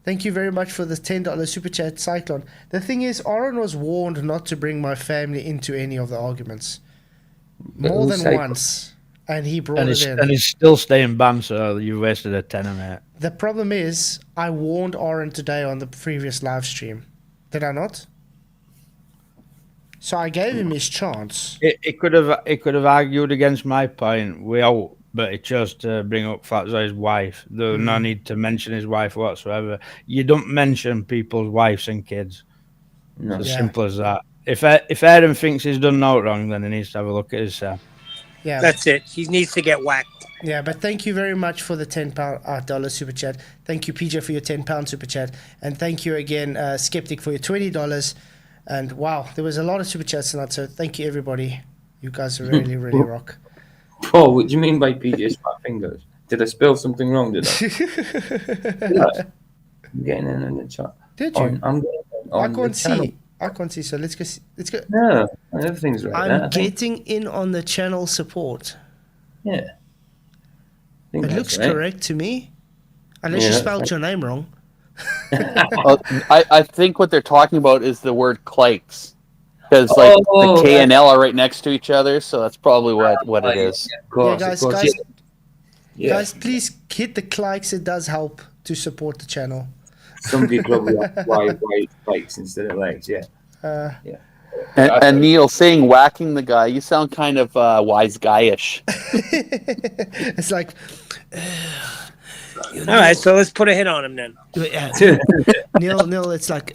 Thank you very much for the $10 super chat, Cyclone. The thing is, Aaron was warned not to bring my family into any of the arguments. More than once. And he brought it in. And he's still staying banned, so you wasted a tenner, mate. The problem is, I warned Aaron today on the previous live stream. Did I not? So I gave him his chance. It could have argued against my point without, but it chose to bring up Flatzoid's wife. There's no need to mention his wife whatsoever. You don't mention people's wives and kids. No. It's as simple as that. If Aaron thinks he's done no wrong, then he needs to have a look at himself. Yeah, that's it. He needs to get whacked. Yeah, but thank you very much for the $10 super chat. Thank you, PJ, for your £10 super chat, and thank you again, Skeptic, for your $20. And wow, there was a lot of super chats tonight. So thank you, everybody. You guys really, really rock. Paul, what do you mean by PJ's fat fingers? Did I spell something wrong? Did I? I'm getting in the chat. Did you? I can't see. I can't see, so let's go. Let's go. No, everything's right there. I'm getting in on the channel support. Yeah. It looks correct to me. Unless you spelled your name wrong. Well, I think what they're talking about is the word clikes. Because the K and L are right next to each other, so that's probably what it is. Yeah, of course, guys, please hit the likes. It does help to support the channel. Some people probably have white spikes instead of legs, yeah. Yeah. And Neil, saying whacking the guy, you sound kind of wise guyish. It's like... All right, so let's put a hit on him then. Neil, it's like,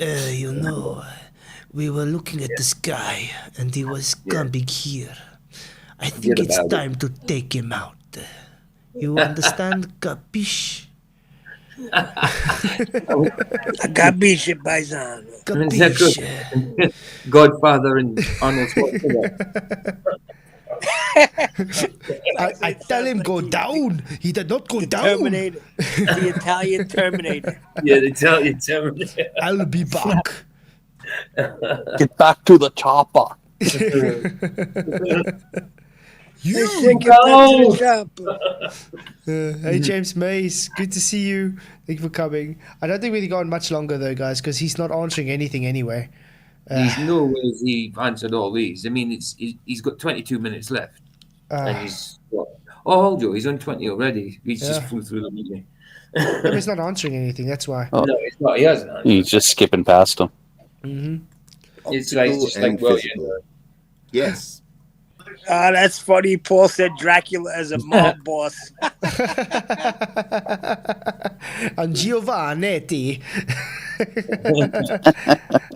we were looking at this guy, and he was coming here. I think it's time to take him out. You understand, capiche? Capiche, paisano. Capiche. Godfather and Arnold Schwarzenegger. I tell him go down. He did not go down. Terminator. The Italian Terminator. Yeah, the Italian Terminator. I'll be back. Get back to the chopper. You Get back to the shop. Hey James Mays, good to see you. Thank you for coming. I don't think we've gone much longer though, guys, because he's not answering anything anyway. There's no ways he answered all these. I mean, he's got 22 minutes left, and he's what? Oh, hold on, he's on 20 already. He's just flew through the meeting. No, he's not answering anything. That's why. No, he's not. He hasn't. He's just skipping past him. It's like just like William. Yes. Ah, that's funny. Paul said Dracula as a mob boss. I'm Giovannetti.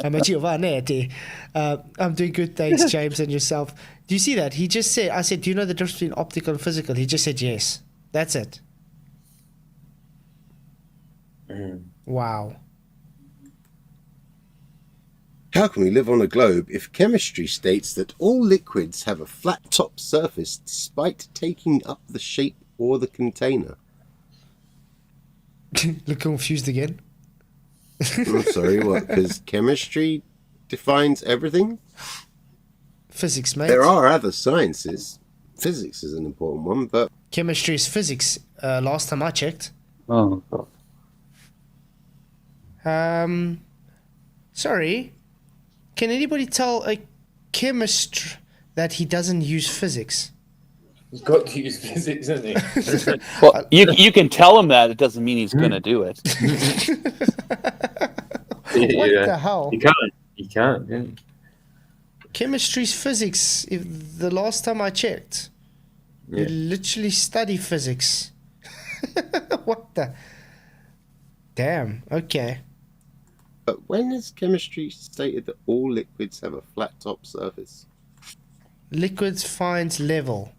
I'm a Giovannetti. I'm doing good, thanks, James, and yourself. Do you see that? He just said, I said, do you know the difference between optical and physical? He just said yes. That's it. Wow. How can we live on a globe if chemistry states that all liquids have a flat top surface despite taking up the shape or the container? Look confused again. I'm sorry, what? Because chemistry defines everything? Physics, mate. There are other sciences. Physics is an important one, but... Chemistry is physics, last time I checked. Oh, God. Sorry. Can anybody tell a chemist that he doesn't use physics? He's got to use physics, hasn't he? Well, you can tell him that. It doesn't mean he's going to do it. What the hell? He can't. Yeah. Chemistry's physics. If the last time I checked, you literally study physics. What the? Damn. Okay. But when has chemistry stated that all liquids have a flat top surface? Liquids finds level.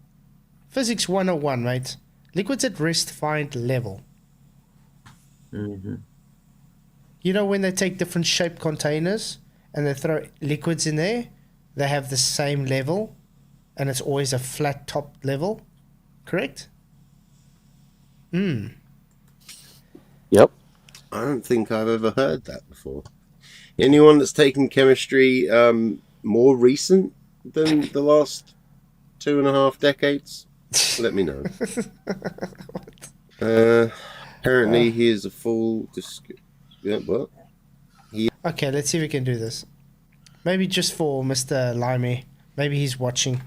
Physics 101, mate. Liquids at rest find level. Mm-hmm. You know when they take different shaped containers and they throw liquids in there, they have the same level and it's always a flat top level, correct? Yep. I don't think I've ever heard that before. Anyone that's taken chemistry more recent than the last 2.5 decades? Let me know. Apparently he is a full... what? Okay, let's see if we can do this. Maybe just for Mr. Limey. Maybe he's watching.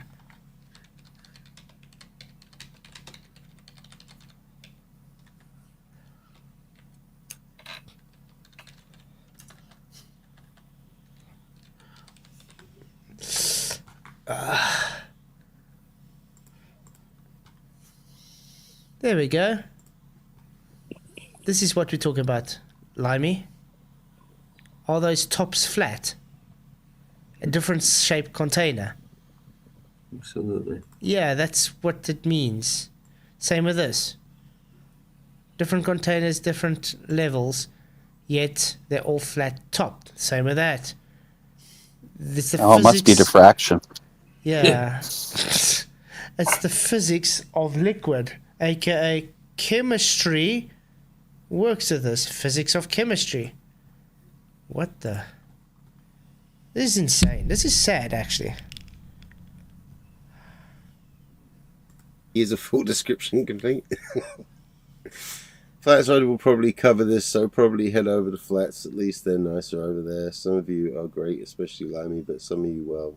There we go. This is what we're talking about, Limey. Are those tops flat? A different shaped container? Absolutely. Yeah, that's what it means. Same with this. Different containers, different levels, yet they're all flat topped. Same with that. It's the It must be diffraction. Yeah. It's the physics of liquid, aka chemistry works with this. Physics of chemistry. What the? This is insane. This is sad, actually. Here's a full description complete. Flatzoid will probably cover this, so probably head over to Flats. At least they're nicer over there. Some of you are great, especially Limey, but some of you, well,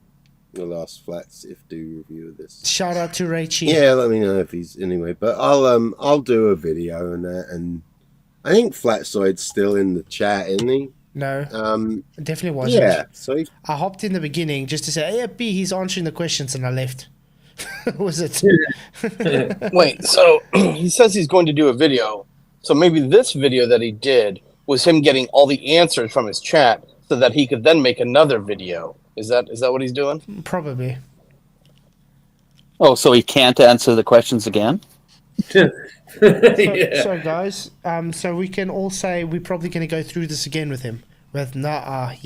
the last Flats if do review of this. Shout out to Rachie. Yeah, let me know if he's anyway. But I'll do a video on that, and I think Flatzoid's still in the chat, isn't he? No, it definitely wasn't. Yeah, so I hopped in the beginning just to say, hey, B, he's answering the questions, and I left. Was it? Wait, so he says he's going to do a video. So maybe this video that he did was him getting all the answers from his chat so that he could then make another video. Is that what he's doing? Probably. Oh, so he can't answer the questions again? So guys, so we can all say we're probably going to go through this again with him. With I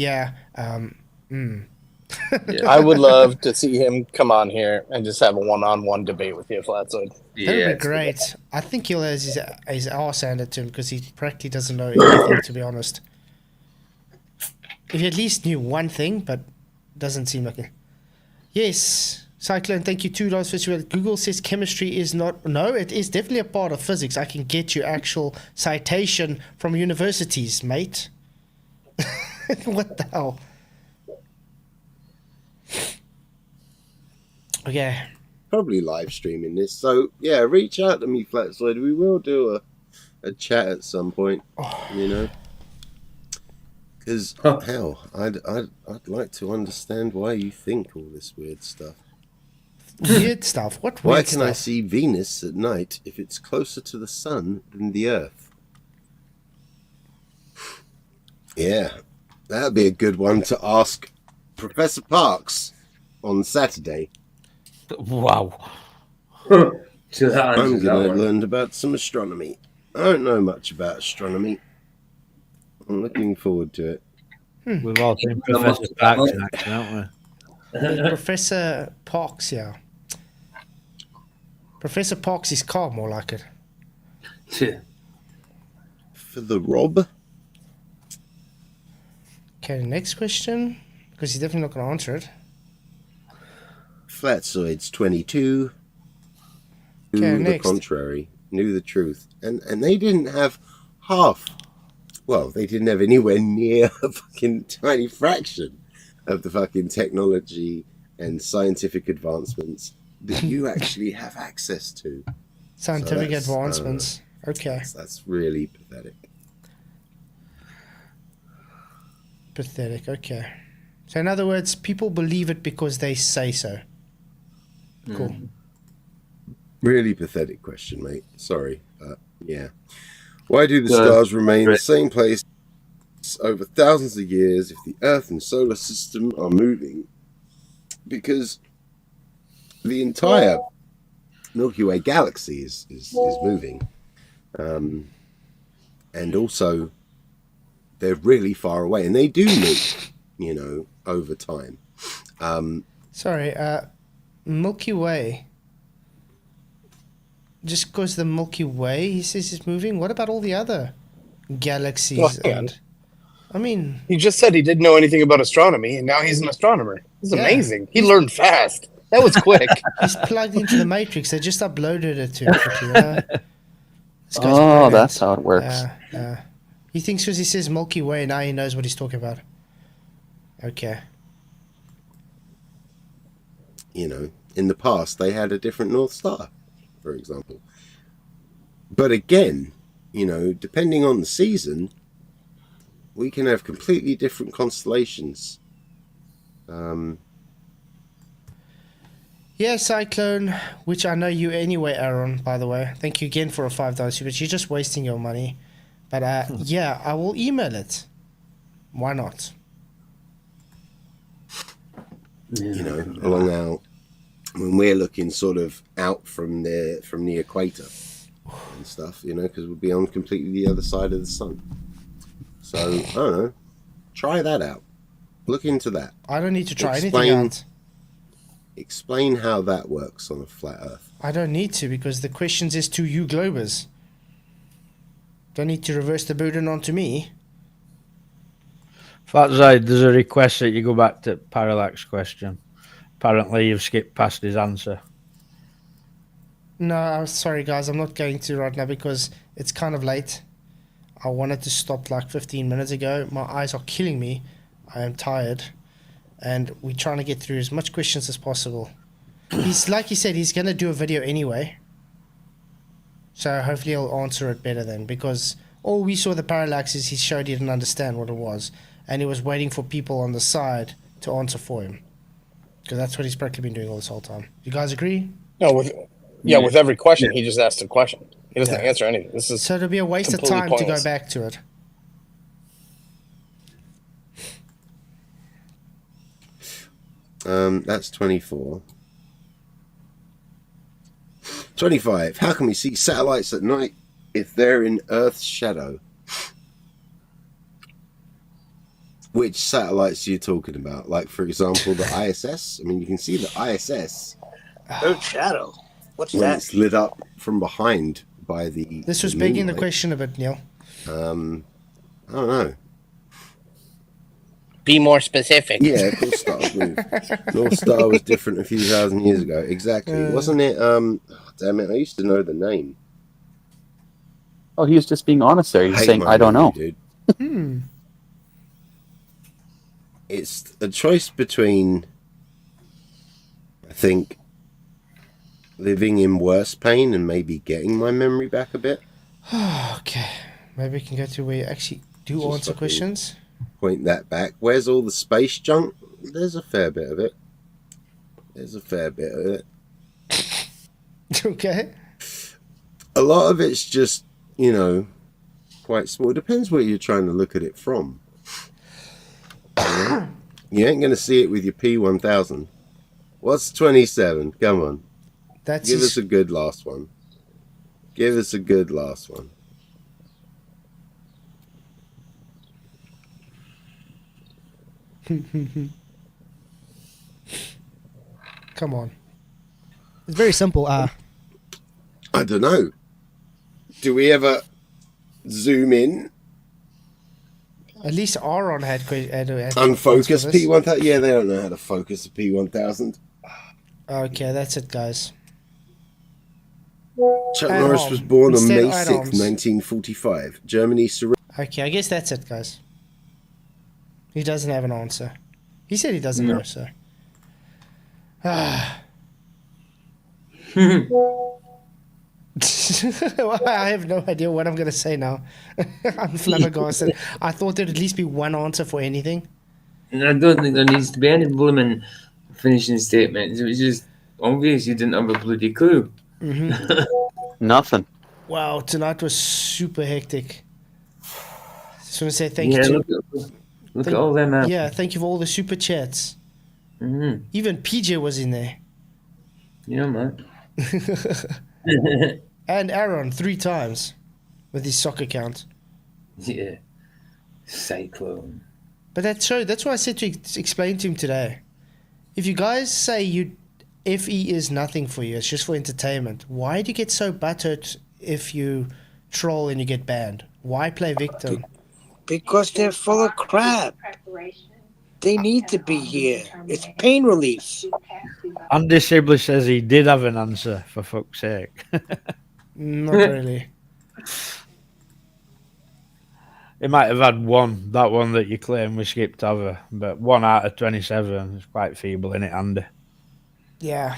would love to see him come on here and just have a one-on-one debate with you, Flatzoid. That would be great. I think he'll have his arse handed to him because he practically doesn't know anything, to be honest. If he at least knew one thing, but doesn't seem like it. Yes. Cyclone, thank you. $2 for sure. Google says chemistry is not. No, it is definitely a part of physics. I can get you actual citation from universities, mate. What the hell? Okay. Probably live streaming this. So, yeah, reach out to me, Flatzoid. We will do a chat at some point, you know. Because, hell, I'd like to understand why you think all this weird stuff. Weird stuff? What weird Why stuff? can I see Venus at night if it's closer to the sun than the Earth? Yeah, that would be a good one to ask Professor Parks on Saturday. Wow. I'm going to learn about some astronomy. I don't know much about astronomy. I'm looking forward to it. We've all seen Professor Parks in action, haven't we? Professor Parks, yeah. Professor Parks is calm, more like it. For the Rob? Okay, next question. Because he's definitely not going to answer it. Flatzoid's 22. Okay, the next. contrary. Knew the truth. And they didn't have half. Well, they didn't have anywhere near a fucking tiny fraction of the fucking technology and scientific advancements that you actually have access to. Scientific So that's, advancements. Okay. That's really pathetic. Pathetic, okay. So in other words, people believe it because they say so. Cool. Really pathetic question, mate. Sorry. Yeah. Why do the stars remain in the same place over thousands of years if the Earth and solar system are moving? Because the entire Milky Way galaxy is moving. And also, they're really far away. And they do move, you know, over time. Sorry, Milky Way. Just because the Milky Way, he says, is moving. What about all the other galaxies? Well, hang on. I mean, He just said he didn't know anything about astronomy, and now he's an astronomer. This is Yeah. amazing. He learned fast. That was quick. he's plugged into the Matrix. They just uploaded it to him quickly. This guy's Oh, brilliant. that's how it works. He thinks because he says Milky Way, now he knows what he's talking about. Okay. You know, in the past, they had a different North Star, for example. But again, you know, depending on the season, we can have completely different constellations. Yeah, Cyclone, which I know you anyway, Aaron, by the way. Thank you again for a $5 super. You're just wasting your money. But yeah, I will email it. Why not? You know, along our, when we're looking sort of out from the equator and stuff, you know, because we'll be on completely the other side of the sun. So, I don't know. Try that out. Look into that. I don't need to try anything out. Explain how that works on a flat Earth. I don't need to because the questions is to you Globers. Don't need to reverse the burden onto me. Flatzoid, there's a request that you go back to Parallax question. Apparently you've skipped past his answer. No, I'm sorry guys, I'm not going to right now because it's kind of late. I wanted to stop like 15 minutes ago. My eyes are killing me. I am tired. And we're trying to get through as much questions as possible. He's like he said, he's going to do a video anyway. So hopefully he'll answer it better then. Because all we saw the parallax is he showed he didn't understand what it was. And he was waiting for people on the side to answer for him. Because that's what he's practically been doing all this whole time. You guys agree? No, with every question, he just asked a question. He doesn't answer anything. This is so it'll be a waste of time to go back to it. That's 24. 25. How can we see satellites at night if they're in Earth's shadow? Which satellites are you talking about? Like, for example, the ISS? I mean, you can see the ISS. Earth's shadow? What's when that? It's lit up from behind by the... This was begging the question a bit, Neil. I don't know. Be more specific. Yeah, of course, Star Move. North Star was different a few thousand years ago. Exactly. Wasn't it? Oh, damn it. I used to know the name. Oh, he was just being honest there. He was saying, I don't know. Dude. It's a choice between, I think, living in worse pain and maybe getting my memory back a bit. Okay. Maybe we can go to where you actually do Just answer questions. Point that back. Where's all the space junk? There's a fair bit of it. Okay. A lot of it's just, you know, quite small. It depends where you're trying to look at it from. You ain't going to see it with your P1000. What's 27? Come on. Give us a good last one. Come on. It's very simple. I don't know. Do we ever zoom in? At least Aaron had Unfocused P1000? Yeah, they don't know how to focus a P1000. Okay, that's it, guys. Chuck Norris was born on May 6th, 1945. Germany surrendered. Okay, I guess that's it, guys. He doesn't have an answer. He said he doesn't know, so. I have no idea what I'm going to say now. I'm flabbergasted. I thought there'd at least be one answer for anything. I don't think there needs to be any blooming finishing statements. It was just obvious you didn't have a bloody clue. Nothing. Wow, tonight was super hectic. Just want to say thank you to... Look at all them. Yeah, thank you for all the super chats. Even PJ was in there. Yeah, man. And Aaron 3 times with his soccer account. Yeah. Cyclone. But that's why I said to explain to him today. If you guys say FE is nothing for you, it's just for entertainment, why do you get so buttered if you troll and you get banned? Why play victim? Because they're full of crap. They need to be here. It's pain relief. Andy Sibley says he did have an answer, for fuck's sake. Not really. He might have had one, that one that you claim we skipped over, but 1 out of 27 is quite feeble, isn't it, Andy? Yeah.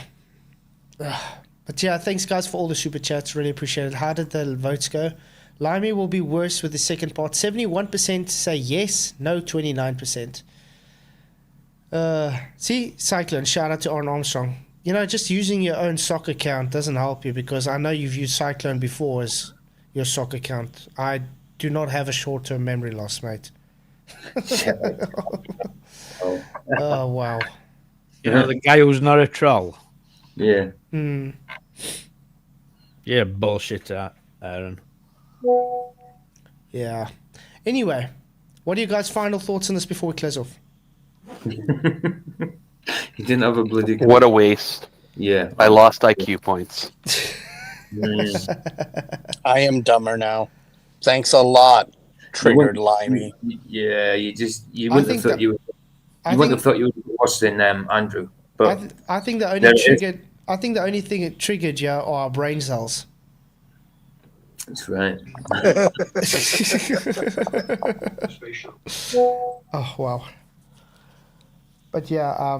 But yeah, thanks guys for all the super chats. Really appreciate it. How did the votes go? Limey will be worse with the second part. 71% say yes, no 29%. See, Cyclone, shout out to Aaron Armstrong. You know, just using your own soccer account doesn't help you because I know you've used Cyclone before as your soccer account. I do not have a short-term memory loss, mate. Oh, wow. You know, the guy who's not a troll. Yeah. Yeah, bullshit, Aaron. Yeah. Anyway, what are you guys' final thoughts on this before we close off? He didn't have a bloody... What a waste. Yeah. I lost IQ points. I am dumber now. Thanks a lot, Triggered Limey. Yeah, you wouldn't have thought you would be worse than Andrew. But I think the only thing it triggered you are our brain cells. That's right. Oh wow. But yeah,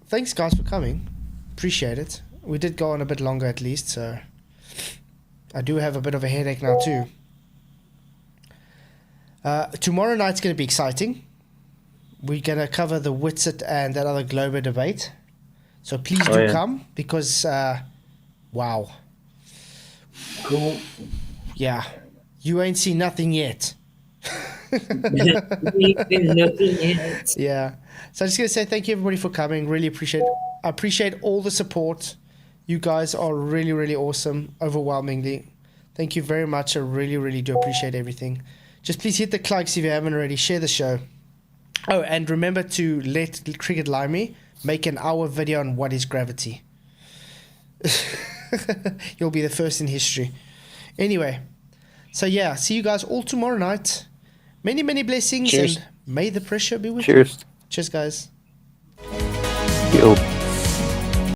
thanks guys for coming. Appreciate it. We did go on a bit longer at least, so I do have a bit of a headache now too. Tomorrow night's going to be exciting. We're going to cover the Witsit and that other Glober debate. So please come because, wow. Cool. Yeah. You ain't seen nothing yet. Yeah. So I'm just going to say thank you everybody for coming. Really appreciate all the support. You guys are really, really awesome. Overwhelmingly. Thank you very much. I really, really do appreciate everything. Just please hit the likes if you haven't already. Share the show. Oh, and remember to let Cricket Limey make an hour video on what is gravity. You'll be the first in history. Anyway, so yeah, see you guys all tomorrow night. Many, many blessings. Cheers. And may the pressure be with you. Cheers. Cheers, guys. Yo.